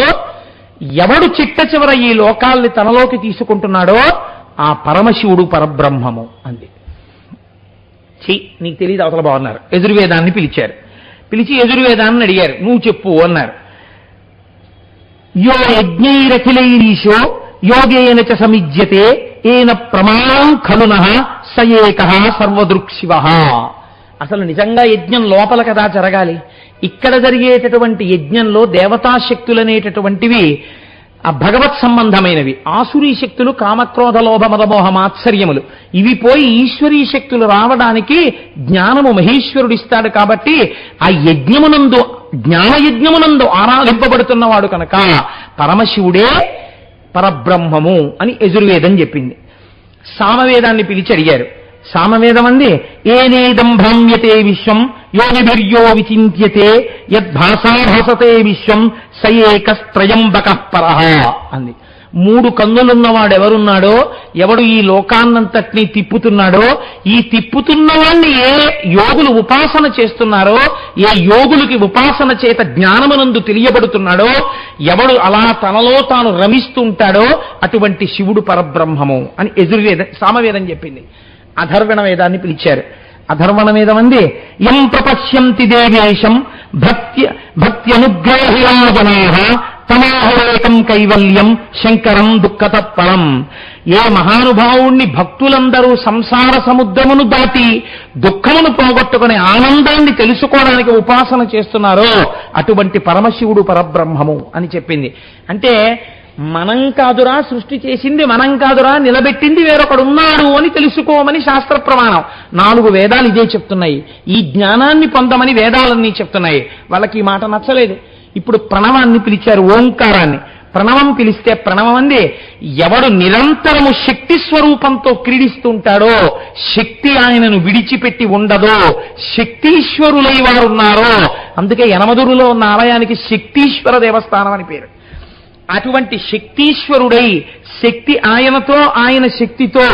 ఎవడు చిట్ట చివర ఈ లోకాల్ని తనలోకి తీసుకుంటున్నాడో ఆ పరమశివుడు పరబ్రహ్మము అంది. నీకు తెలియదు అవతల బాగున్నారు. యజుర్వేదాన్ని పిలిచారు. పిలిచి యజుర్వేదాన్ని అడిగారు, నువ్వు చెప్పు అన్నారు. యో యజ్ఞైరఖిలైరీశో యోగేన చ సమిజ్యతే ఏన ప్రమాణం ఖలునః స ఏకః సర్వదృక్శివః. అసలు నిజంగా యజ్ఞం లోపల కదా జరగాలి. ఇక్కడ జరిగేటటువంటి యజ్ఞంలో దేవతాశక్తులనేటటువంటివి ఆ భగవత్ సంబంధమైనవి. ఆసురీ శక్తులు కామక్రోధ లోభ మదమోహ మాత్సర్యములు. ఇవి పోయి ఈశ్వరీ శక్తులు రావడానికి జ్ఞానము మహేశ్వరుడిస్తాడు. కాబట్టి ఆ యజ్ఞమునందు జ్ఞానయజ్ఞమునందు ఆరాధింపబడుతున్నవాడు కనుక పరమశివుడే పరబ్రహ్మము అని యజుర్వేదం చెప్పింది. సామవేదాన్ని పిలిచి అడిగారు. సామవేదం అంది, ఏనేదం భ్రామ్యతే విశ్వం యోగిభిర్యో విచింత్యతే యద్భాసాభాసతే విశ్వం స ఏకస్త్రయంబకః పరః అంది. 3 కన్నులున్నవాడెవరున్నాడో, ఎవడు ఈ లోకాన్నంతటినీ తిప్పుతున్నాడో, ఈ తిప్పుతున్నవాణ్ణి ఏ యోగులు ఉపాసన చేస్తున్నారో, ఏ యోగులకి ఉపాసన చేత జ్ఞానమునందు తెలియబడుతున్నాడో, ఎవడు అలా తనలో తాను రమిస్తుంటాడో అటువంటి శివుడు పరబ్రహ్మము అని సామవేదం చెప్పింది. అధర్వణ వేదాన్ని పిలిచారు. అధర్వణ వేదం అంది, యం ప్రపశ్యంతి దేవేశం భక్త్యనుగ్రహయా జనాః తమాహురేకం కైవల్యం శంకరం దుఃఖతత్పరం. ఏ మహానుభావుణ్ణి భక్తులందరూ సంసార సముద్రమును దాటి దుఃఖమును పోగొట్టుకునే ఆనందాన్ని తెలుసుకోవడానికి ఉపాసన చేస్తున్నారో అటువంటి పరమశివుడు పరబ్రహ్మము అని చెప్పింది. అంటే మనం కాదురా సృష్టి చేసింది, మనం కాదురా నిలబెట్టింది, వేరొకడున్నాడు అని తెలుసుకోమని శాస్త్ర ప్రమాణం. 4 వేదాలు ఇదే చెప్తున్నాయి. ఈ జ్ఞానాన్ని పొందమని వేదాలన్నీ చెప్తున్నాయి. వాళ్ళకి ఈ మాట నచ్చలేదు. ఇప్పుడు ప్రణవాన్ని పిలిచారు, ఓంకారాన్ని. ప్రణవం పిలిస్తే ప్రణవం అంది, ఎవడు నిరంతరము శక్తి స్వరూపంతో క్రీడిస్తుంటాడో, శక్తి ఆయనను విడిచిపెట్టి ఉండదో, శక్తీశ్వరులై వారున్నారో, అందుకే యనమదురులో ఉన్న ఆలయానికి శక్తీశ్వర దేవస్థానం అని పేరు. అటువంటి శక్తీశ్వరుడై శక్తి ఆయనతో ఆయన శక్తితో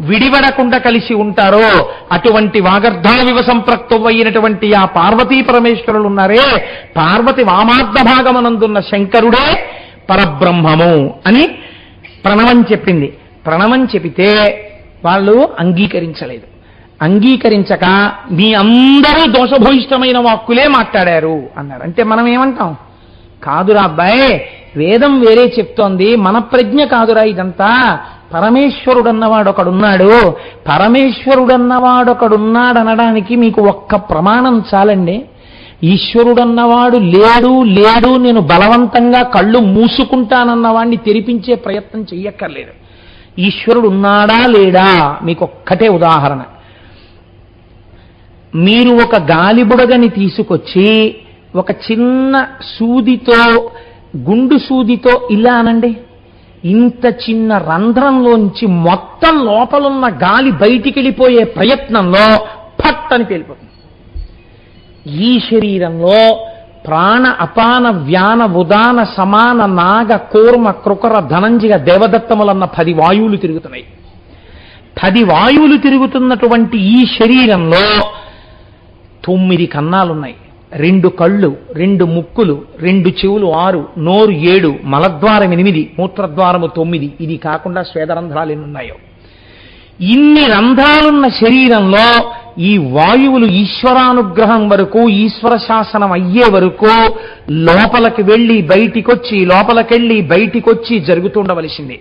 విడివడకుండా కలిసి ఉంటారో అటువంటి వాగర్ధావివ సంప్రక్తమైనటువంటి ఆ పార్వతీ పరమేశ్వరులు ఉన్నారే, పార్వతి వామార్థ భాగమనందున్న శంకరుడే పరబ్రహ్మము అని ప్రణవం చెప్పింది. ప్రణవం చెబితే వాళ్ళు అంగీకరించలేదు. అంగీకరించక మీ అందరూ దోషభూయిష్టమైన వాక్కులే మాట్లాడారు అన్నారు. అంటే మనం ఏమంటాం? కాదురా అబ్బాయి, వేదం వేరే చెప్తోంది, మన ప్రజ్ఞ కాదురా ఇదంతా. పరమేశ్వరుడన్నవాడొకడున్నాడు. పరమేశ్వరుడన్నవాడొకడున్నాడనడానికి మీకు ఒక్క ప్రమాణం చాలండి. ఈశ్వరుడన్నవాడు లేడు లేడు నేను బలవంతంగా కళ్ళు మూసుకుంటానన్నవాడిని తెరిపించే ప్రయత్నం చెయ్యక్కర్లేదు. ఈశ్వరుడు ఉన్నాడా లేడా మీకు ఒక్కటే ఉదాహరణ. మీరు ఒక గాలిబుడగని తీసుకొచ్చి ఒక చిన్న సూదితో, గుండు సూదితో ఇలా అనండి, ఇంత చిన్న రంధ్రంలోంచి మొత్తం లోపలున్న గాలి బయటికి వెళ్ళిపోయే ప్రయత్నంలో ఫట్ అని పేలిపోతుంది. ఈ శరీరంలో ప్రాణ అపాన వ్యాన ఉదాన సమాన నాగ కూర్మ కృకర ధనంజయ దేవదత్తములన్న 10 వాయువులు తిరుగుతున్నాయి. 10 వాయువులు తిరుగుతున్నటువంటి ఈ శరీరంలో 9 కన్నాలున్నాయి, 2 కళ్ళు, 2 ముక్కులు, 2 చెవులు 6, నోరు 7, మలద్వారం 8, మూత్రద్వారము 9. ఇది కాకుండా స్వేదరంధ్రాలు ఎన్ని ఉన్నాయో. ఇన్ని రంధ్రాలున్న శరీరంలో ఈ వాయువులు ఈశ్వరానుగ్రహం వరకు, ఈశ్వర శాసనం అయ్యే వరకు లోపలికి వెళ్ళి బయటికొచ్చి, లోపలికెళ్ళి బయటికొచ్చి జరుగుతుండవలసింది.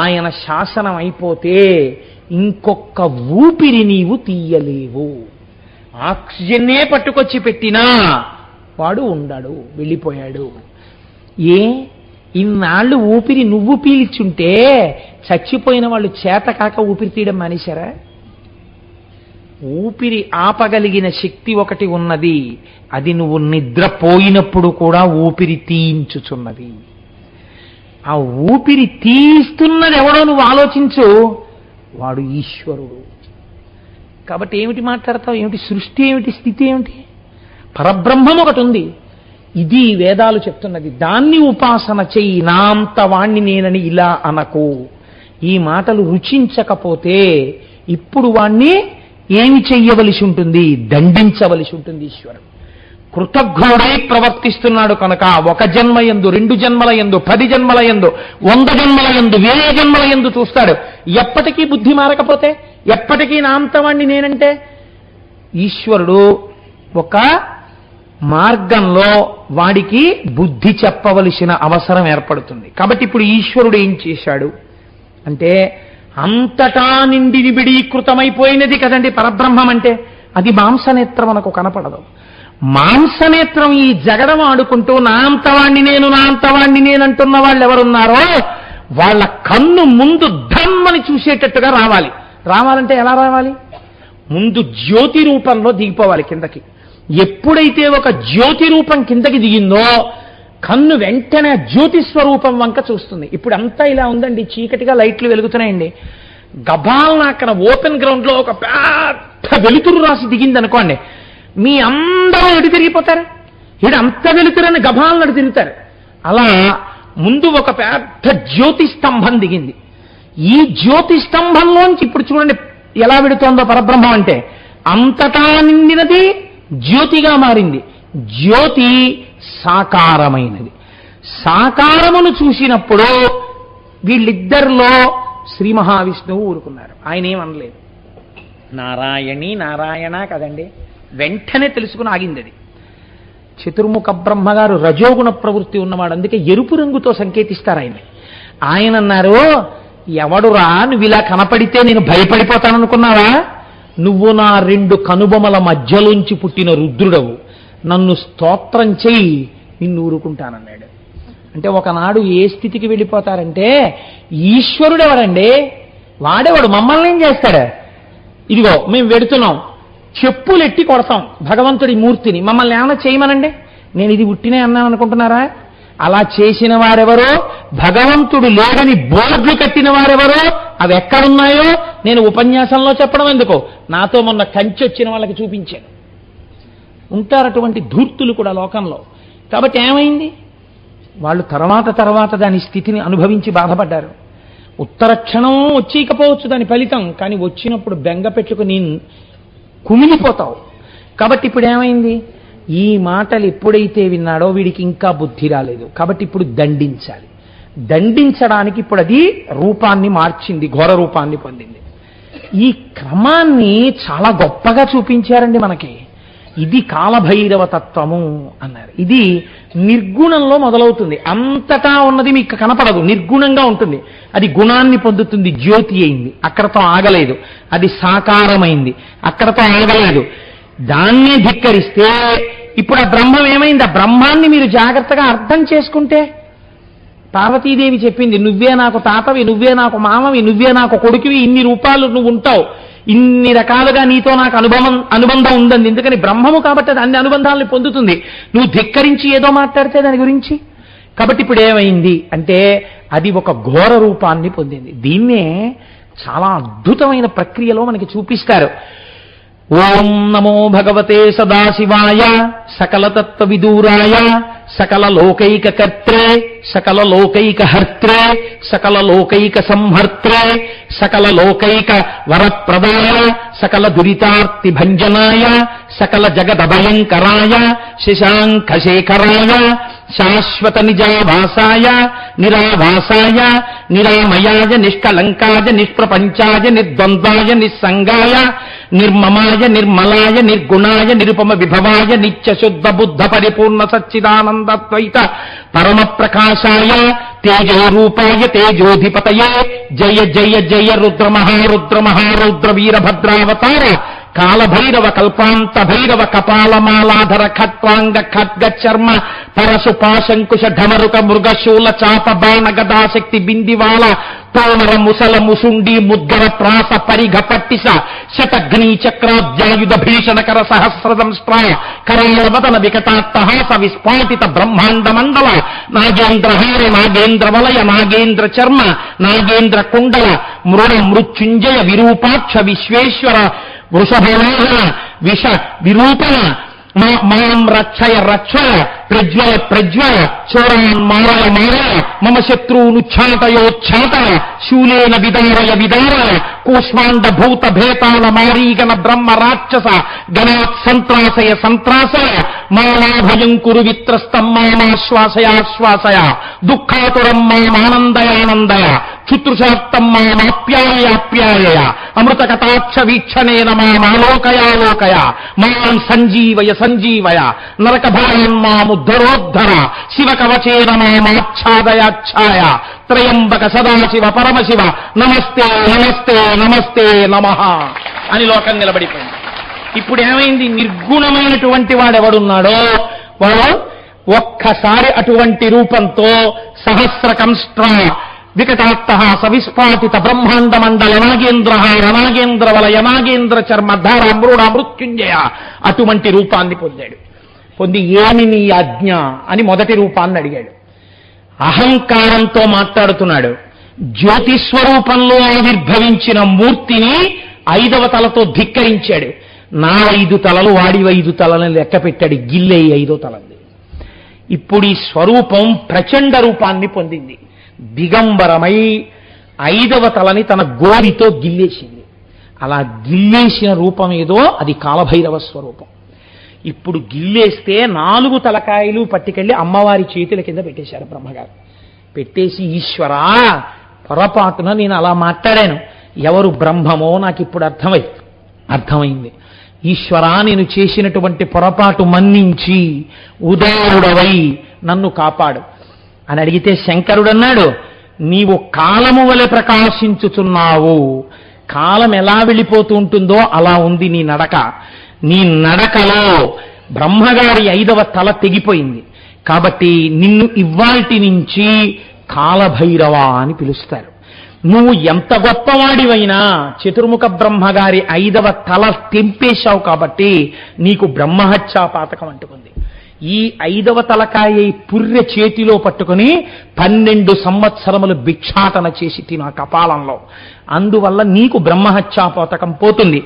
ఆయన శాసనం అయిపోతే ఇంకొక్క ఊపిరి నీవు తీయలేవు. ఆక్సిజన్నే పట్టుకొచ్చి పెట్టినా వాడు ఉండడు, వెళ్ళిపోయాడు. ఇన్నాళ్ళు ఊపిరి నువ్వు పీల్చుంటే చచ్చిపోయిన వాళ్ళు చేత కాక ఊపిరి తీయడం మానేశారా? ఊపిరి ఆపగలిగిన శక్తి ఒకటి ఉన్నది, అది నువ్వు నిద్రపోయినప్పుడు కూడా ఊపిరి తీయించుచున్నది. ఆ ఊపిరి తీస్తున్నది ఎవడో నువ్వు ఆలోచించు, వాడు ఈశ్వరుడు. కాబట్టి ఏమిటి మాట్లాడతావు? ఏమిటి సృష్టి, ఏమిటి స్థితి, ఏమిటి? పరబ్రహ్మం ఒకటి ఉంది. ఇది వేదాలు చెప్తున్నది. దాన్ని ఉపాసన చెయ్యి, నాంత వాణ్ణి నేనని ఇలా అనకు. ఈ మాటలు రుచించకపోతే ఇప్పుడు వాణ్ణి ఏమి చెయ్యవలసి ఉంటుంది? దండించవలసి ఉంటుంది ఈశ్వరుడు. కృతజ్ఞుడై ప్రవర్తిస్తున్నాడు కనుక 1 జన్మ యందు 2 జన్మల యందు 10 జన్మల యందు 100 జన్మల యందు 1000 జన్మల యందు చూస్తాడు. ఎప్పటికీ బుద్ధి మారకపోతే, ఎప్పటికీ నా అంతవాణ్ణి నేనంటే, ఈశ్వరుడు ఒక మార్గంలో వాడికి బుద్ధి చెప్పవలసిన అవసరం ఏర్పడుతుంది. కాబట్టి ఇప్పుడు ఈశ్వరుడు ఏం చేశాడు అంటే, అంతటా నిండి నిబిడీకృతమైపోయినది కదండి పరబ్రహ్మం అంటే. అది మాంసనేత్రం మనకు కనపడదు. మాంసనేత్రం ఈ జగడం ఆడుకుంటూ నా అంతవాణ్ణి నేను అంటున్న వాళ్ళు ఎవరున్నారో వాళ్ళ కన్ను ముందు ధమ్మని చూసేటట్టుగా రావాలంటే ఎలా రావాలి? ముందు జ్యోతి రూపంలో దిగిపోవాలి కిందకి. ఎప్పుడైతే ఒక జ్యోతి రూపం కిందకి దిగిందో కన్ను వెంటనే జ్యోతి స్వరూపం వంక చూస్తుంది. ఇప్పుడు అంతా ఇలా ఉందండి, చీకటిగా లైట్లు వెలుగుతున్నాయండి. గబాల్న అక్కడ ఓపెన్ గ్రౌండ్ లో ఒక పెద్ద వెలుతురు రాసి దిగింది అనుకోండి, మీ అందరూ ఎటు తిరిగిపోతారు? ఇటు అంత వెలుతురని గబాలను తిరుగుతారు. అలా ముందు ఒక పెద్ద జ్యోతి స్తంభం దిగింది. ఈ జ్యోతి స్తంభంలోంచి ఇప్పుడు చూడండి ఎలా విడుతోందో పరబ్రహ్మం అంటే, అంతటా నిండినది జ్యోతిగా మారింది. జ్యోతి సాకారమైనది. సాకారమును చూసినప్పుడు వీళ్ళిద్దరిలో శ్రీ మహావిష్ణువు ఊరుకున్నారు. ఆయన ఏమనలేదు. నారాయణి నారాయణ కదండి, వెంటనే తెలుసుకుని ఆగింది అది. చతుర్ముఖ బ్రహ్మగారు రజోగుణ ప్రవృత్తి ఉన్నవాడు, అందుకే ఎరుపు రంగుతో సంకేతిస్తారు ఆయన. ఆయన అన్నారు, ఎవడురా నువ్వు ఇలా కనపడితే నేను భయపడిపోతాననుకున్నావా? నువ్వు నా 2 కనుబొమల మధ్యలోంచి పుట్టిన రుద్రుడవు, నన్ను స్తోత్రం చెయ్యి, నిన్ను ఊరుకుంటానన్నాడు. అంటే ఒకనాడు ఏ స్థితికి వెళ్ళిపోతారంటే, ఈశ్వరుడు ఎవరండి? వాడేవాడు మమ్మల్ని ఏం చేస్తాడు? ఇదిగో మేము వెడుతున్నాం, చెప్పులెట్టి కొడతాం భగవంతుడి మూర్తిని, మమ్మల్ని ఏమైనా చేయమనండి. నేను ఇది ఉట్టినే అన్నాను అనుకుంటున్నారా? అలా చేసిన వారెవరో, భగవంతుడు లేదని బోర్డులు కట్టిన వారెవరో, అవి ఎక్కడున్నాయో నేను ఉపన్యాసంలో చెప్పడం ఎందుకో, నాతో మొన్న కంచి వచ్చిన వాళ్ళకి చూపించాను. ఉంటారు అటువంటి ధూర్తులు కూడా లోకంలో. కాబట్టి ఏమైంది? వాళ్ళు తర్వాత దాని స్థితిని అనుభవించి బాధపడ్డారు. ఉత్తర క్షణం వచ్చేయకపోవచ్చు దాని ఫలితం, కానీ వచ్చినప్పుడు బెంగ పెట్టుకుని కుమిలిపోతావు. కాబట్టి ఇప్పుడు ఏమైంది? ఈ మాటలు ఎప్పుడైతే విన్నాడో వీడికి ఇంకా బుద్ధి రాలేదు. కాబట్టి ఇప్పుడు దండించాలి. దండించడానికి ఇప్పుడు అది రూపాన్ని మార్చింది, ఘోర రూపాన్ని పొందింది. ఈ క్రమాన్ని చాలా గొప్పగా చూపించారండి మనకి. ఇది కాలభైరవ తత్వము అన్నారు. ఇది నిర్గుణంలో మొదలవుతుంది, అంతటా ఉన్నది మీకు కనపడదు, నిర్గుణంగా ఉంటుంది. అది గుణాన్ని పొందుతుంది, జ్యోతి అయింది, అక్కడతో ఆగలేదు. అది సాకారమైంది, అక్కడతో ఆగలేదు. దాన్ని ధిక్కరిస్తే ఇప్పుడు ఆ బ్రహ్మం ఏమైంది? ఆ బ్రహ్మాన్ని మీరు జాగ్రత్తగా అర్థం చేసుకుంటే, పార్వతీదేవి చెప్పింది, నువ్వే నాకు తాతవి, నువ్వే నాకు మామవి, నువ్వే నాకు కొడుకువి, ఇన్ని రూపాలు నువ్వు ఉంటావు, ఇన్ని రకాలుగా నీతో నాకు అనుబంధం ఉందండి. ఎందుకని బ్రహ్మము కాబట్టి అది అన్ని అనుబంధాలను పొందుతుంది. నువ్వు ధిక్కరించి ఏదో మాట్లాడితే దాని గురించి. కాబట్టి ఇప్పుడు ఏమైంది అంటే, అది ఒక ఘోర రూపాన్ని పొందింది. దీన్నే చాలా అద్భుతమైన ప్రక్రియలో మనకి చూపిస్తారు. ఓం నమో భగవతే సదాశివాయ సకలతత్వ విదూరాయ సకల లోకైక కర్త్రే సకల లోకైక హర్త్రే సకల లోకైక సంహర్త్రే సకల లోకైక వరప్రదాయ సకల దురితార్తి భంజనాయ సకల జగదభయంకరాయ శశాంఖశేఖరాయ శాశ్వత నిజావాసాయ నిరావాసాయ నిరామయాయ నిష్కలంకాయ నిష్ప్రపంచాయ నిర్ద్వంద్వాయ నిస్సంగాయ నిర్మమాయ నిర్మలాయ నిర్గుణాయ నిరుపమ విభవాయ నిత్య శుద్ధ బుద్ధ పరిపూర్ణ సచ్చిదానందద్వైత పరమ ప్రకాశాయ తేజోరూపాయ తేజోధిపతయే జయ జయ జయ రుద్ర మహారుద్ర వీరభద్రావతార కాలభైరవ కల్పాంత భైరవ కపాలమాలాధర ఖట్వాంగ ఖడ్గ చర్మ పరశు పాశంకుశ ఢమరుక మృగశూల చాప బాణ గదాశక్తి బిందివాల తోమర ముసల ముసుండి ముద్గర ప్రాస పరిఘ పట్టిస శతఘ్ని చక్రాబ్జాయుధ భీషణకర సహస్రదంస్ట్ర కరాళవదన వికటాట్టహాస విస్ఫాటిత బ్రహ్మాండ మండల నాగేంద్రహార నాగేంద్ర వలయ నాగేంద్ర చర్మ నాగేంద్ర కుండల మృణ మృత్యుంజయ విరూపాక్ష విశ్వేశ్వర వృషభవాహన విష విరూపణ మాం రక్షయ రక్షయ ప్రజ్వల ప్రజ్వల చోరాన్ మారయ మారయ మమ శత్రువునుచ్ఛాటయోచ్ఛాటయ శూలేన విదారయ విదారయ కూష్మాండ భూత భేతాల మారీగణ బ్రహ్మ రాక్షస గణాత్ సంత్రాసయ సంత్రాసయ మాలాభయం కురు విత్రస్తం మామాశ్వాసయాశ్వాసయ దుఃఖాతురం మామానందయానందయ క్షుతృషార్థం మామాప్యాయాప్యాయ అమృత కటాక్ష వీక్షణేన మామాలోకయాలోకయ మాం సంజీవయ సంజీవయ నరక భయాన్ మాముద్ధరోద్ధర శివ కవచేన మామాచ్ఛాదయాచ్ఛాయ త్రయంబక సదాశివ పరమశివ నమస్తే నమస్తే నమస్తే నమః అని లోకం నిలబడిపోయింది. ఇప్పుడు ఏమైంది? నిర్గుణమైనటువంటి వాడెవడున్నాడో వాడు ఒక్కసారి అటువంటి రూపంతో సహస్రకంష్ట్ర వికటాత్త సవిస్ఫాటిత బ్రహ్మాండ మండల నాగేంద్ర రణాగేంద్ర వలయ నాగేంద్ర చర్మధార మృడ మృత్యుంజయ అటువంటి రూపాన్ని పొందాడు. పొంది ఏమి నీ ఆజ్ఞ అని మొదటి రూపాన్ని అడిగాడు. అహంకారంతో మాట్లాడుతున్నాడు. జ్యోతిస్వరూపంలో ఆవిర్భవించిన మూర్తిని 5వ తలతో ధిక్కరించాడు. నా 5 తలలు వాడి 5 తలని లెక్క పెట్టాడు. గిల్లే 5వ తలంది. ఇప్పుడు ఈ స్వరూపం ప్రచండ రూపాన్ని పొందింది. దిగంబరమై 5వ తలని తన గోరితో గిల్లేసింది. అలా గిల్లేసిన రూపం ఏదో అది కాలభైరవ స్వరూపం. ఇప్పుడు గిల్లేస్తే 4 తలకాయలు పట్టుకెళ్ళి అమ్మవారి చేతుల కింద పెట్టేశారు బ్రహ్మగారు. పెట్టేసి ఈశ్వరా పొరపాటున నేను అలా మాట్లాడాను, ఎవరు బ్రహ్మమో నాకు ఇప్పుడు అర్థమైంది. ఈశ్వరా నేను చేసినటువంటి పొరపాటు మన్నించి ఉదారుడవై నన్ను కాపాడు అని అడిగితే శంకరుడు అన్నాడు, నీవు కాలము వలె ప్రకాశించుచున్నావు. కాలం ఎలా వెళ్ళిపోతూ ఉంటుందో అలా ఉంది నీ నడక. నీ నడకలో బ్రహ్మగారి 5వ తల తెగిపోయింది. కాబట్టి నిన్ను ఇవ్వాల్టి నుంచి కాలభైరవ అని పిలుస్తారు. నువ్వు ఎంత గొప్పవాడివైనా చతుర్ముఖ బ్రహ్మగారి 5వ తల తెంపేశావు కాబట్టి నీకు బ్రహ్మహత్యా పాతకం అంటుకుంది. ఈ 5వ తలకాయ పుర్రె చేతిలో పట్టుకుని 12 సంవత్సరములు భిక్షాటన చేసి తిన కపాలంలో. అందువల్ల నీకు బ్రహ్మహత్యా పాతకం పోతుంది.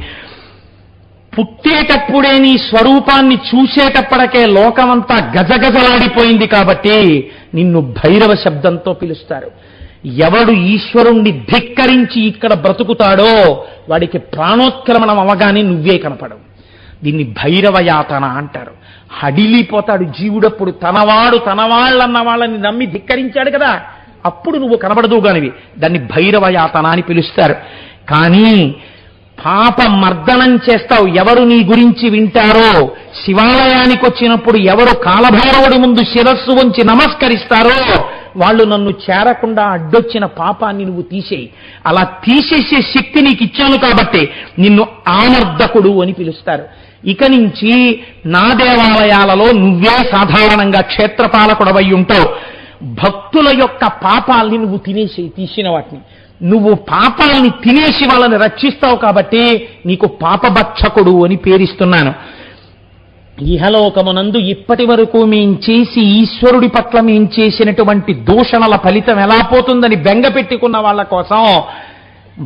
పుట్టేటప్పుడే నీ స్వరూపాన్ని చూసేటప్పటికే లోకమంతా గజగజలాడిపోయింది కాబట్టి నిన్ను భైరవ శబ్దంతో పిలుస్తారు. ఎవడు ఈశ్వరుణ్ణి ధిక్కరించి ఇక్కడ బ్రతుకుతాడో వాడికి ప్రాణోత్క్రమణం అవగానే నువ్వే కనపడవు. దీన్ని భైరవ యాతన అంటారు. హడిలిపోతాడు జీవుడప్పుడు. తనవాడు తనవాళ్ళన్న వాళ్ళని నమ్మి ధిక్కరించాడు కదా, అప్పుడు నువ్వు కనబడదుగానివి. దాన్ని భైరవ యాతన అని పిలుస్తారు. కానీ పాప మర్దనం చేస్తావు. ఎవరు నీ గురించి వింటారో, శివాలయానికి వచ్చినప్పుడు ఎవరు కాలభైరవుడి ముందు శిరస్సు ఉంచి నమస్కరిస్తారో వాళ్ళు నన్ను చేరకుండా అడ్డొచ్చిన పాపాన్ని నువ్వు తీసేయి. అలా తీసేసే శక్తి నీకు ఇచ్చాను కాబట్టి నిన్ను ఆమర్దకుడు అని పిలుస్తారు. ఇక నుంచి నా దేవాలయాలలో నువ్వే సాధారణంగా క్షేత్రపాలకుడవై ఉంటావు. భక్తుల యొక్క పాపాల్ని నువ్వు తినేసేయి. తీసిన వాటిని నువ్వు పాపాలని తినేసి వాళ్ళని రక్షిస్తావు కాబట్టి నీకు పాపభక్షకుడు అని పేరిస్తున్నాను. ఇహలోకమునందు ఇప్పటి వరకు మేం చేసి ఈశ్వరుడి పట్ల మేం చేసినటువంటి దూషణల ఫలితం ఎలా పోతుందని బెంగ పెట్టుకున్న వాళ్ళ కోసం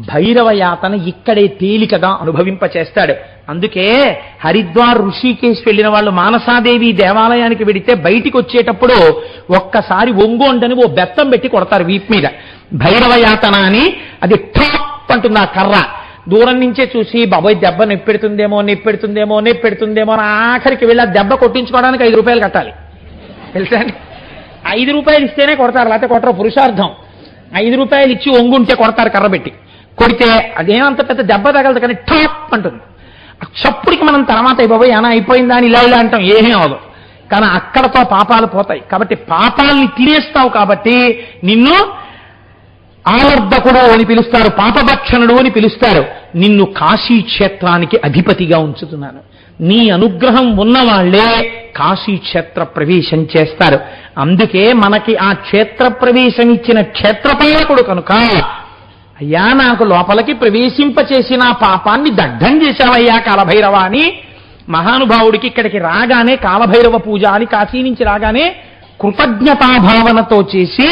భైరవ యాతన ఇక్కడే తేలికగా అనుభవింపచేస్తాడు. అందుకే హరిద్వార్ ఋషికేశ్ వెళ్ళిన వాళ్ళు మానసాదేవి దేవాలయానికి వెడితే బయటికి వచ్చేటప్పుడు ఒక్కసారి ఒంగోండని ఓ బెత్తం పెట్టి కొడతారు వీపు మీద. భైరవ యాతన అని అది ఠాప్ అంటుంది ఆ కర్ర. దూరం నుంచే చూసి బాబోయ్ దెబ్బ నెప్పెడుతుందేమో అని ఆఖరికి వెళ్ళి ఆ దెబ్బ కొట్టించుకోవడానికి 5 రూపాయలు కట్టాలి తెలుసా అండి. 5 రూపాయలు ఇస్తేనే కొడతారు, లేకపోతే కొట్టరు. పురుషార్థం. 5 రూపాయలు ఇచ్చి ఒంగుంటే కొడతారు కర్ర పెట్టి. కొడితే అదేమంత పెద్ద దెబ్బ తగలదు కానీ ఠాప్ అంటుంది. చప్పుడికి మనం తర్వాత బాబోయ్ అనా అయిపోయిందా అని ఇలా అంటాం, ఏమీ అవదు. కానీ అక్కడతో పాపాలు పోతాయి. కాబట్టి పాపాలని తినేస్తావు కాబట్టి నిన్ను ఆవర్ధకుడు అని పిలుస్తారు, పాపభక్షణుడు అని పిలుస్తారు. నిన్ను కాశీ క్షేత్రానికి అధిపతిగా ఉంచుతున్నాను. నీ అనుగ్రహం ఉన్నవాళ్లే కాశీ క్షేత్ర ప్రవేశం చేస్తారు. అందుకే మనకి ఆ క్షేత్ర ప్రవేశం ఇచ్చిన క్షేత్రపాలకుడు కనుక, అయ్యా నాకు లోపలికి ప్రవేశింపచేసిన పాపాన్ని దగ్ధం చేశావయ్యా కాలభైరవ అని మహానుభావుడికి ఇక్కడికి రాగానే కాలభైరవ పూజ అని కాశీ నుంచి రాగానే కృతజ్ఞతాభావనతో చేసి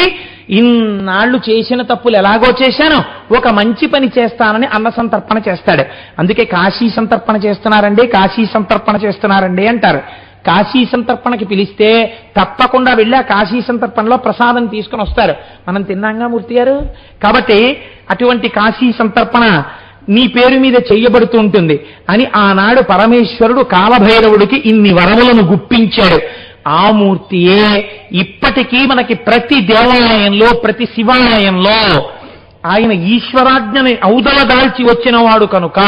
ఇన్నాళ్ళు చేసిన తప్పులు ఎలాగో చేశాను, ఒక మంచి పని చేస్తానని అన్న సంతర్పణ చేస్తాడు. అందుకే కాశీ సంతర్పణ చేస్తున్నారండి, కాశీ సంతర్పణ చేస్తున్నారండి అంటారు. కాశీ సంతర్పణకి పిలిస్తే తప్పకుండా వెళ్ళి ఆ కాశీ సంతర్పణలో ప్రసాదం తీసుకుని వస్తారు. మనం తిన్నాంగా మూర్తి గారు. కాబట్టి అటువంటి కాశీ సంతర్పణ నీ పేరు మీద చెయ్యబడుతూ ఉంటుంది అని ఆనాడు పరమేశ్వరుడు కాలభైరవుడికి ఇన్ని వరములను గుప్పించాడు. ఆ మూర్తియే ఇప్పటికీ మనకి ప్రతి దేవాలయంలో, ప్రతి శివాలయంలో ఆయన ఈశ్వరాజ్ఞని ఔదల దాల్చి వచ్చిన వాడు కనుక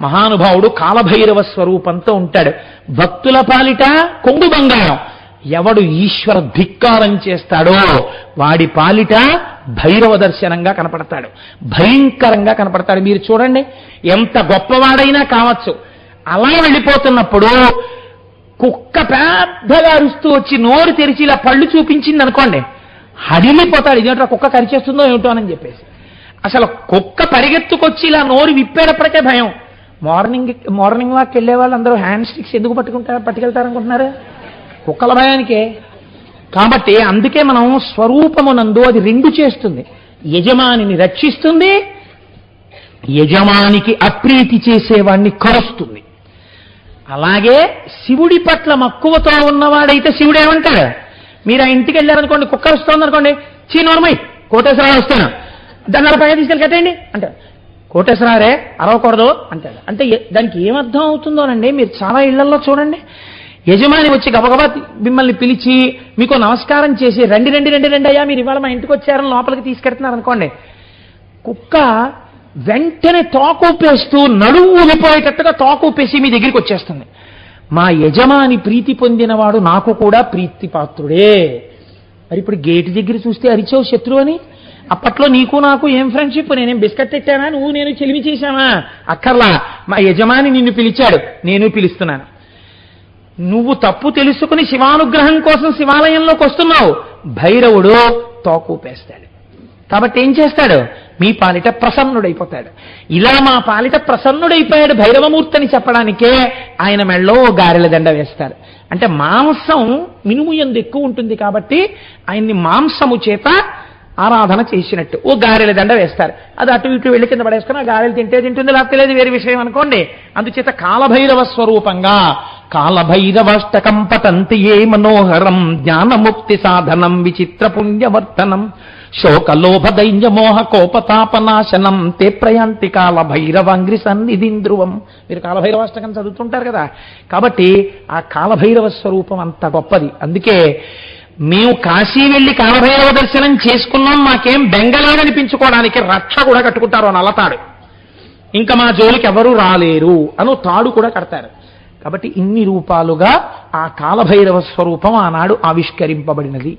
మహానుభావుడు కాలభైరవ స్వరూపంతో ఉంటాడు. భక్తుల పాలిట కొంగు బంగారం. ఎవడు ఈశ్వర ధిక్కారం చేస్తాడో వాడి పాలిట భైరవ దర్శనంగా కనపడతాడు, భయంకరంగా కనపడతాడు. మీరు చూడండి, ఎంత గొప్పవాడైనా కావచ్చు, అలా వెళ్ళిపోతున్నప్పుడు కుక్క పెద్దగా అరుస్తూ వచ్చి నోరు తెరిచి ఇలా పళ్ళు చూపించింది అనుకోండి, హడిలిపోతాడు. ఇదేంటో కుక్క కరిచేస్తుందో ఏమిటో అని చెప్పేసి. అసలు కుక్క పరిగెత్తుకొచ్చి ఇలా నోరు విప్పేటప్పటికే భయం. మార్నింగ్ వాక్ వెళ్ళే వాళ్ళు అందరూ హ్యాండ్ స్టిక్స్ ఎందుకు పట్టుకెళ్తారనుకుంటున్నారు? కుక్కల భయానికే. కాబట్టి అందుకే మనం స్వరూపమునందు అది రెండు చేస్తుంది. యజమానిని రక్షిస్తుంది, యజమానికి అప్రీతి చేసేవాడిని కరుస్తుంది. అలాగే శివుడి పట్ల మక్కువతో ఉన్నవాడైతే శివుడు ఏమంటాడు? మీరు ఆ ఇంటికి వెళ్ళారనుకోండి, కుక్క వస్తుంది అనుకోండి, చీనోర్మై కోటేశ్వరరావు వస్తాను, దాన్ని అరపైగా తీసుకెళ్ళి కట్టండి అంటాడు. కోటేశ్వరారే అరవకూడదు అంటాడు. అంటే దానికి ఏమర్థం అవుతుందోనండి, మీరు చాలా ఇళ్లలో చూడండి, యజమాని వచ్చి గబగబా మిమ్మల్ని పిలిచి మీకు నమస్కారం చేసి రండి రండి రండి రండి అయ్యా మీరు ఇవాళ మా ఇంటికి వచ్చారని లోపలికి తీసుకెడుతున్నారు అనుకోండి, కుక్క వెంటనే తోకూపేస్తూ నడువు ఊలిపోయేటట్టుగా తోకూపేసి మీ దగ్గరికి వచ్చేస్తుంది. మా యజమాని ప్రీతి పొందినవాడు నాకు కూడా ప్రీతిపాత్రుడే. మరి ఇప్పుడు గేటు దగ్గర చూస్తే అరిచావు శత్రువు అని. అప్పట్లో నీకు నాకు ఏం ఫ్రెండ్షిప్? నేనేం బిస్కెట్ పెట్టానా, నువ్వు నేను చెలిమి చేశానా? అక్కర్లా, మా యజమాని నిన్ను పిలిచాడు, నేను పిలుస్తున్నాను. నువ్వు తప్పు తెలుసుకుని శివానుగ్రహం కోసం శివాలయంలోకి వస్తున్నావు, భైరవుడు తోకూపేస్తాడు. కాబట్టి ఏం చేస్తాడు? మీ పాలిట ప్రసన్నుడైపోతాడు. ఇలా మా పాలిట ప్రసన్నుడైపోయాడు భైరవమూర్తిని చెప్పడానికే ఆయన మెళ్ళో గారెల దండ వేస్తారు. అంటే మాంసం మినుము యందు ఎక్కువ ఉంటుంది కాబట్టి ఆయన్ని మాంసము చేత ఆరాధన చేసినట్టు ఓ గారెల దండ వేస్తారు. అది అటు ఇటు వెళ్ళి కింద పడేసుకుని ఆ గారెలు తింటే తింటుంది, లేకపోతే లేదు, వేరే విషయం అనుకోండి. అందుచేత కాలభైరవ స్వరూపంగా కాలభైరవాష్టకం పఠంతి ఏ మనోహరం జ్ఞానముక్తి సాధనం విచిత్ర పుణ్యవర్ధనం శోకలోభ దైన్య మోహ కోపతాపనాశనం తే ప్రయాంతి కాలభైరవాంగ్రి సన్నిధిం ధ్రువం. మీరు కాలభైరవాష్టకం చదువుతుంటారు కదా. కాబట్టి ఆ కాలభైరవ స్వరూపం అంత గొప్పది. అందుకే మేము కాశీ వెళ్లి కాలభైరవ దర్శనం చేసుకున్నాం, మాకేం బెంగళాననిపించుకోవడానికి రక్ష కూడా కట్టుకుంటారు అని అలతాడు. ఇంకా మా జోలికి ఎవరూ రాలేరు అను తాడు కూడా కడతారు. కాబట్టి ఇన్ని రూపాలుగా ఆ కాలభైరవ స్వరూపం ఆనాడు ఆవిష్కరింపబడినది.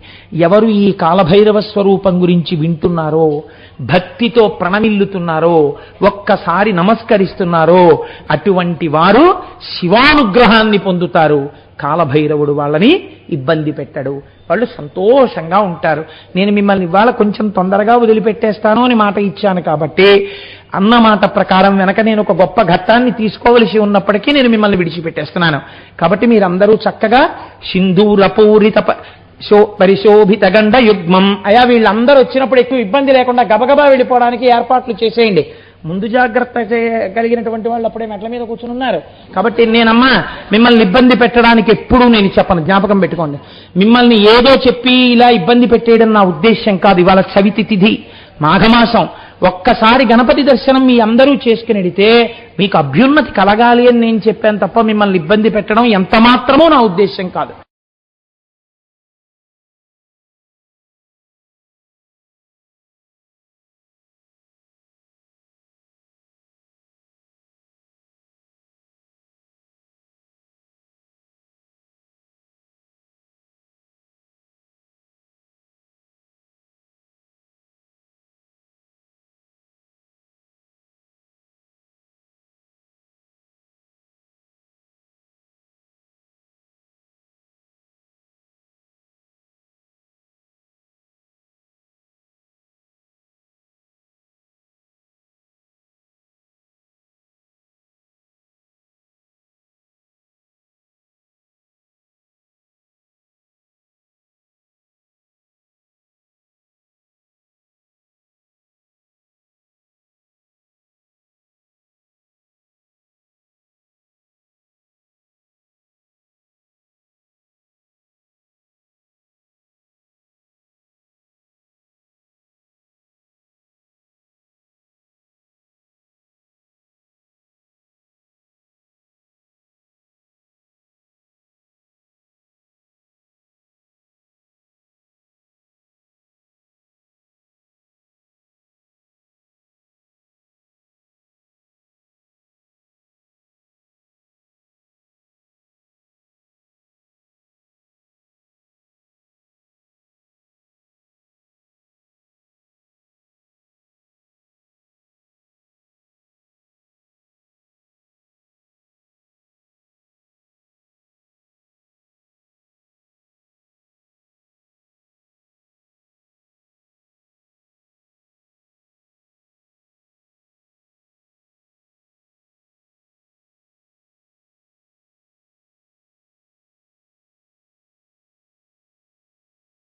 ఎవరు ఈ కాలభైరవ స్వరూపం గురించి వింటున్నారో, భక్తితో ప్రణమిల్లుతున్నారో, ఒక్కసారి నమస్కరిస్తున్నారో అటువంటి వారు శివానుగ్రహాన్ని పొందుతారు. కాలభైరవుడు వాళ్ళని ఇబ్బంది పెట్టడు, వాళ్ళు సంతోషంగా ఉంటారు. నేను మిమ్మల్ని ఇవాళ కొంచెం తొందరగా వదిలిపెట్టేస్తాను అని మాట ఇచ్చాను కాబట్టి అన్న మాట ప్రకారం వెనక నేను ఒక గొప్ప ఘట్టాన్ని తీసుకోవలసి ఉన్నప్పటికీ నేను మిమ్మల్ని విడిచిపెట్టేస్తున్నాను. కాబట్టి మీరందరూ చక్కగా సింధూరపూరిత పరిశోభిత గండ యుగ్మం అయా వీళ్ళందరూ వచ్చినప్పుడు ఎక్కువ ఇబ్బంది లేకుండా గబగబా వెళ్ళిపోవడానికి ఏర్పాట్లు చేసేయండి. ముందు జాగ్రత్త కలిగినటువంటి వాళ్ళు అప్పుడే మెట్ల మీద కూర్చుని ఉన్నారు. కాబట్టి నేనమ్మా మిమ్మల్ని ఇబ్బంది పెట్టడానికి ఎప్పుడూ నేను చెప్పను, జ్ఞాపకం పెట్టుకోండి. మిమ్మల్ని ఏదో చెప్పి ఇలా ఇబ్బంది పెట్టేయడం నా ఉద్దేశ్యం కాదు. ఇవాళ చవితి తిథి, మాఘమాసం. ఒక్కసారి గణపతి దర్శనం మీ అందరూ చేసుకునిడితే మీకు అభ్యున్నతి కలగాలి అని నేను చెప్పాను తప్ప మిమ్మల్ని ఇబ్బంది పెట్టడం ఎంత మాత్రమో నా ఉద్దేశ్యం కాదు.